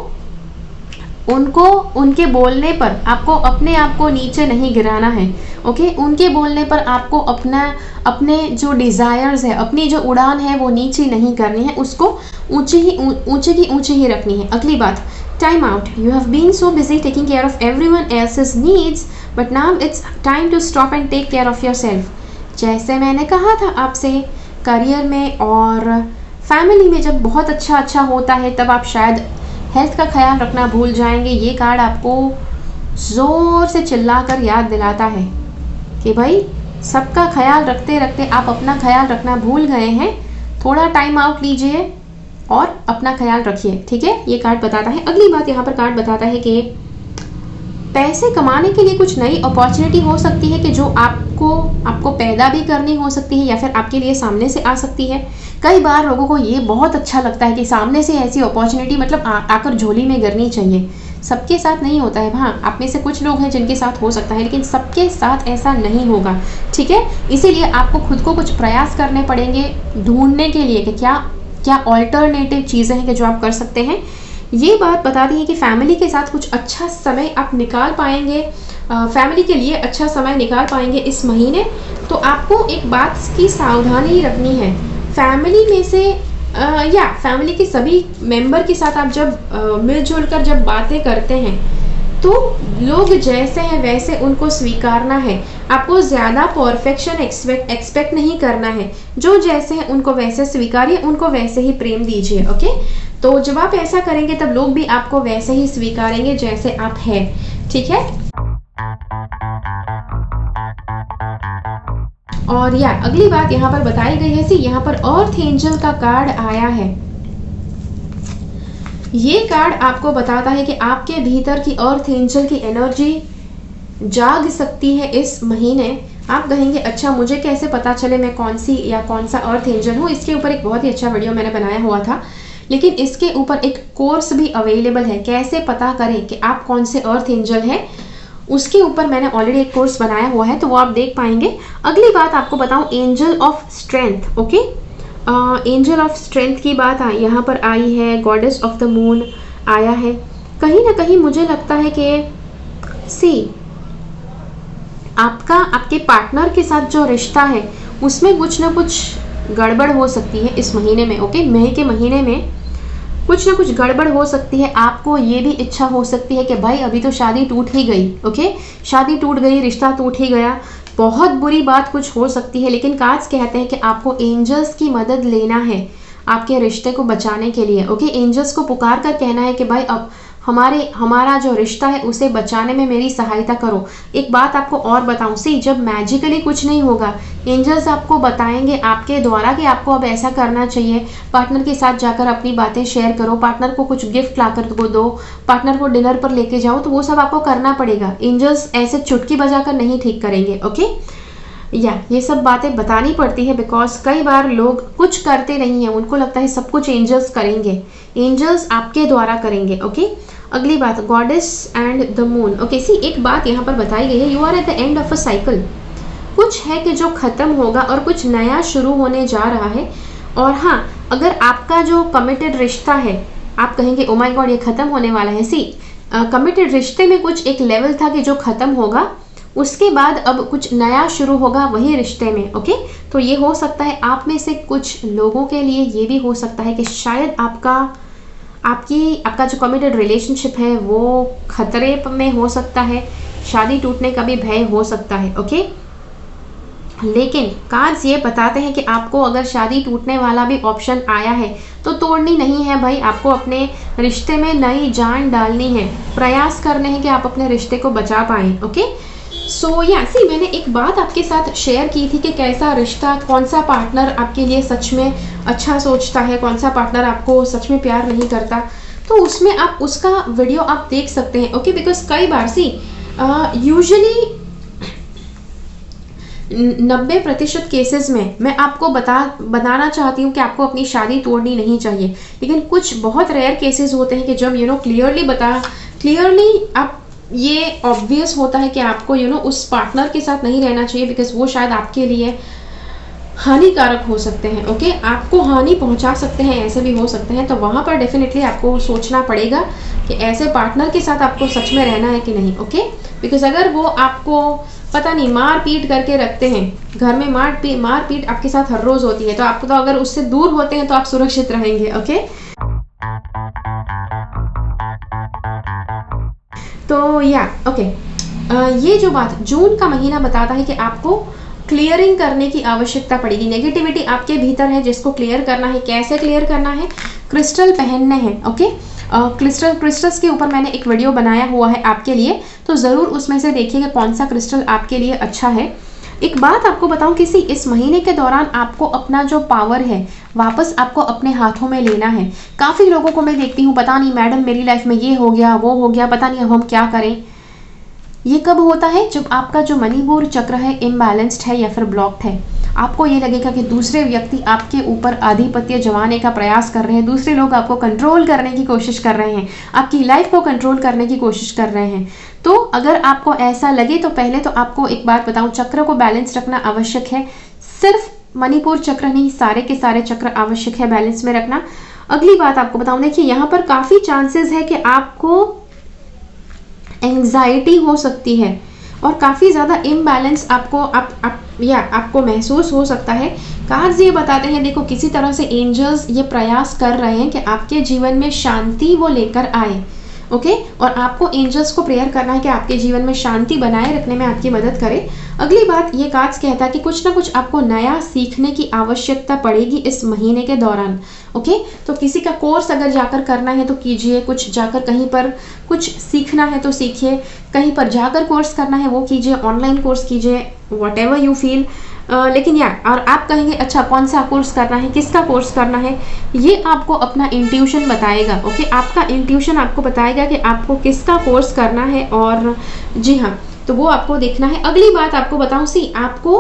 उनको उनके बोलने पर आपको अपने आप को नीचे नहीं गिराना है। ओके, उनके बोलने पर आपको अपने जो डिज़ायर्स है, अपनी जो उड़ान है वो नीचे नहीं करनी है, उसको ऊंची की ऊंची ही रखनी है। अगली बात, time out, you have been so busy taking care of everyone else's needs but now it's time to stop and take care of yourself. जैसे मैंने कहा था आपसे, करियर में और फैमिली में जब बहुत अच्छा होता है तब आप शायद हेल्थ का ख्याल रखना भूल जाएंगे। ये कार्ड आपको ज़ोर से चिल्लाकर याद दिलाता है कि भाई सबका ख्याल रखते रखते आप अपना ख्याल रखना भूल गए हैं। थोड़ा टाइम आउट लीजिए और अपना ख्याल रखिए, ठीक है। ये कार्ड बताता है। अगली बात यहाँ पर कार्ड बताता है कि पैसे कमाने के लिए कुछ नई अपॉर्चुनिटी हो सकती है कि जो आपको पैदा भी करनी हो सकती है या फिर आपके लिए सामने से आ सकती है। कई बार लोगों को ये बहुत अच्छा लगता है कि सामने से ऐसी अपॉर्चुनिटी मतलब आकर झोली में गिरनी चाहिए। सबके साथ नहीं होता है, हाँ आप में से कुछ लोग हैं जिनके साथ हो सकता है, लेकिन सबके साथ ऐसा नहीं होगा, ठीक है। इसीलिए आपको खुद को कुछ प्रयास करने पड़ेंगे ढूंढने के लिए कि क्या ऑल्टरनेटिव चीज़ें हैं कि जो आप कर सकते हैं। ये बात बताती है कि फैमिली के साथ कुछ अच्छा समय आप निकाल पाएंगे, फैमिली के लिए अच्छा समय निकाल पाएंगे इस महीने। तो आपको एक बात की सावधानी रखनी है, फैमिली में से या फैमिली के सभी मेंबर के साथ आप जब मिलजुल कर जब बातें करते हैं तो लोग जैसे हैं वैसे उनको स्वीकारना है। आपको ज़्यादा परफेक्शन एक्सपेक्ट नहीं करना है, जो जैसे हैं उनको वैसे स्वीकारिए, उनको वैसे ही प्रेम दीजिए। ओके, तो जब आप ऐसा करेंगे तब लोग भी आपको वैसे ही स्वीकारेंगे जैसे आप हैं, ठीक है। और या अगली बात यहाँ पर बताई गई है, यहाँ पर अर्थ एंजल का कार्ड आया है। ये कार्ड आपको बताता है कि आपके भीतर की अर्थ एंजल की एनर्जी जाग सकती है इस महीने। आप कहेंगे अच्छा मुझे कैसे पता चले मैं कौन सी या कौन सा अर्थ एंजल हूँ। इसके ऊपर एक बहुत ही अच्छा वीडियो मैंने बनाया हुआ था, लेकिन इसके ऊपर एक कोर्स भी अवेलेबल है, कैसे पता करें कि आप कौन से अर्थ एंजल हैं। उसके ऊपर मैंने ऑलरेडी एक कोर्स बनाया हुआ है, तो वो आप देख पाएंगे। अगली बात आपको बताऊं, angel of strength. Okay, angel of strength की बात यहाँ पर आई है, गॉडेस ऑफ द मून आया है। कहीं ना कहीं मुझे लगता है कि आपके पार्टनर के साथ जो रिश्ता है उसमें कुछ ना कुछ गड़बड़ हो सकती है इस महीने में। ओके, मई के महीने में कुछ ना कुछ गड़बड़ हो सकती है। आपको ये भी इच्छा हो सकती है कि भाई अभी तो शादी टूट ही गई, ओके, शादी टूट गई, रिश्ता टूट ही गया, बहुत बुरी बात कुछ हो सकती है। लेकिन कार्ड्स कहते हैं कि आपको एंजल्स की मदद लेना है आपके रिश्ते को बचाने के लिए, ओके। एंजल्स को पुकार कर कहना है कि भाई अब हमारा जो रिश्ता है उसे बचाने में मेरी सहायता करो। एक बात आपको और बताऊं, सी जब मैजिकली कुछ नहीं होगा, एंजल्स आपको बताएंगे आपके द्वारा कि आपको अब ऐसा करना चाहिए। पार्टनर के साथ जाकर अपनी बातें शेयर करो, पार्टनर को कुछ गिफ्ट लाकर दो, पार्टनर को डिनर पर लेके जाओ, तो वो सब आपको करना पड़ेगा। एंजल्स ऐसे चुटकी बजाकर नहीं ठीक करेंगे, ओके। ये सब बातें बतानी पड़ती है बिकॉज कई बार लोग कुछ करते नहीं है, उनको लगता है सब कुछ एंजल्स करेंगे। एंजल्स आपके द्वारा करेंगे, ओके। अगली बात, goddess and the moon, okay. See एक बात यहाँ पर बताई गई है, you are at the end of a cycle. कुछ है कि जो खत्म होगा और कुछ नया शुरू होने जा रहा है। और हाँ, अगर आपका जो कमिटेड रिश्ता है, आप कहेंगे ओ माय गॉड ये खत्म होने वाला है। सी कमिटेड रिश्ते में कुछ एक लेवल था कि जो खत्म होगा, उसके बाद अब कुछ नया शुरू होगा वही रिश्ते में, ओके। तो ये हो सकता है आप में से कुछ लोगों के लिए ये भी हो सकता है कि शायद आपका जो कमिटेड रिलेशनशिप है वो खतरे में हो सकता है, शादी टूटने का भी भय हो सकता है, ओके। लेकिन कार्ड्स ये बताते हैं कि आपको अगर शादी टूटने वाला भी ऑप्शन आया है तो तोड़नी नहीं है भाई, आपको अपने रिश्ते में नई जान डालनी है, प्रयास करने हैं कि आप अपने रिश्ते को बचा पाएं, ओके। सो मैंने एक बात आपके साथ शेयर की थी कि कैसा रिश्ता, कौन सा पार्टनर आपके लिए सच में अच्छा सोचता है, कौन सा पार्टनर आपको सच में प्यार नहीं करता। तो उसमें आप उसका वीडियो आप देख सकते हैं, ओके। बिकॉज कई बार यूजुअली 90% केसेस में मैं आपको बताना चाहती हूँ कि आपको अपनी शादी तोड़नी नहीं चाहिए। लेकिन कुछ बहुत रेयर केसेस होते हैं कि जब क्लियरली आप ये ऑब्वियस होता है कि आपको उस पार्टनर के साथ नहीं रहना चाहिए बिकॉज वो शायद आपके लिए हानिकारक हो सकते हैं, ओके। आपको हानि पहुंचा सकते हैं, ऐसे भी हो सकते हैं। तो वहां पर डेफिनेटली आपको सोचना पड़ेगा कि ऐसे पार्टनर के साथ आपको सच में रहना है कि नहीं, ओके। बिकॉज अगर वो आपको पता नहीं मार पीट करके रखते हैं, घर में मार पीट आपके साथ हर रोज होती है, तो आपको तो अगर उससे दूर होते हैं तो आप सुरक्षित रहेंगे, ओके। तो ओके, ये जो बात जून का महीना बताता है कि आपको क्लियरिंग करने की आवश्यकता पड़ेगी। नेगेटिविटी आपके भीतर है जिसको क्लियर करना है। कैसे क्लियर करना है? क्रिस्टल पहनने हैं, ओके। क्रिस्टल्स के ऊपर मैंने एक वीडियो बनाया हुआ है आपके लिए, तो ज़रूर उसमें से देखिएगा कौन सा क्रिस्टल आपके लिए अच्छा है। एक बात आपको बताऊं, इस महीने के दौरान आपको अपना जो पावर है वापस आपको अपने हाथों में लेना है। काफ़ी लोगों को मैं देखती हूँ, पता नहीं मैडम मेरी लाइफ में ये हो गया वो हो गया, पता नहीं अब हम क्या करें। ये कब होता है? जब आपका जो मणिपुर चक्र है इम्बैलेंस्ड है या फिर ब्लॉक्ड है। आपको ये लगेगा कि दूसरे व्यक्ति आपके ऊपर आधिपत्य जमाने का प्रयास कर रहे हैं, दूसरे लोग आपको कंट्रोल करने की कोशिश कर रहे हैं, आपकी लाइफ को कंट्रोल करने की कोशिश कर रहे हैं। तो अगर आपको ऐसा लगे तो पहले तो आपको एक बात बताऊं, चक्र को बैलेंस रखना आवश्यक है। सिर्फ मणिपुर चक्र नहीं, सारे के सारे चक्र आवश्यक है बैलेंस में रखना। अगली बात आपको बताऊं, देखिए यहाँ पर काफ़ी चांसेस है कि आपको एंग्जाइटी हो सकती है और काफ़ी ज़्यादा इम्बैलेंस आपको महसूस हो सकता है। कार्ड्स ये बताते हैं, देखो किसी तरह से एंजल्स ये प्रयास कर रहे हैं कि आपके जीवन में शांति वो लेकर आए, ओके। और आपको एंजल्स को प्रेयर करना है कि आपके जीवन में शांति बनाए रखने में आपकी मदद करे। अगली बात, ये कार्ड्स कहता है कि कुछ ना कुछ आपको नया सीखने की आवश्यकता पड़ेगी इस महीने के दौरान, ओके। तो किसी का कोर्स अगर जाकर करना है तो कीजिए, कुछ जाकर कहीं पर कुछ सीखना है तो सीखिए, कहीं पर जाकर कोर्स करना है वो कीजिए, ऑनलाइन कोर्स कीजिए, व्हाटएवर यू फील। लेकिन और आप कहेंगे अच्छा कौन सा कोर्स करना है, किसका कोर्स करना है, ये आपको अपना इंट्यूशन बताएगा, ओके। आपका इंट्यूशन आपको बताएगा कि आपको किसका कोर्स करना है, और जी हाँ, तो वो आपको देखना है। अगली बात आपको बताऊं, आपको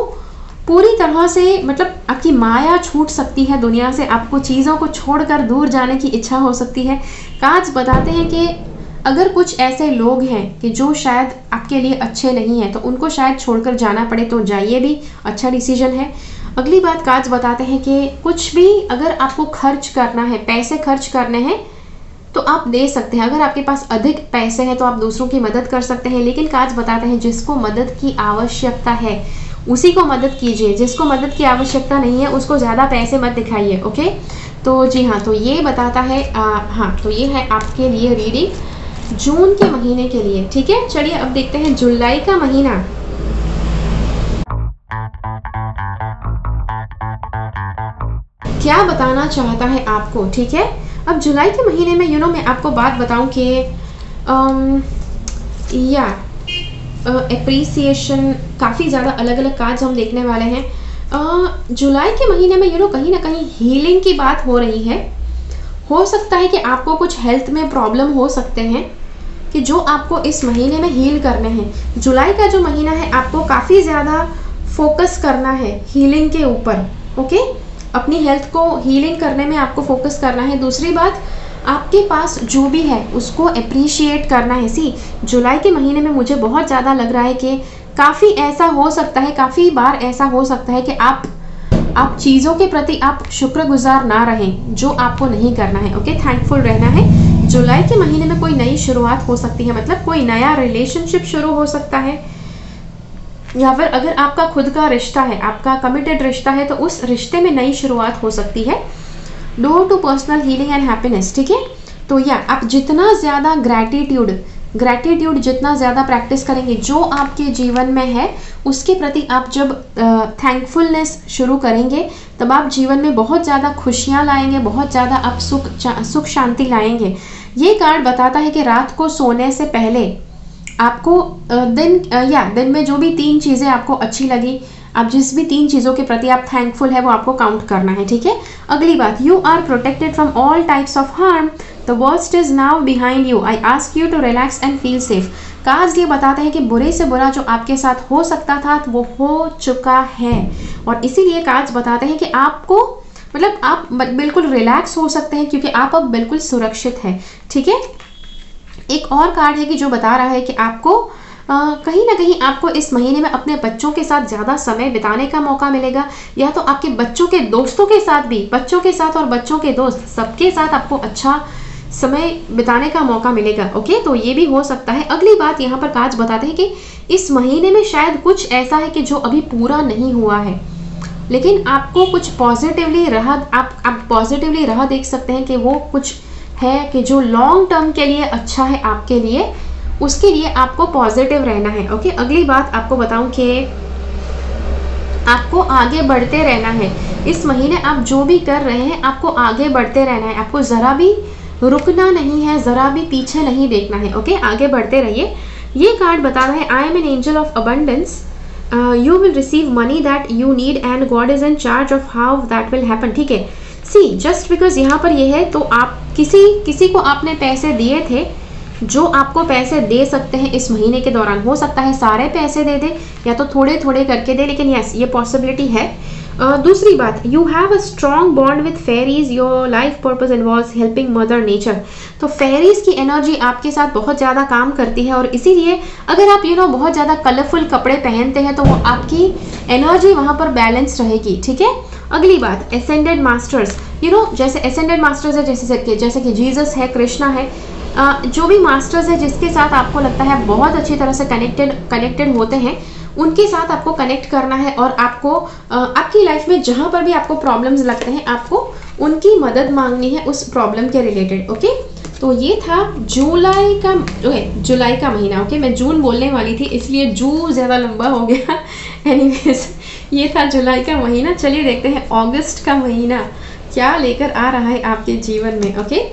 पूरी तरह से मतलब आपकी माया छूट सकती है दुनिया से, आपको चीज़ों को छोड़कर दूर जाने की इच्छा हो सकती है। कार्ड्स बताते हैं कि अगर कुछ ऐसे लोग हैं कि जो शायद आपके लिए अच्छे नहीं हैं तो उनको शायद छोड़कर जाना पड़े, तो जाइए भी, अच्छा डिसीजन है। अगली बात कार्ड्स बताते हैं कि कुछ भी अगर आपको खर्च करना है, पैसे खर्च करने हैं तो आप दे सकते हैं। अगर आपके पास अधिक पैसे हैं तो आप दूसरों की मदद कर सकते हैं। लेकिन कार्ड्स बताते हैं जिसको मदद की आवश्यकता है उसी को मदद कीजिए, जिसको मदद की आवश्यकता नहीं है उसको ज़्यादा पैसे मत दिखाइए, ओके। तो जी हाँ, तो ये बताता है हाँ, तो ये है आपके लिए रीडिंग जून के महीने के लिए। ठीक है, चलिए अब देखते हैं जुलाई का महीना। क्या बताना चाहता है आपको। ठीक है, अब जुलाई के महीने में मैं आपको बात बताऊं कि या एप्रिसिएशन, काफ़ी ज़्यादा अलग अलग कार्ड्स हम देखने वाले हैं। जुलाई के महीने में कहीं ना कहीं हीलिंग की बात हो रही है। हो सकता है कि आपको कुछ हेल्थ में प्रॉब्लम हो सकते हैं कि जो आपको इस महीने में हील करने हैं। जुलाई का जो महीना है आपको काफ़ी ज़्यादा फोकस करना है हीलिंग के ऊपर। ओके, अपनी हेल्थ को हीलिंग करने में आपको फोकस करना है। दूसरी बात, आपके पास जो भी है उसको अप्रिशिएट करना है। सी, जुलाई के महीने में मुझे बहुत ज़्यादा लग रहा है कि काफ़ी ऐसा हो सकता है, काफ़ी बार ऐसा हो सकता है कि आप चीज़ों के प्रति आप शुक्रगुजार ना रहें, जो आपको नहीं करना है। ओके, थैंकफुल रहना है। जुलाई के महीने में कोई नई शुरुआत हो सकती है, मतलब कोई नया रिलेशनशिप शुरू हो सकता है, या फिर अगर आपका खुद का रिश्ता है, आपका कमिटेड रिश्ता है, तो उस रिश्ते में नई शुरुआत हो सकती है। Door to personal healing and happiness. ठीक है, तो या आप जितना ज़्यादा ग्रैटिट्यूड जितना ज़्यादा प्रैक्टिस करेंगे जो आपके जीवन में है उसके प्रति, आप जब थैंकफुलनेस शुरू करेंगे तब आप जीवन में बहुत ज़्यादा खुशियाँ लाएंगे, बहुत ज़्यादा आप सुख शांति लाएंगे। ये कार्ड बताता है कि रात को सोने से पहले आपको दिन में जो भी 3 चीज़ें आपको अच्छी लगी, आप जिस भी 3 चीज़ों के प्रति आप थैंकफुल है वो आपको काउंट करना है। ठीक है, अगली बात, you are protected from all types of harm, the worst is now behind you, I ask you to relax and feel safe. Cards ये बताते हैं कि बुरे से बुरा जो आपके साथ हो सकता था वो हो चुका है, और इसीलिए कार्ड्स बताते हैं कि आपको मतलब आप बिल्कुल रिलैक्स हो सकते हैं क्योंकि आप अब बिल्कुल सुरक्षित हैं। ठीक है, एक और कार्ड है कि जो बता रहा है कि आपको कहीं ना कहीं आपको इस महीने में अपने बच्चों के साथ ज़्यादा समय बिताने का मौका मिलेगा, या तो आपके बच्चों के दोस्तों के साथ भी, बच्चों के साथ और बच्चों के दोस्त सबके साथ आपको अच्छा समय बिताने का मौका मिलेगा। ओके, तो ये भी हो सकता है। अगली बात, यहाँ पर कार्ड्स बताते हैं कि इस महीने में शायद कुछ ऐसा है कि जो अभी पूरा नहीं हुआ है, लेकिन आपको कुछ पॉजिटिवली आप पॉजिटिवली राह देख सकते हैं कि वो कुछ है कि जो लॉन्ग टर्म के लिए अच्छा है आपके लिए, उसके लिए आपको पॉजिटिव रहना है। ओके, अगली बात आपको बताऊं कि आपको आगे बढ़ते रहना है। इस महीने आप जो भी कर रहे हैं आपको आगे बढ़ते रहना है, आपको ज़रा भी रुकना नहीं है, ज़रा भी पीछे नहीं देखना है। ओके, आगे बढ़ते रहिए। ये कार्ड बता रहा है, I M an angel of abundance, you will receive money that you need and God is in charge of how that will happen. ठीक है, सी, जस्ट बिकॉज यहाँ पर ये है तो आप किसी को आपने पैसे दिए थे जो आपको पैसे दे सकते हैं इस महीने के दौरान। हो सकता है सारे पैसे दे दे या तो थोड़े थोड़े करके दे, लेकिन यस, ये पॉसिबिलिटी है। दूसरी बात, you have a strong bond with fairies, your life purpose involves helping mother nature. तो फेरीज की एनर्जी आपके साथ बहुत ज़्यादा काम करती है, और इसीलिए अगर आप बहुत ज़्यादा कलरफुल कपड़े पहनते हैं तो वो आपकी एनर्जी वहाँ पर बैलेंस रहेगी। ठीक है, अगली बात, एसेंडेड मास्टर्स, जैसे एसेंडेड मास्टर्स है, जैसे कि जीसस है, कृष्णा है, जो भी मास्टर्स है जिसके साथ आपको लगता है बहुत अच्छी तरह से कनेक्टेड होते हैं, उनके साथ आपको कनेक्ट करना है, और आपको आपकी लाइफ में जहाँ पर भी आपको प्रॉब्लम्स लगते हैं आपको उनकी मदद मांगनी है उस प्रॉब्लम के रिलेटेड। ओके, तो ये था जुलाई का महीना। ओके, मैं जून बोलने वाली थी इसलिए जू ज़्यादा लंबा हो गया। एनीवेज, ये था जुलाई का महीना। चलिए देखते हैं अगस्त का महीना क्या लेकर आ रहा है आपके जीवन में। ओके,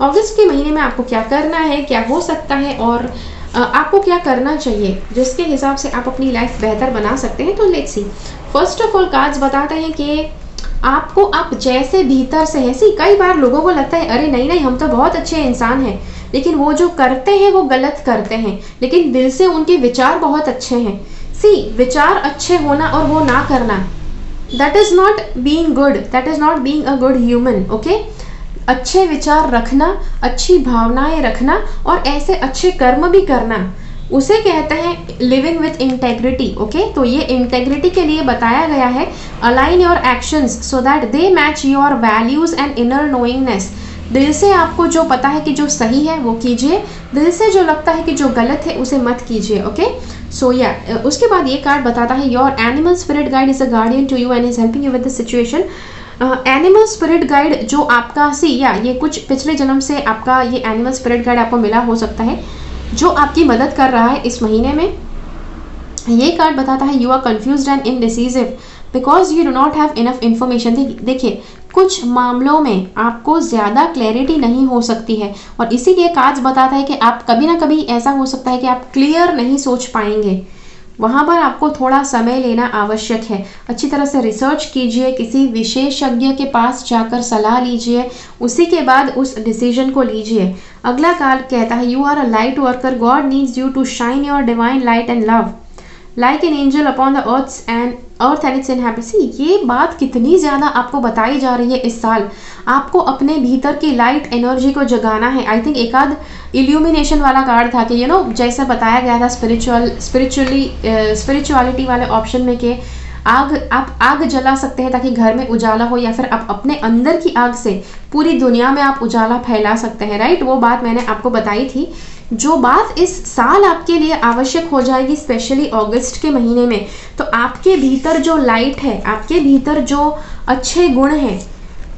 अगस्त के महीने में आपको क्या करना है, क्या हो सकता है, और आपको क्या करना चाहिए जिसके हिसाब से आप अपनी लाइफ बेहतर बना सकते हैं। तो let's see, first of all cards बताते हैं कि आपको आप जैसे भीतर से है, सी, कई बार लोगों को लगता है अरे नहीं हम तो बहुत अच्छे इंसान हैं, लेकिन वो जो करते हैं वो गलत करते हैं, लेकिन दिल से उनके विचार बहुत अच्छे हैं। सी, विचार अच्छे होना और वो ना करना, that is not being good, that is not being a good human. Okay, अच्छे विचार रखना, अच्छी भावनाएं रखना और ऐसे अच्छे कर्म भी करना, उसे कहते हैं लिविंग विथ इंटेग्रिटी। ओके, तो ये इंटेग्रिटी के लिए बताया गया है, align your actions so that they match your values and inner knowingness. दिल से आपको जो पता है कि जो सही है वो कीजिए, दिल से जो लगता है कि जो गलत है उसे मत कीजिए। ओके, सो या उसके बाद ये कार्ड बताता है your animal spirit guide is a guardian to you and is helping you with the situation. Animal spirit guide जो आपका या ये कुछ पिछले जन्म से आपका ये एनिमल स्पिरिट गाइड आपको मिला हो सकता है, जो आपकी मदद कर रहा है इस महीने में। ये कार्ड बताता है you are confused and indecisive because you do not have enough information. देखिए कुछ मामलों में आपको ज़्यादा क्लैरिटी नहीं हो सकती है और इसीलिए कार्ड्स बताता है कि आप कभी ना कभी ऐसा हो सकता है कि आप क्लियर नहीं सोच पाएंगे। वहाँ पर आपको थोड़ा समय लेना आवश्यक है। अच्छी तरह से रिसर्च कीजिए, किसी विशेषज्ञ के पास जाकर सलाह लीजिए, उसी के बाद उस डिसीजन को लीजिए। अगला कार्ड कहता है you are a light worker, God needs you to shine your divine light and love like an angel upon the earth and its inhabitants. ये बात कितनी ज़्यादा आपको बताई जा रही है इस साल। आपको अपने भीतर की लाइट एनर्जी को जगाना है। आई थिंक एक आध इल्यूमिनेशन वाला कार्ड था कि जैसा बताया गया था स्पिरिचुअलिटी वाले ऑप्शन में कि आप आग जला सकते हैं ताकि घर में उजाला हो, या फिर आप अपने अंदर की आग से पूरी दुनिया में आप उजाला फैला सकते हैं, राइट। वो बात मैंने आपको बताई थी। जो बात इस साल आपके लिए आवश्यक हो जाएगी, स्पेशली अगस्त के महीने में, तो आपके भीतर जो लाइट है, आपके भीतर जो अच्छे गुण हैं,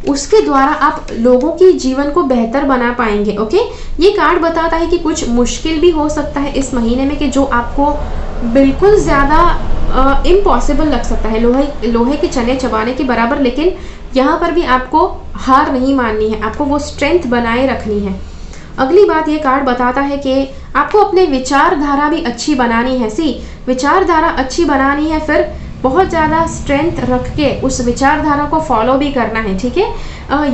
उसके द्वारा आप लोगों के जीवन को बेहतर बना पाएंगे। ओके, ये कार्ड बताता है कि कुछ मुश्किल भी हो सकता है इस महीने में कि जो आपको बिल्कुल ज़्यादा इम्पॉसिबल लग सकता है, लोहे के चने चबाने के बराबर। लेकिन यहाँ पर भी आपको हार नहीं माननी है, आपको वो स्ट्रेंथ बनाए रखनी है। अगली बात ये कार्ड बताता है कि आपको अपने विचारधारा भी अच्छी बनानी है। विचारधारा अच्छी बनानी है, फिर बहुत ज़्यादा स्ट्रेंथ रख के उस विचारधारा को फॉलो भी करना है, ठीक है।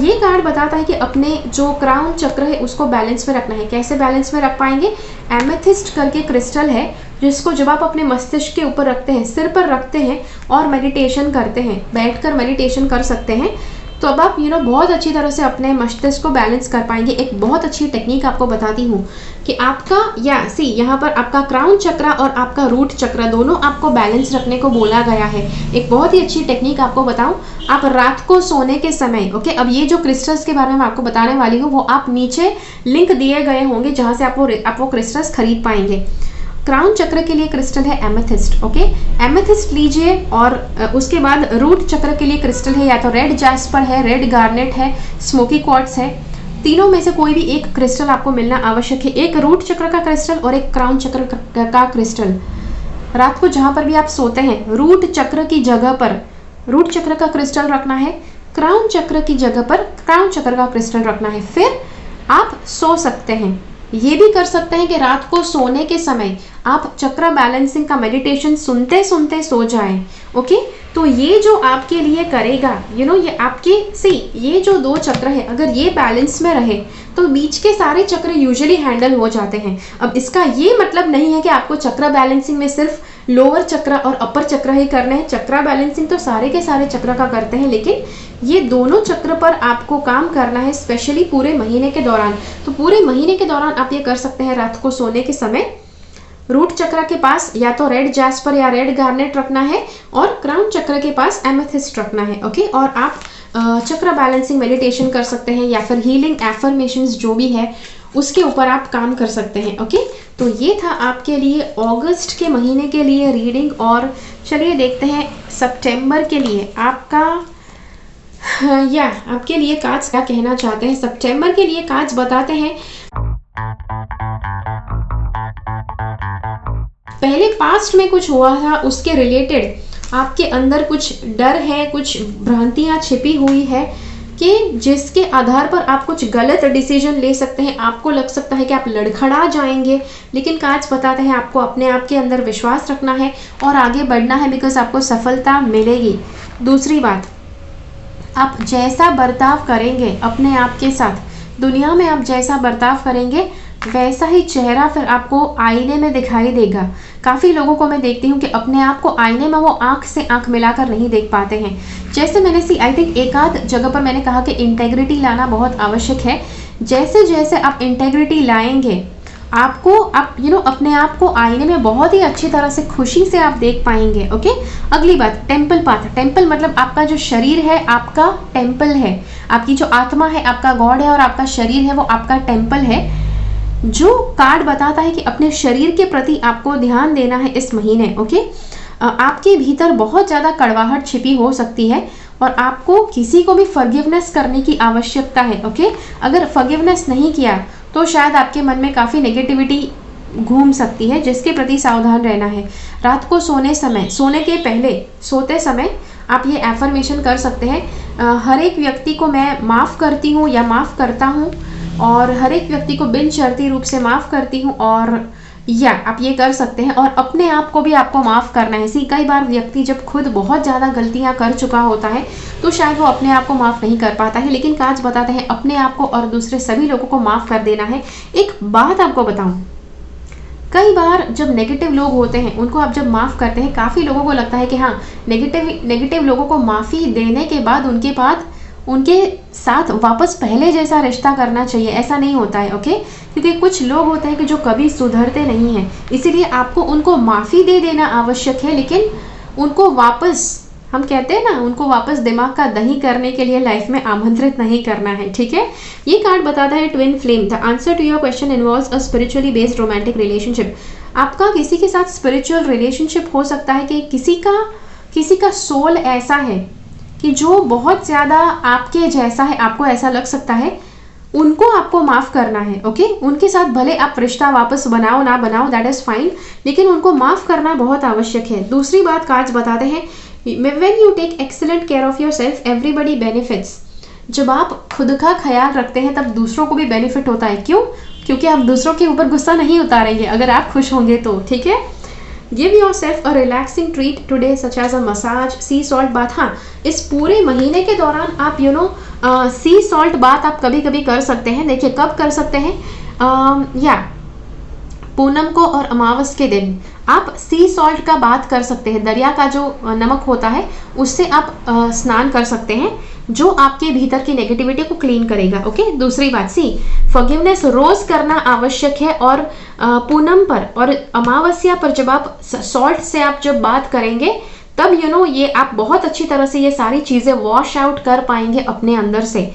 ये कार्ड बताता है कि अपने जो क्राउन चक्र है उसको बैलेंस में रखना है। कैसे बैलेंस में रख पाएंगे? एमेथिस्ट करके क्रिस्टल है जिसको जब आप अपने मस्तिष्क के ऊपर रखते हैं, सिर पर रखते हैं और मेडिटेशन करते हैं, बैठकर मेडिटेशन कर सकते हैं, तो अब आप बहुत अच्छी तरह से अपने मस्तिष्क को बैलेंस कर पाएंगे। एक बहुत अच्छी टेक्निक आपको बताती हूँ कि आपका यहाँ पर आपका क्राउन चक्र और आपका रूट चक्र दोनों आपको बैलेंस रखने को बोला गया है। एक बहुत ही अच्छी टेक्निक आपको बताऊं, आप रात को सोने के समय, ओके, अब ये जो क्रिस्टल्स के बारे में आपको बताने वाली हूँ वो आप नीचे लिंक दिए गए होंगे जहाँ से आप वो क्रिस्टल्स खरीद पाएंगे। क्राउन चक्र के लिए क्रिस्टल है एमेथिस्ट, ओके, एमेथिस्ट लीजिए। और उसके बाद रूट चक्र के लिए क्रिस्टल है या तो रेड जैस्पर है, रेड गार्नेट है, स्मोकी क्वार्ट्ज है। तीनों में से कोई भी एक क्रिस्टल आपको मिलना आवश्यक है। एक रूट चक्र का क्रिस्टल और एक क्राउन चक्र का क्रिस्टल। रात को जहां पर भी आप सोते हैं, रूट चक्र की जगह पर रूट चक्र का क्रिस्टल रखना है, क्राउन चक्र की जगह पर क्राउन चक्र का क्रिस्टल रखना है, फिर आप सो सकते हैं। ये भी कर सकते हैं कि रात को सोने के समय आप चक्र बैलेंसिंग का मेडिटेशन सुनते सुनते सो जाएं, ओके। तो ये जो आपके लिए करेगा, ये आपके ये जो दो चक्र है, अगर ये बैलेंस में रहे तो बीच के सारे चक्र यूजुअली हैंडल हो जाते हैं। अब इसका ये मतलब नहीं है कि आपको चक्र बैलेंसिंग में सिर्फ लोअर चक्र और अपर चक्र ही करने हैं। चक्र बैलेंसिंग तो सारे के सारे चक्र का करते हैं, लेकिन ये दोनों चक्र पर आपको काम करना है, स्पेशली पूरे महीने के दौरान। तो पूरे महीने के दौरान आप ये कर सकते हैं, रात को सोने के समय रूट चक्र के पास या तो रेड जैस्पर या रेड गार्नेट रखना है और क्राउन चक्र के पास एमेथिस्ट रखना है, ओके। और आप चक्र बैलेंसिंग मेडिटेशन कर सकते हैं या फिर हीलिंग एफर्मेशंस जो भी है उसके ऊपर आप काम कर सकते हैं, ओके। तो ये था आपके लिए अगस्त के महीने के लिए रीडिंग। और चलिए देखते हैं सितंबर के लिए आपका आपके लिए कार्ड्स क्या कहना चाहते हैं। सितंबर के लिए कार्ड्स बताते हैं, पहले पास्ट में कुछ हुआ था उसके रिलेटेड आपके अंदर कुछ डर है, कुछ भ्रांतियां छिपी हुई है कि जिसके आधार पर आप कुछ गलत डिसीजन ले सकते हैं। आपको लग सकता है कि आप लड़खड़ा जाएंगे, लेकिन कार्ड्स बताते हैं आपको अपने आप के अंदर विश्वास रखना है और आगे बढ़ना है, बिकॉज आपको सफलता मिलेगी। दूसरी बात, आप जैसा बर्ताव करेंगे अपने आप के साथ, दुनिया में आप जैसा बर्ताव करेंगे वैसा ही चेहरा फिर आपको आईने में दिखाई देगा। काफ़ी लोगों को मैं देखती हूँ कि अपने आप को आईने में वो आंख से आंख मिलाकर नहीं देख पाते हैं। जैसे मैंने आई थिंक एक आध जगह पर मैंने कहा कि इंटेग्रिटी लाना बहुत आवश्यक है। जैसे जैसे आप इंटेग्रिटी लाएंगे, आपको अपने आप को आईने में बहुत ही अच्छी तरह से खुशी से आप देख पाएंगे, ओके। अगली बात, टेम्पल पाथ। टेम्पल मतलब आपका जो शरीर है आपका टेम्पल है, आपकी जो आत्मा है आपका गॉड है और आपका शरीर है वो आपका टेम्पल है। जो कार्ड बताता है कि अपने शरीर के प्रति आपको ध्यान देना है इस महीने। ओके, आपके भीतर बहुत ज़्यादा कड़वाहट छिपी हो सकती है और आपको किसी को भी फॉरगिवनेस करने की आवश्यकता है। ओके, अगर फॉरगिवनेस नहीं किया तो शायद आपके मन में काफ़ी नेगेटिविटी घूम सकती है, जिसके प्रति सावधान रहना है। रात को सोने के पहले सोते समय आप ये एफर्मेशन कर सकते हैं, हर एक व्यक्ति को मैं माफ़ करती हूँ या माफ़ करता हूँ, और हर एक व्यक्ति को बिन शर्ती रूप से माफ़ करती हूँ, और या आप ये कर सकते हैं। और अपने आप को भी आपको माफ़ करना है। कई बार व्यक्ति जब खुद बहुत ज़्यादा गलतियाँ कर चुका होता है तो शायद वो अपने आप को माफ़ नहीं कर पाता है, लेकिन कार्ड्स बताते हैं अपने आप को और दूसरे सभी लोगों को माफ़ कर देना है। एक बात आपको बताऊँ, कई बार जब नेगेटिव लोग होते हैं उनको आप जब माफ़ करते हैं, काफ़ी लोगों को लगता है कि हाँ, नेगेटिव लोगों को माफ़ी देने के बाद उनके साथ वापस पहले जैसा रिश्ता करना चाहिए। ऐसा नहीं होता है। ओके, क्योंकि कुछ लोग होते हैं कि जो कभी सुधरते नहीं हैं, इसीलिए आपको उनको माफ़ी दे देना आवश्यक है, लेकिन उनको वापस, हम कहते हैं ना, उनको वापस दिमाग का दही करने के लिए लाइफ में आमंत्रित नहीं करना है। ठीक है, ये कार्ड बताता है twin flame. The answer to your question involves a spiritually based romantic relationship. आपका किसी के साथ स्पिरिचुअल रिलेशनशिप हो सकता है कि किसी का सोल ऐसा है कि जो बहुत ज़्यादा आपके जैसा है, आपको ऐसा लग सकता है, उनको आपको माफ़ करना है। ओके, उनके साथ भले आप रिश्ता वापस बनाओ ना बनाओ, दैट इज़ फाइन, लेकिन उनको माफ़ करना बहुत आवश्यक है। दूसरी बात कार्ड्स बताते हैं, when you take excellent care of yourself everybody benefits. जब आप खुद का ख्याल रखते हैं तब दूसरों को भी बेनिफिट होता है। क्यों? क्योंकि आप दूसरों के ऊपर गुस्सा नहीं उतारेंगे अगर आप खुश होंगे तो। ठीक है, give yourself a relaxing treat today such as a massage, sea salt bath. हाँ, इस पूरे महीने के दौरान आप सी सॉल्ट बाथ आप कभी कभी कर सकते हैं। देखिए कब कर सकते हैं, या पूनम को और अमावस के दिन आप सी सॉल्ट का बात कर सकते हैं। दरिया का जो नमक होता है उससे आप स्नान कर सकते हैं, जो आपके भीतर की नेगेटिविटी को क्लीन करेगा। ओके, दूसरी बात, फॉरगिवनेस रोज करना आवश्यक है, और पूनम पर और अमावस्या पर जब आप सॉल्ट से आप जब बात करेंगे तब ये आप बहुत अच्छी तरह से ये सारी चीजें वॉश आउट कर पाएंगे अपने अंदर से।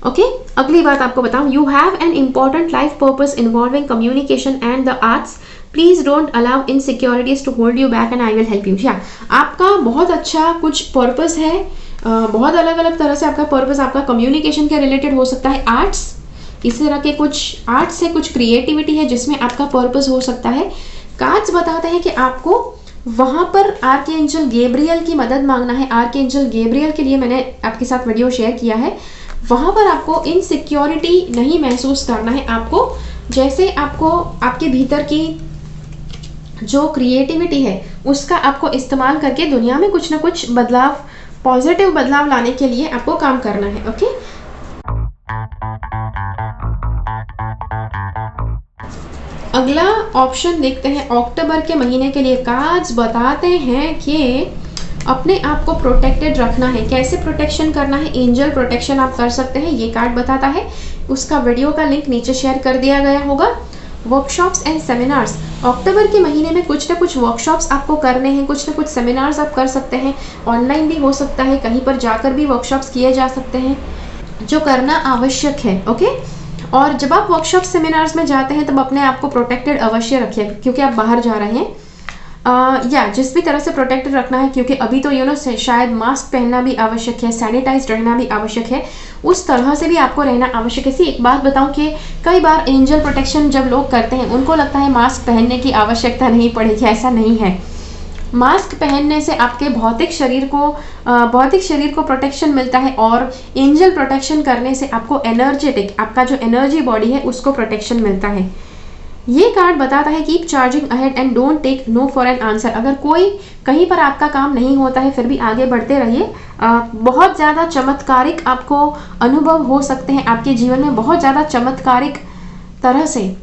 ओके, अगली बात आपको बताऊं, you have an important life purpose involving communication and the arts, please don't allow insecurities to hold you back and I will help you. या आपका बहुत अच्छा कुछ पर्पस है, बहुत अलग अलग तरह से आपका पर्पस, आपका कम्युनिकेशन के रिलेटेड हो सकता है, आर्ट्स, इस तरह के कुछ आर्ट्स से कुछ क्रिएटिविटी है जिसमें आपका पर्पस हो सकता है। कार्ड्स बताते हैं कि आपको वहां पर आर्कएंजल गैब्रियल की मदद मांगना है। आर्कएंजल गैब्रियल के लिए मैंने आपके साथ वीडियो शेयर किया है। वहां पर आपको इनसिक्योरिटी नहीं महसूस करना है। आपको जैसे आपको आपके भीतर की जो क्रिएटिविटी है उसका आपको इस्तेमाल करके दुनिया में कुछ ना कुछ बदलाव, पॉजिटिव बदलाव लाने के लिए आपको काम करना है। ओके, अगला ऑप्शन देखते हैं अक्टूबर के महीने के लिए। कार्ड्स बताते हैं कि अपने आप को प्रोटेक्टेड रखना है। कैसे प्रोटेक्शन करना है? एंजल प्रोटेक्शन आप कर सकते हैं, ये कार्ड बताता है। उसका वीडियो का लिंक नीचे शेयर कर दिया गया होगा। वर्कशॉप्स एंड सेमिनार्स, अक्टूबर के महीने में कुछ ना कुछ वर्कशॉप्स आपको करने हैं, कुछ ना कुछ सेमिनार्स आप कर सकते हैं। ऑनलाइन भी हो सकता है, कहीं पर जाकर भी वर्कशॉप्स किए जा सकते हैं, जो करना आवश्यक है। ओके, और जब आप वर्कशॉप सेमिनार्स में जाते हैं तब अपने आप को प्रोटेक्टेड अवश्य रखिए, क्योंकि आप बाहर जा रहे हैं। या जिस भी तरह से प्रोटेक्टेड रखना है, क्योंकि अभी तो शायद मास्क पहनना भी आवश्यक है, सैनिटाइज रहना भी आवश्यक है, उस तरह से भी आपको रहना आवश्यक है। एक बात बताऊं कि कई बार एंजल प्रोटेक्शन जब लोग करते हैं उनको लगता है मास्क पहनने की आवश्यकता नहीं पड़ेगी। ऐसा नहीं है। मास्क पहनने से आपके भौतिक शरीर को प्रोटेक्शन मिलता है, और एंजल प्रोटेक्शन करने से आपको एनर्जेटिक, आपका जो एनर्जी बॉडी है उसको प्रोटेक्शन मिलता है। ये कार्ड बताता है keep charging ahead and don't take no for an answer. अगर कोई कहीं पर आपका काम नहीं होता है फिर भी आगे बढ़ते रहिए। बहुत ज़्यादा चमत्कारिक आपको अनुभव हो सकते हैं, आपके जीवन में बहुत ज़्यादा चमत्कारिक तरह से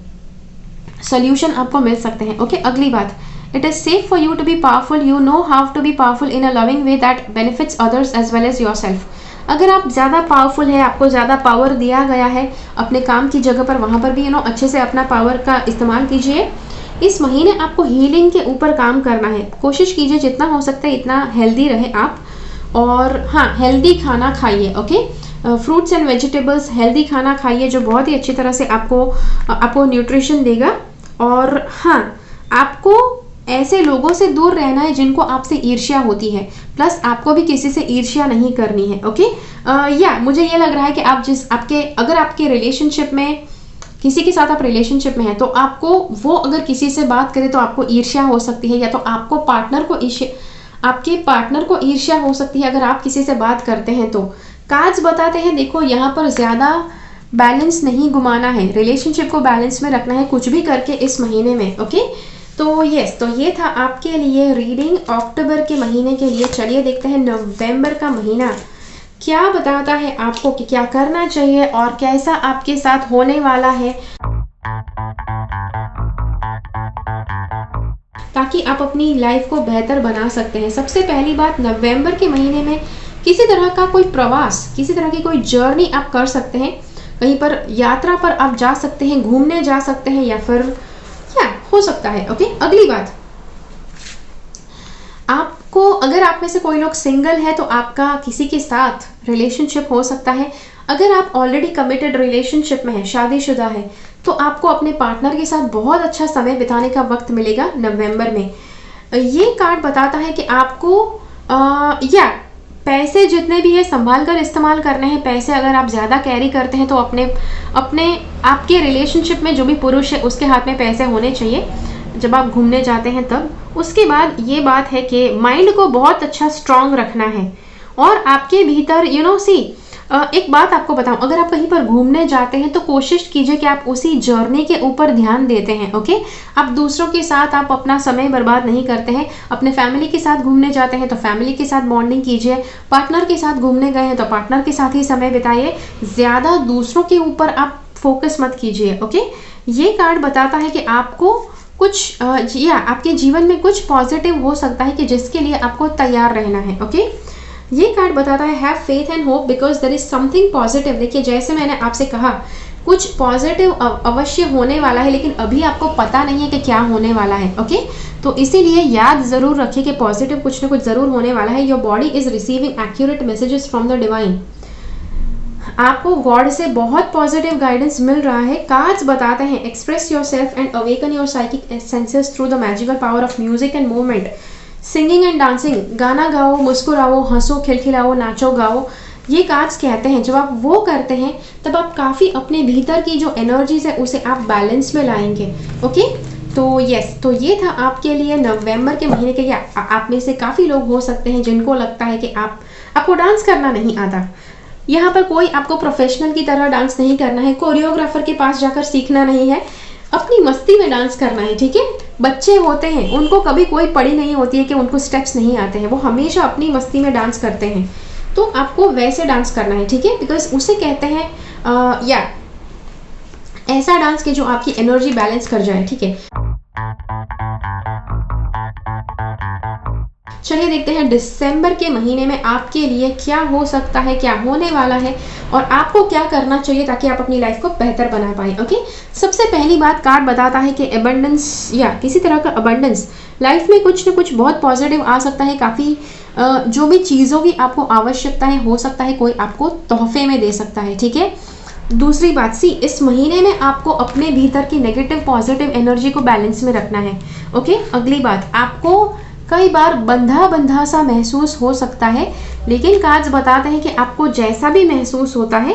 सोल्यूशन आपको मिल सकते हैं। ओके, अगली बात, it is safe for you to be powerful, you know how to be powerful in a loving way that benefits others as well as yourself. अगर आप ज़्यादा पावरफुल है, आपको ज़्यादा पावर दिया गया है अपने काम की जगह पर, वहाँ पर भी अच्छे से अपना पावर का इस्तेमाल कीजिए। इस महीने आपको हीलिंग के ऊपर काम करना है। कोशिश कीजिए जितना हो सकता है इतना हेल्दी रहे आप, और हाँ, हेल्दी खाना खाइए, okay. Fruits and vegetables, healthy खाना खाइए जो बहुत ही अच्छी तरह से आपको न्यूट्रिशन देगा। और हाँ, आपको ऐसे लोगों से दूर रहना है जिनको आपसे ईर्ष्या होती है, प्लस आपको भी किसी से ईर्ष्या नहीं करनी है, ओके। या मुझे ये लग रहा है कि अगर आपके रिलेशनशिप में किसी के साथ आप रिलेशनशिप में हैं तो आपको वो अगर किसी से बात करे तो आपको ईर्ष्या हो सकती है, या तो आपके पार्टनर को ईर्ष्या हो सकती है अगर आप किसी से बात करते हैं। तो कार्ड्स बताते हैं, देखो यहाँ पर ज्यादा बैलेंस नहीं घुमाना है, रिलेशनशिप को बैलेंस में रखना है कुछ भी करके इस महीने में, ओके। तो यस, तो ये था आपके लिए रीडिंग अक्टूबर के महीने के लिए। चलिए देखते हैं नवंबर का महीना क्या बताता है आपको कि क्या करना चाहिए और कैसा आपके साथ होने वाला है, ताकि आप अपनी लाइफ को बेहतर बना सकते हैं। सबसे पहली बात, नवंबर के महीने में किसी तरह का कोई प्रवास, किसी तरह की कोई जर्नी आप कर सकते हैं, कहीं पर यात्रा पर आप जा सकते हैं, घूमने जा सकते हैं, या फिर क्या हो सकता है, ओके। अगली बात, आपको अगर आप में से कोई लोग सिंगल है तो आपका किसी के साथ रिलेशनशिप हो सकता है। अगर आप ऑलरेडी कमिटेड रिलेशनशिप में है, शादीशुदा है, तो आपको अपने पार्टनर के साथ बहुत अच्छा समय बिताने का वक्त मिलेगा नवंबर में। ये कार्ड बताता है कि आपको या पैसे जितने भी है संभाल कर इस्तेमाल करने हैं। पैसे अगर आप ज़्यादा कैरी करते हैं तो आपके रिलेशनशिप में जो भी पुरुष है उसके हाथ में पैसे होने चाहिए जब आप घूमने जाते हैं तब। उसके बाद ये बात है कि माइंड को बहुत अच्छा स्ट्रांग रखना है, और आपके भीतर एक बात आपको बताऊं, अगर आप कहीं पर घूमने जाते हैं तो कोशिश कीजिए कि आप उसी जर्नी के ऊपर ध्यान देते हैं, ओके। आप दूसरों के साथ आप अपना समय बर्बाद नहीं करते हैं। अपने फैमिली के साथ घूमने जाते हैं तो फैमिली के साथ बॉन्डिंग कीजिए, पार्टनर के साथ घूमने गए हैं तो पार्टनर के साथ ही समय बिताइए, ज़्यादा दूसरों के ऊपर आप फोकस मत कीजिए, ओके। ये कार्ड बताता है कि आपको आपके जीवन में कुछ पॉजिटिव हो सकता है कि जिसके लिए आपको तैयार रहना है, ओके। ये कार्ड बताता है have faith and hope because there is something positive. देखिए, जैसे मैंने आपसे कहा, कुछ पॉजिटिव अवश्य होने वाला है, लेकिन अभी आपको पता नहीं है कि क्या होने वाला है, ओके। तो इसीलिए याद जरूर रखिए कि पॉजिटिव कुछ ना कुछ जरूर होने वाला है। Your body is receiving accurate messages from the divine. आपको गॉड से बहुत पॉजिटिव गाइडेंस मिल रहा है। कार्ड्स बताते हैं express your self and awaken your psychic senses through the magical power of music and movement, singing and dancing. गाना गाओ, मुस्कुराओ, हंसो, खिलखिलाओ, नाचो, गाओ। ये कार्ड्स कहते हैं जब आप वो करते हैं तब आप काफ़ी अपने भीतर की जो एनर्जीज है उसे आप बैलेंस में लाएंगे, ओके। तो यस, तो ये था आपके लिए नवंबर के महीने के। आप में से काफ़ी लोग हो सकते हैं जिनको लगता है कि आपको डांस करना नहीं आता। यहाँ पर कोई आपको प्रोफेशनल की तरह डांस नहीं करना है, कोरियोग्राफर के पास जाकर सीखना नहीं है, अपनी मस्ती में डांस करना है, ठीक है। बच्चे होते हैं, उनको कभी कोई पड़ी नहीं होती है कि उनको स्टेप्स नहीं आते हैं, वो हमेशा अपनी मस्ती में डांस करते हैं। तो आपको वैसे डांस करना है, ठीक है, बिकॉज उसे कहते हैं ऐसा डांस के जो आपकी एनर्जी बैलेंस कर जाए, ठीक है। चलिए देखते हैं दिसंबर के महीने में आपके लिए क्या हो सकता है, क्या होने वाला है, और आपको क्या करना चाहिए ताकि आप अपनी लाइफ को बेहतर बना पाए, ओके। सबसे पहली बात, कार्ड बताता है कि अबंडेंस या किसी तरह का अबंडेंस लाइफ में कुछ न कुछ बहुत पॉजिटिव आ सकता है। काफ़ी जो भी चीज़ों की आपको आवश्यकता है, हो सकता है कोई आपको तोहफे में दे सकता है, ठीक है। दूसरी बात, इस महीने में आपको अपने भीतर की नेगेटिव पॉजिटिव एनर्जी को बैलेंस में रखना है, ओके। अगली बात, आपको कई बार बंधा सा महसूस हो सकता है, लेकिन कार्ड्स बताते हैं कि आपको जैसा भी महसूस होता है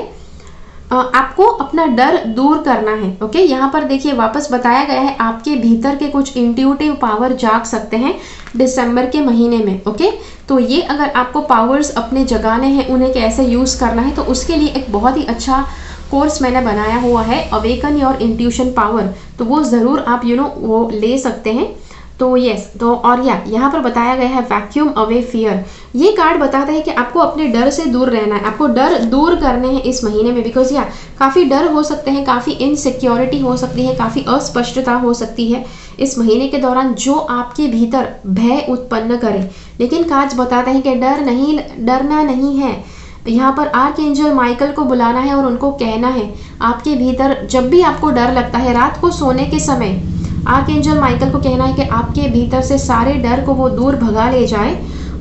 आपको अपना डर दूर करना है, ओके। यहाँ पर देखिए वापस बताया गया है आपके भीतर के कुछ इंट्यूटिव पावर जाग सकते हैं दिसंबर के महीने में, ओके। तो ये अगर आपको पावर्स अपने जगाने हैं, उन्हें कैसे यूज़ करना है, तो उसके लिए एक बहुत ही अच्छा कोर्स मैंने बनाया हुआ है, अवेकन योर इंट्यूशन पावर। तो वो ज़रूर आप वो ले सकते हैं। तो यस, तो और यहाँ पर बताया गया है वैक्यूम अवे फियर। ये कार्ड बताता है कि आपको अपने डर से दूर रहना है, आपको डर दूर करने हैं इस महीने में, बिकॉज काफ़ी डर हो सकते हैं, काफ़ी इनसिक्योरिटी हो सकती है, काफ़ी अस्पष्टता हो सकती है इस महीने के दौरान जो आपके भीतर भय उत्पन्न करे। लेकिन कार्ड्स बताते हैं कि डरना नहीं है। यहाँ पर आर्कएंजल माइकल को बुलाना है और उनको कहना है आपके भीतर जब भी आपको डर लगता है, रात को सोने के समय आर्कएंजल माइकल को कहना है कि आपके भीतर से सारे डर को वो दूर भगा ले जाए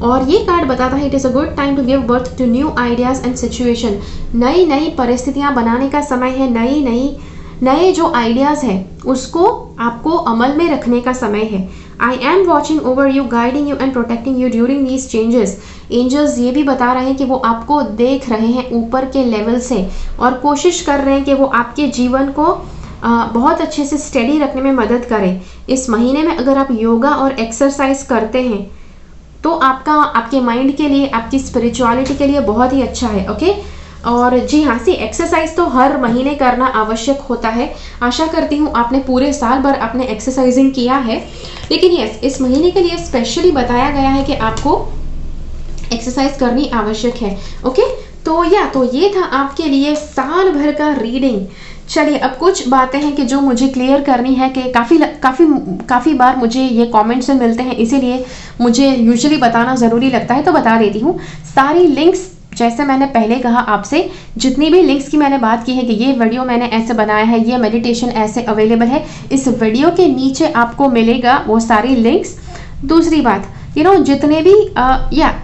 और ये कार्ड बताता है it is a good time to give birth to new ideas and situation. नई नई परिस्थितियाँ बनाने का समय है, नए जो आइडियाज़ है उसको आपको अमल में रखने का समय है। I am watching over you, guiding you and protecting you during these changes. Angels ये भी बता रहे हैं कि वो आपको देख रहे हैं ऊपर के लेवल से और कोशिश कर रहे हैं कि वो आपके जीवन को बहुत अच्छे से स्टेडी रखने में मदद करें। इस महीने में अगर आप योगा और एक्सरसाइज करते हैं तो आपके माइंड के लिए, आपकी स्पिरिचुअलिटी के लिए बहुत ही अच्छा है। ओके, और जी हाँ, सी एक्सरसाइज तो हर महीने करना आवश्यक होता है। आशा करती हूँ आपने पूरे साल भर आपने एक्सरसाइजिंग किया है, लेकिन यस, इस महीने के लिए स्पेशली बताया गया है कि आपको एक्सरसाइज करनी आवश्यक है। ओके, तो ये था आपके लिए साल भर का रीडिंग। चलिए, अब कुछ बातें हैं कि जो मुझे क्लियर करनी है कि काफ़ी बार मुझे ये कमेंट्स में मिलते हैं, इसीलिए मुझे यूजुअली बताना ज़रूरी लगता है, तो बता देती हूँ। सारी लिंक्स, जैसे मैंने पहले कहा आपसे, जितनी भी लिंक्स की मैंने बात की है कि ये वीडियो मैंने ऐसे बनाया है, ये मेडिटेशन ऐसे अवेलेबल है, इस वीडियो के नीचे आपको मिलेगा वो सारी लिंक्स। दूसरी बात, जितने भी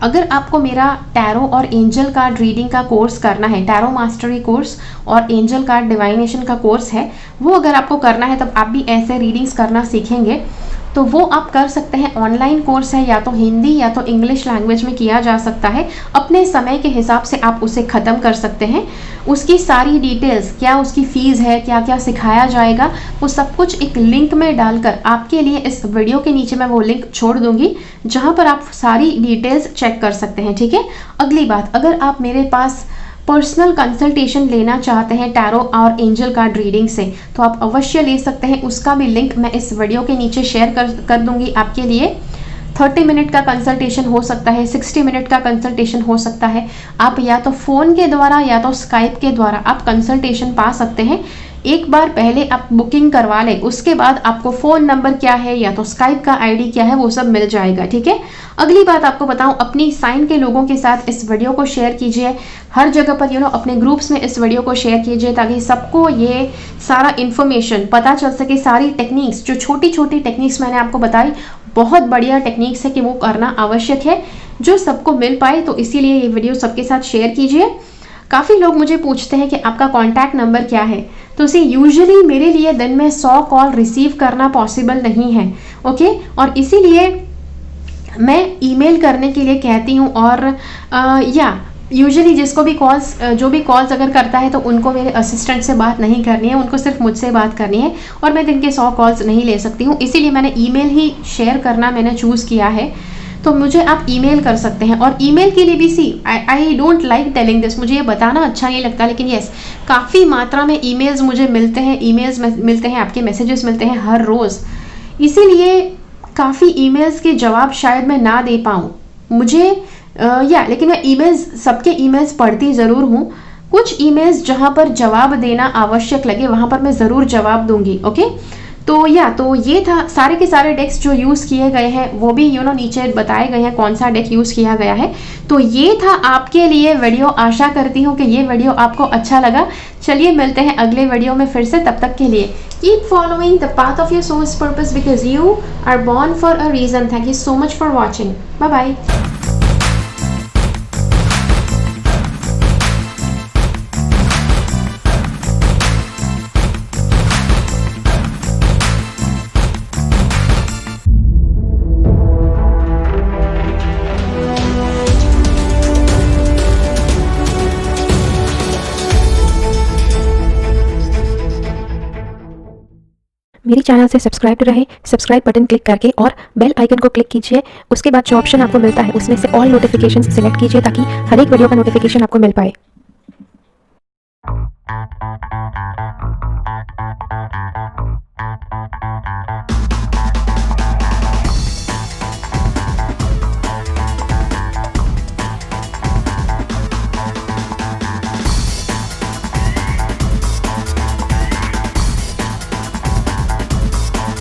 अगर आपको मेरा टैरो और एंजल कार्ड रीडिंग का कोर्स करना है, टैरो मास्टरी कोर्स और एंजल कार्ड डिवाइनेशन का कोर्स है, वो अगर आपको करना है तब आप भी ऐसे रीडिंग्स करना सीखेंगे, तो वो आप कर सकते हैं। ऑनलाइन कोर्स है, या तो हिंदी या तो इंग्लिश लैंग्वेज में किया जा सकता है। अपने समय के हिसाब से आप उसे ख़त्म कर सकते हैं। उसकी सारी डिटेल्स, क्या उसकी फ़ीस है, क्या क्या सिखाया जाएगा, वो सब कुछ एक लिंक में डालकर आपके लिए इस वीडियो के नीचे मैं वो लिंक छोड़ दूंगी, जहाँ पर आप सारी डिटेल्स चेक कर सकते हैं। ठीक है। अगली बात, अगर आप मेरे पास पर्सनल कंसल्टेशन लेना चाहते हैं टैरो और एंजल कार्ड रीडिंग से, तो आप अवश्य ले सकते हैं। उसका भी लिंक मैं इस वीडियो के नीचे शेयर कर दूंगी आपके लिए। 30 मिनट का कंसल्टेशन हो सकता है, 60 मिनट का कंसल्टेशन हो सकता है। आप या तो फ़ोन के द्वारा या तो स्काइप के द्वारा आप कंसल्टेशन पा सकते हैं। एक बार पहले आप बुकिंग करवा लें, उसके बाद आपको फ़ोन नंबर क्या है या तो स्काइप का आईडी क्या है वो सब मिल जाएगा। ठीक है। अगली बात आपको बताऊं, अपनी साइन के लोगों के साथ इस वीडियो को शेयर कीजिए। हर जगह पर अपने ग्रुप्स में इस वीडियो को शेयर कीजिए, ताकि सबको ये सारा इन्फॉर्मेशन पता चल सके। सारी टेक्निक्स, जो छोटी छोटी टेक्निक्स मैंने आपको बताई, बहुत बढ़िया टेक्निक्स है कि वो करना आवश्यक है, जो सबको मिल पाए। तो इसीलिए ये वीडियो सबके साथ शेयर कीजिए। काफ़ी लोग मुझे पूछते हैं कि आपका कॉन्टैक्ट नंबर क्या है, तो इसे यूजुअली मेरे लिए दिन में 100 कॉल रिसीव करना पॉसिबल नहीं है। ओके, और इसीलिए मैं ईमेल करने के लिए कहती हूँ। और यूजुअली जो भी कॉल्स अगर करता है तो उनको मेरे असिस्टेंट से बात नहीं करनी है, उनको सिर्फ मुझसे बात करनी है, और मैं दिन के 100 कॉल्स नहीं ले सकती हूँ। इसीलिए मैंने ईमेल ही शेयर करना मैंने चूज़ किया है। तो मुझे आप ईमेल कर सकते हैं। और ईमेल के लिए भी I don't like telling this, मुझे ये बताना अच्छा नहीं लगता, लेकिन यस, काफ़ी मात्रा में ईमेल्स मुझे मिलते हैं, मिलते हैं, आपके मैसेजेस मिलते हैं हर रोज़। इसीलिए काफ़ी ईमेल्स के जवाब शायद मैं ना दे पाऊँ मुझे, लेकिन मैं ईमेल्स, सबके ईमेल्स पढ़ती ज़रूर हूँ। कुछ ईमेल्स जहाँ पर जवाब देना आवश्यक लगे वहाँ पर मैं ज़रूर जवाब दूंगी। ओके, तो ये था। सारे के सारे डेक्स जो यूज़ किए गए हैं वो भी नीचे बताए गए हैं कौन सा डेक यूज़ किया गया है। तो ये था आपके लिए वीडियो। आशा करती हूँ कि ये वीडियो आपको अच्छा लगा। चलिए, मिलते हैं अगले वीडियो में फिर से। तब तक के लिए keep following the path of your soul's purpose, because you are born for a reason. Thank you so much for watching. Bye bye. मेरी चैनल से सब्सक्राइब रहे, सब्सक्राइब बटन क्लिक करके और बेल आइकन को क्लिक कीजिए। उसके बाद जो ऑप्शन आपको मिलता है उसमें से ऑल नोटिफिकेशन सिलेक्ट कीजिए, ताकि हर एक वीडियो का नोटिफिकेशन आपको मिल पाए।